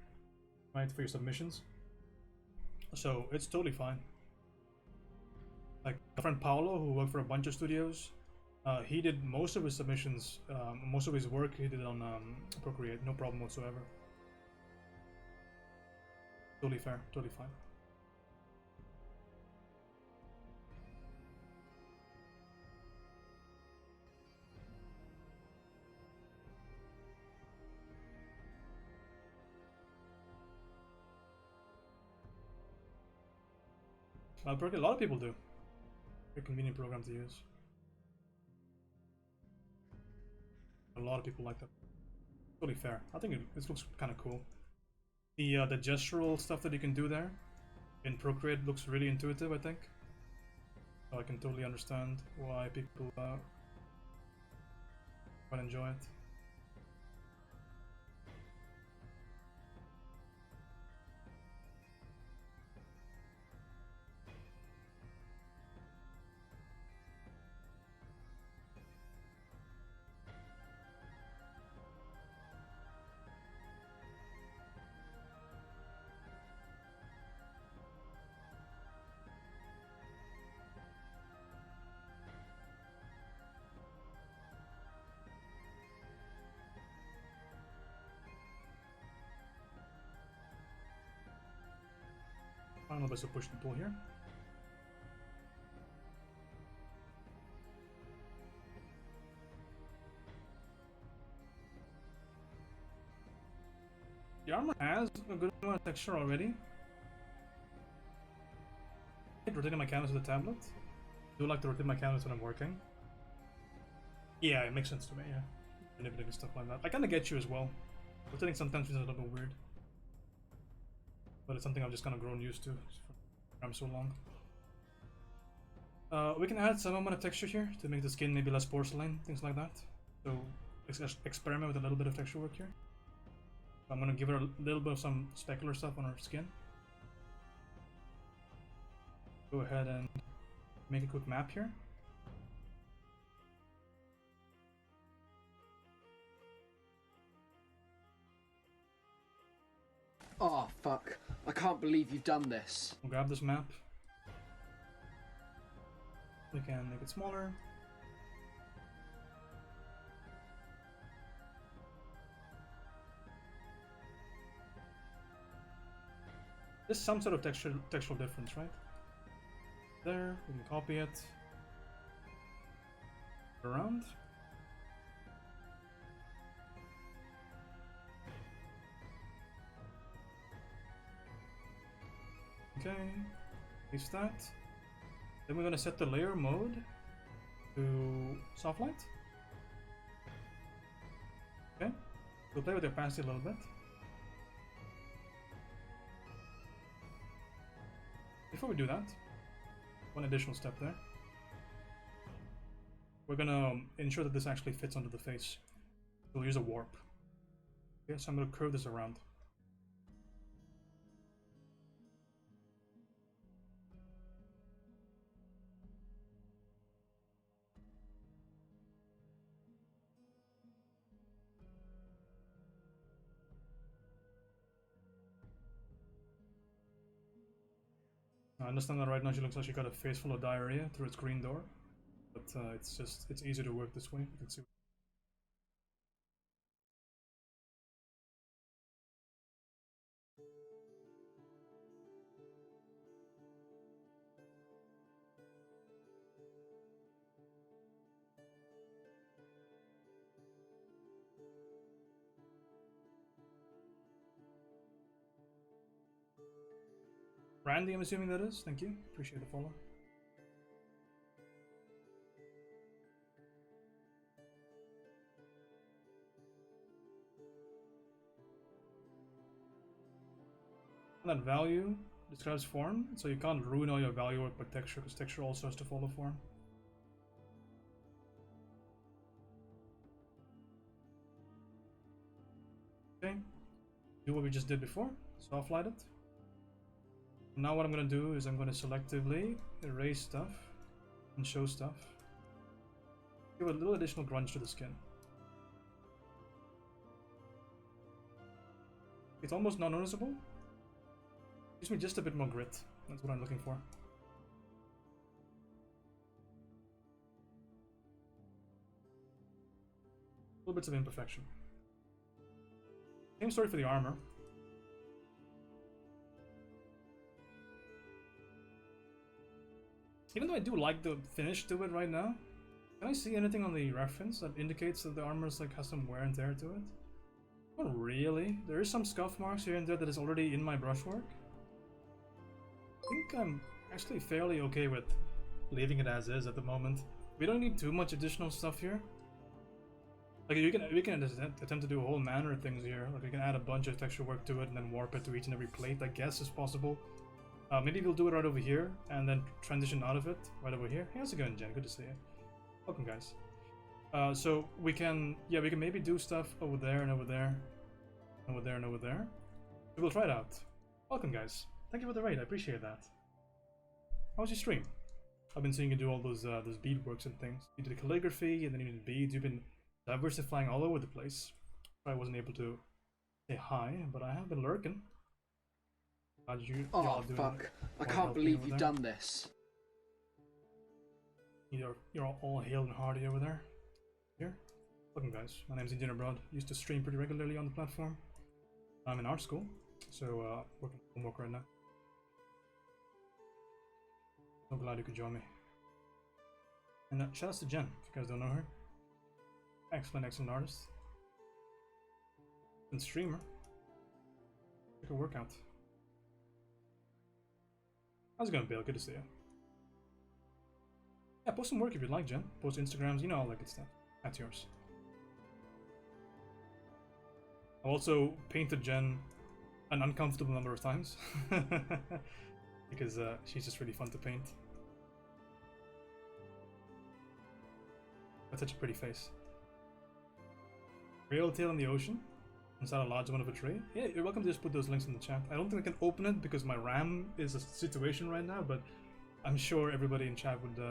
right, for your submissions. So it's totally fine. Like my friend Paolo, who worked for a bunch of studios, he did most of his submissions, most of his work he did on Procreate, no problem whatsoever. Totally fair, totally fine. A lot of people do. Very convenient program to use. A lot of people like that. Totally fair. I think this looks kind of cool. The gestural stuff that you can do there in Procreate looks really intuitive, I think. So I can totally understand why people quite enjoy it. Final bit of push and pull here. The armor has a good amount of texture already. I rotating my canvas with the tablet. I do like to rotate my canvas when I'm working. Yeah, it makes sense to me, yeah. Manipulating stuff like that. I kinda get you as well. Rotating sometimes feels a little bit weird. But it's something I've just kind of grown used to for so long. We can add some amount of texture here to make the skin maybe less porcelain, things like that. So let's experiment with a little bit of texture work here. I'm gonna give her a little bit of some specular stuff on her skin. Go ahead and make a quick map here. Oh, fuck. I can't believe you've done this. We'll grab this map. We can make it smaller. There's some sort of textural difference, right? There, we can copy it. Around. Okay, paste that. Then we're gonna set the layer mode to soft light. Okay, we'll play with the opacity a little bit. Before we do that, one additional step there. We're gonna ensure that this actually fits onto the face. We'll use a warp. Okay, so I'm gonna curve this around. I understand that right now she looks like she got a face full of diarrhea through its green door, but it's easier to work this way. You can see. Randy, I'm assuming that is. Thank you. Appreciate the follow. That value describes form, so you can't ruin all your value work by texture, because texture also has to follow form. Okay, do what we just did before, soft light it. Now what I'm going to do is I'm going to selectively erase stuff and show stuff. Give a little additional grunge to the skin. It's almost not noticeable. Gives me just a bit more grit. That's what I'm looking for. Little bits of imperfection. Same story for the armor. Even though I do like the finish to it right now, can I see anything on the reference that indicates that the armor is like has some wear and tear to it? Not really. There is some scuff marks here and there that is already in my brushwork. I think I'm actually fairly okay with leaving it as is at the moment. We don't need too much additional stuff here. Like we can attempt to do a whole manner of things here. Like we can add a bunch of texture work to it and then warp it to each and every plate. I guess is possible. Maybe we'll do it right over here and then transition out of it right over here. Hey, how's it going, Jen? Good to see you. Welcome, guys. So we can maybe do stuff over there and over there, over there and over there. We'll try it out. Welcome, guys. Thank you for the raid. I appreciate that. How was your stream? I've been seeing you do all those beadworks and things. You did calligraphy and then you did beads. You've been diversifying all over the place. I wasn't able to say hi, but I have been lurking. Oh fuck! I can't believe you've done this. You're all hale and hearty over there. Here, welcome guys. My name's Indian Abroad. Used to stream pretty regularly on the platform. I'm in art school, so working on homework right now. So glad you could join me. And shout out to Jen, if you guys don't know her. Excellent artist. And streamer. Take a workout. How's it going, Bill? Good to see you. Yeah, post some work if you'd like, Jen. Post Instagrams, you know, all that good stuff. That's yours. I've also painted Jen an uncomfortable number of times. Because she's just really fun to paint. That's such a pretty face. Rail tail in the ocean. Inside a large one of a tree. Yeah, you're welcome to just put those links in the chat. I don't think I can open it because my RAM is a situation right now, but I'm sure everybody in chat would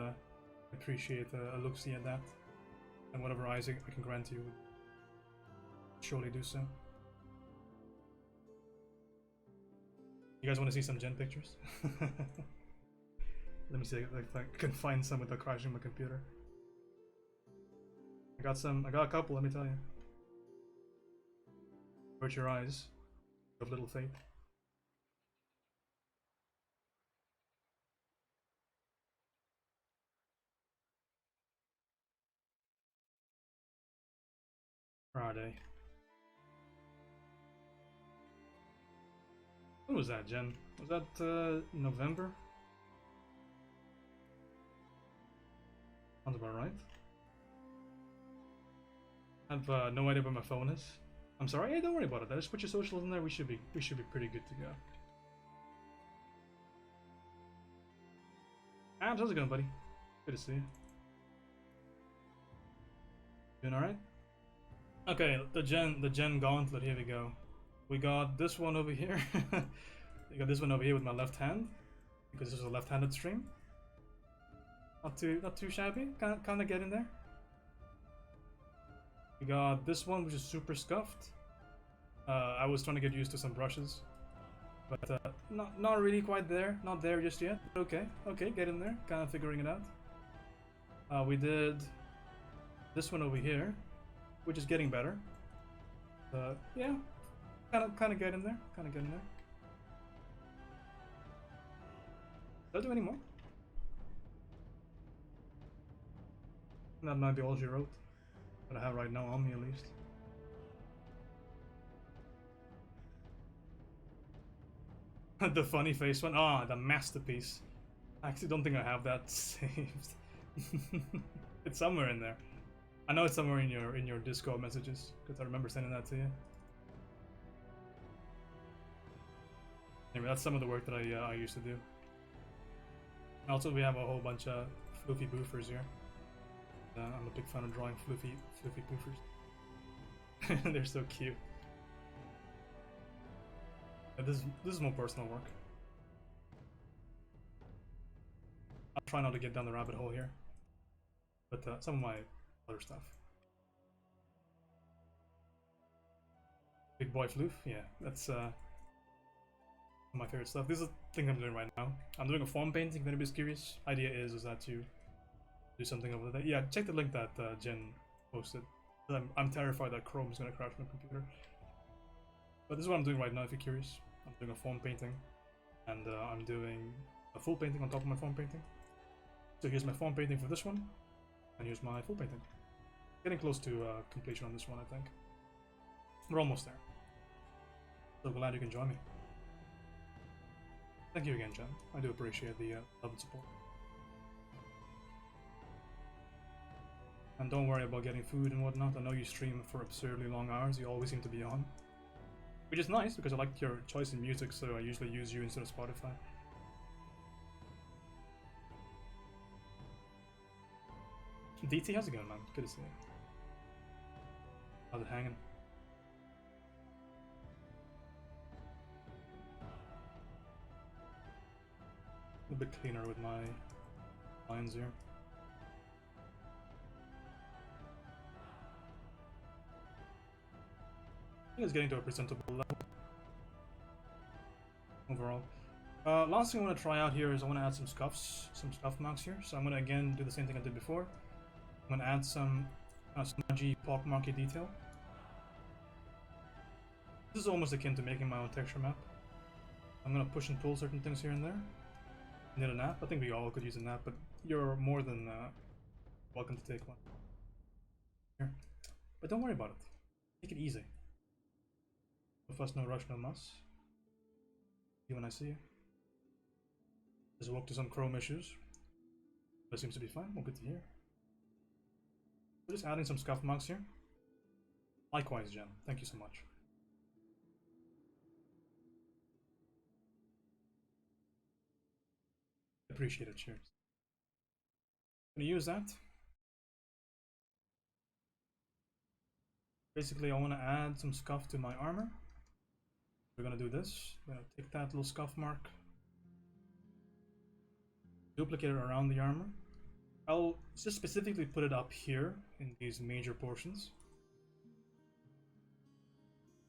appreciate a look-see at that. And whatever eyes I can grant you would surely do so. You guys want to see some Gen pictures? Let me see if I can find some without crashing my computer. I got a couple, let me tell you. Hurt your eyes. You have little faith. Friday. When was that, Jen? Was that November? Sounds about right. I have no idea where my phone is. I'm sorry. Hey, don't worry about it. Just put your socials in there. We should be pretty good to go. Abs, how's it going, buddy? Good to see you. Doing all right? Okay, the gen gauntlet. Here we go. We got this one over here. We got this one over here with my left hand, because this is a left-handed stream. Not too shabby. Kind of get in there. We got this one, which is super scuffed. I was trying to get used to some brushes, but not really quite there. Not there just yet. Okay, get in there. Kind of figuring it out. We did this one over here, which is getting better. Yeah, kind of get in there. Did I do any more? That might be all she wrote. That I have right now on me, at least. The funny face one. Ah, the masterpiece. I actually don't think I have that saved. It's somewhere in there. I know it's somewhere in your Discord messages, because I remember sending that to you. Anyway, that's some of the work that I used to do. Also, we have a whole bunch of floofy boofers here. I'm a big fan of drawing floofy boofers. They're so cute. This is more personal work. I'll try not to get down the rabbit hole here, but some of my other stuff. Big boy floof, yeah, that's my favorite stuff. This is the thing I'm doing right now. I'm doing a form painting. If anybody's curious, idea is that you do something over there. Yeah, check the link that Jen posted. I'm terrified that Chrome is gonna crash my computer. But this is what I'm doing right now. If you're curious, I'm doing a form painting, and I'm doing a full painting on top of my form painting. So here's my form painting for this one, and here's my full painting. Getting close to completion on this one, I think. We're almost there. So glad you can join me. Thank you again, Jen. I do appreciate the love and support. And don't worry about getting food and whatnot. I know you stream for absurdly long hours. You always seem to be on. Which is nice, because I like your choice in music, so I usually use you instead of Spotify. DT, how's it going, man? Good to see you. How's it hanging? A bit cleaner with my lines here. I think it's getting to a presentable level overall. Last thing I want to try out here is I want to add some scuff marks here. So I'm going to again do the same thing I did before. I'm going to add some smudgy pockmarky detail. This is almost akin to making my own texture map. I'm going to push and pull certain things here and there. Need a nap? I think we all could use a nap, but you're more than welcome to take one. Here. But don't worry about it. Take it easy. No fuss, no rush, no muss. See you when I see you. Just walk to some Chrome issues. That seems to be fine. Well, good to hear. We're just adding some scuff marks here. Likewise, Jen. Thank you so much. Appreciate it. Cheers. I'm gonna use that. Basically, I want to add some scuff to my armor. We're gonna do this. We're gonna take that little scuff mark, duplicate it around the armor. I'll just specifically put it up here in these major portions.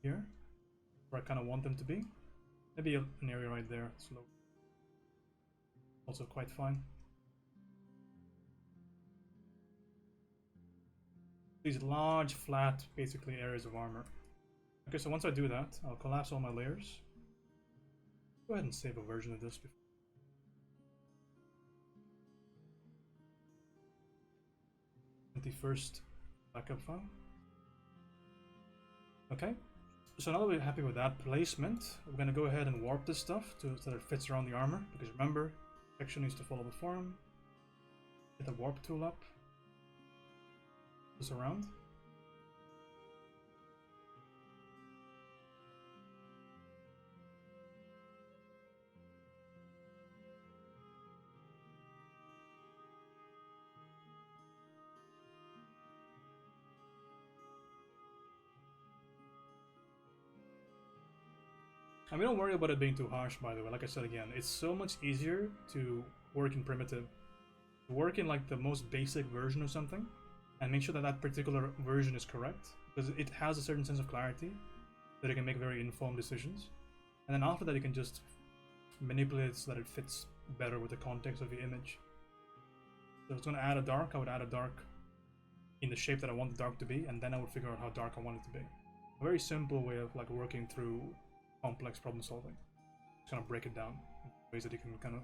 Here, where I kind of want them to be. Maybe an area right there. It's low. Also quite fine. These large, flat, basically areas of armor. Okay, so once I do that, I'll collapse all my layers. Go ahead and save a version of this before. 21st backup file. Okay, so now that we're happy with that placement, we're going to go ahead and warp this stuff so that it fits around the armor, because remember, section needs to follow the form. Get the warp tool up. This around. I mean, don't worry about it being too harsh, by the way. Like I said again, it's so much easier to work in primitive. Work in like the most basic version of something and make sure that that particular version is correct, because it has a certain sense of clarity that you can make very informed decisions. And then after that, you can just manipulate it so that it fits better with the context of the image. So if it's going to add a dark, I would add a dark in the shape that I want the dark to be, and then I would figure out how dark I want it to be. A very simple way of like working through complex problem solving. Just kind of break it down in ways that you can kind of.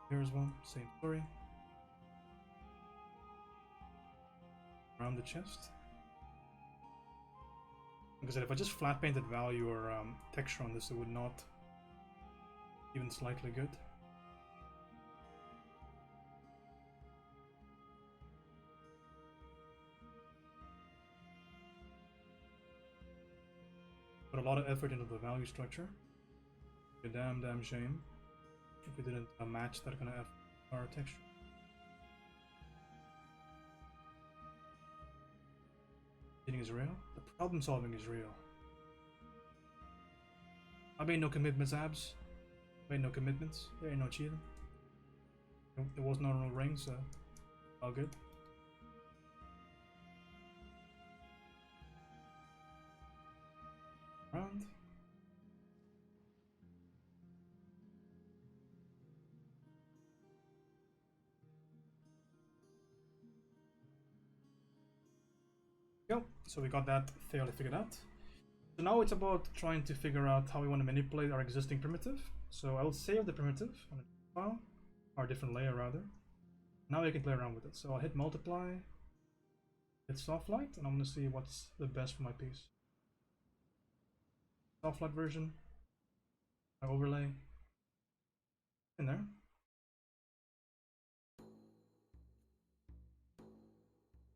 Here's one, same story. Around the chest. Like I said, if I just flat painted value or texture on this, it would not even slightly good. Put a lot of effort into the value structure. It's a damn shame if we didn't match that kind of effort with our texture. Cheating is real. The problem solving is real. I made no commitments, abs. I made no commitments. There ain't no cheating. There was no ring, so all good. Round. Go. So we got that fairly figured out. So now it's about trying to figure out how we want to manipulate our existing primitive. So I will save the primitive on a file, or a different layer rather. Now I can play around with it. So I'll hit multiply, hit soft light, and I'm going to see what's the best for my piece. Soft light version, my overlay in there.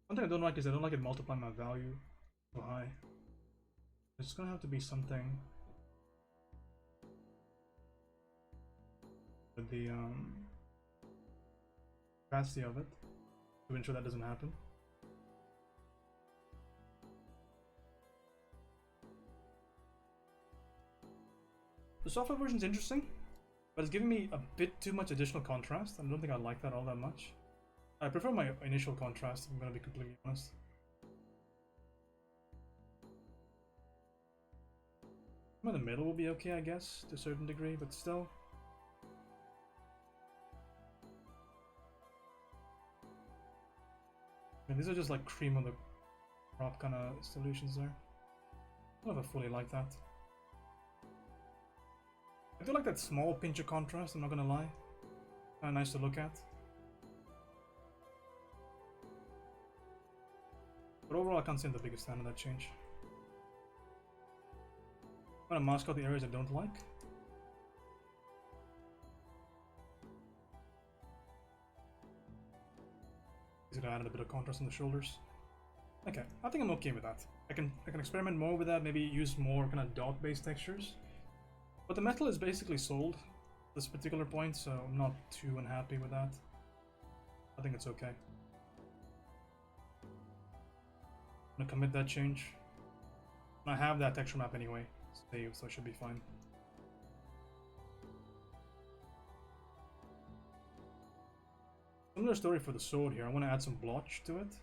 One thing I don't like is I don't like it multiplying my value so high. It's gonna have to be something with the capacity of it to ensure that doesn't happen. The software version is interesting, but it's giving me a bit too much additional contrast. I don't think I like that all that much. I prefer my initial contrast, I'm gonna be completely honest. In the middle will be okay, I guess, to a certain degree, but still. I mean, these are just like cream of the crop kind of solutions there. I don't know if I fully like that. I do like that small pinch of contrast, I'm not gonna lie. Kinda nice to look at. But overall, I can't see I'm the biggest fan of that change. I'm gonna mask out the areas I don't like. He's gonna add a bit of contrast on the shoulders. Okay, I think I'm okay with that. I can experiment more with that, maybe use more kind of dot-based textures. But the metal is basically sold at this particular point, so I'm not too unhappy with that. I think it's okay. I'm gonna commit that change. I have that texture map anyway, saved, so it should be fine. Similar story for the sword here. I want to add some blotch to it.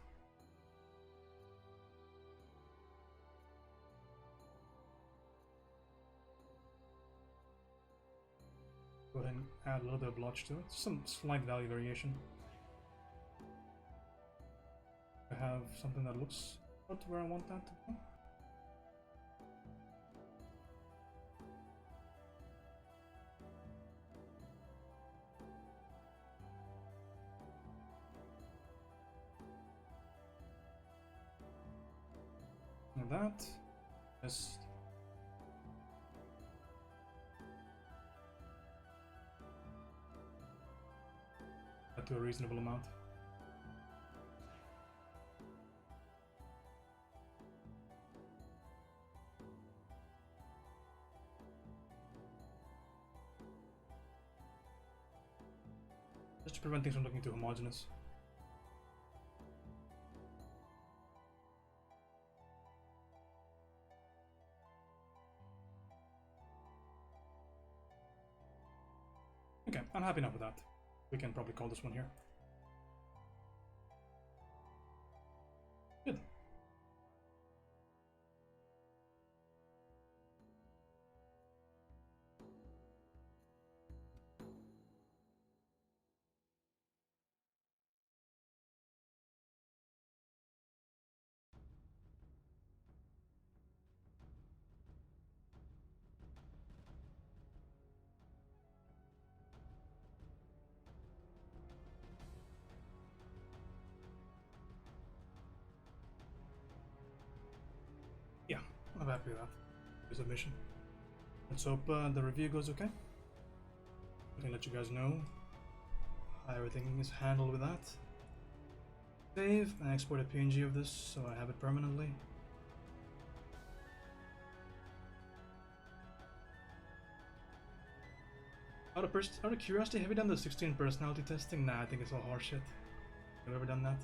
Go ahead and add a little bit of blotch to it. Some slight value variation. I have something that looks about where I want that to go. And that is that to a reasonable amount. to prevent things from looking too homogeneous. Okay, I'm happy enough with that. We can probably call this one here. Good. Yeah, I'm happy with that. It's a mission. Let's hope the review goes okay. I can let you guys know how everything is handled with that. Save and export a PNG of this so I have it permanently. Out of curiosity, have you done the 16 personality testing? Nah, I think it's all horseshit. Have you ever done that?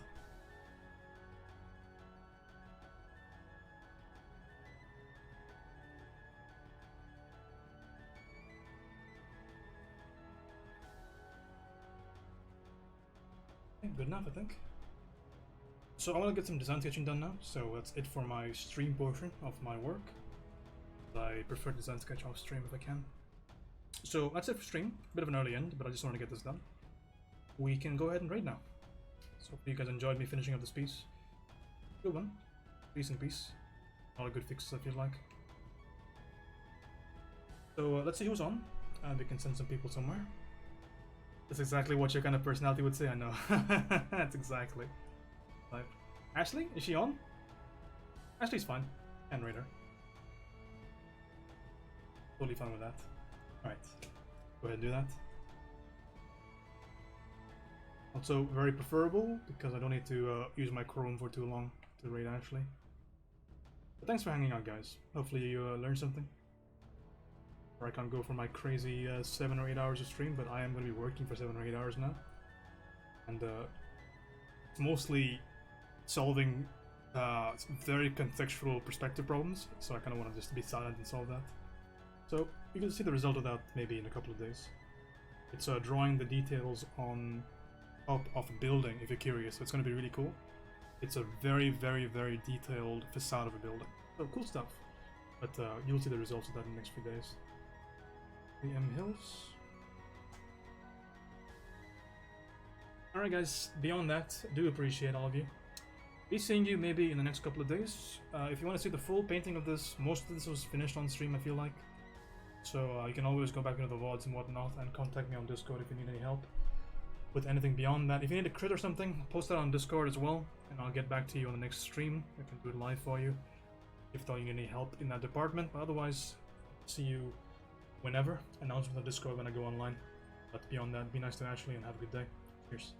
Good enough, I think. So I want to get some design sketching done now, so that's it for my stream portion of my work. I prefer design sketch off stream if I can. So that's it for stream. Bit of an early end, but I just want to get this done. We can go ahead and raid now. So hope you guys enjoyed me finishing up this piece. Good one. Decent piece. All good fixes I feel like. So let's see who's on, and we can send some people somewhere. That's exactly what your kind of personality would say, I know. That's exactly. Like, Ashley? Is she on? Ashley's fine. And Raider. Totally fine with that. Alright. Go ahead and do that. Also very preferable, because I don't need to use my Chrome for too long to raid Ashley. But thanks for hanging out, guys. Hopefully you learned something. I can't go for my crazy 7 or 8 hours of stream, but I am going to be working for 7 or 8 hours now. And it's mostly solving very contextual perspective problems, so I kind of want to just be silent and solve that. So you can see the result of that maybe in a couple of days. It's drawing the details on top of a building, if you're curious, so it's going to be really cool. It's a very, very, very detailed facade of a building. So cool stuff. But you'll see the results of that in the next few days. The M Hills. Alright guys, beyond that, do appreciate all of you. Be seeing you maybe in the next couple of days. If you want to see the full painting of this, most of this was finished on stream, I feel like. So you can always go back into the VODs and whatnot and contact me on Discord if you need any help with anything beyond that. If you need a crit or something, post that on Discord as well, and I'll get back to you on the next stream. I can do it live for you if you need any help in that department. But otherwise, see you whenever. Announcement on Discord when I go online. But beyond that, be nice to Ashley and have a good day. Cheers.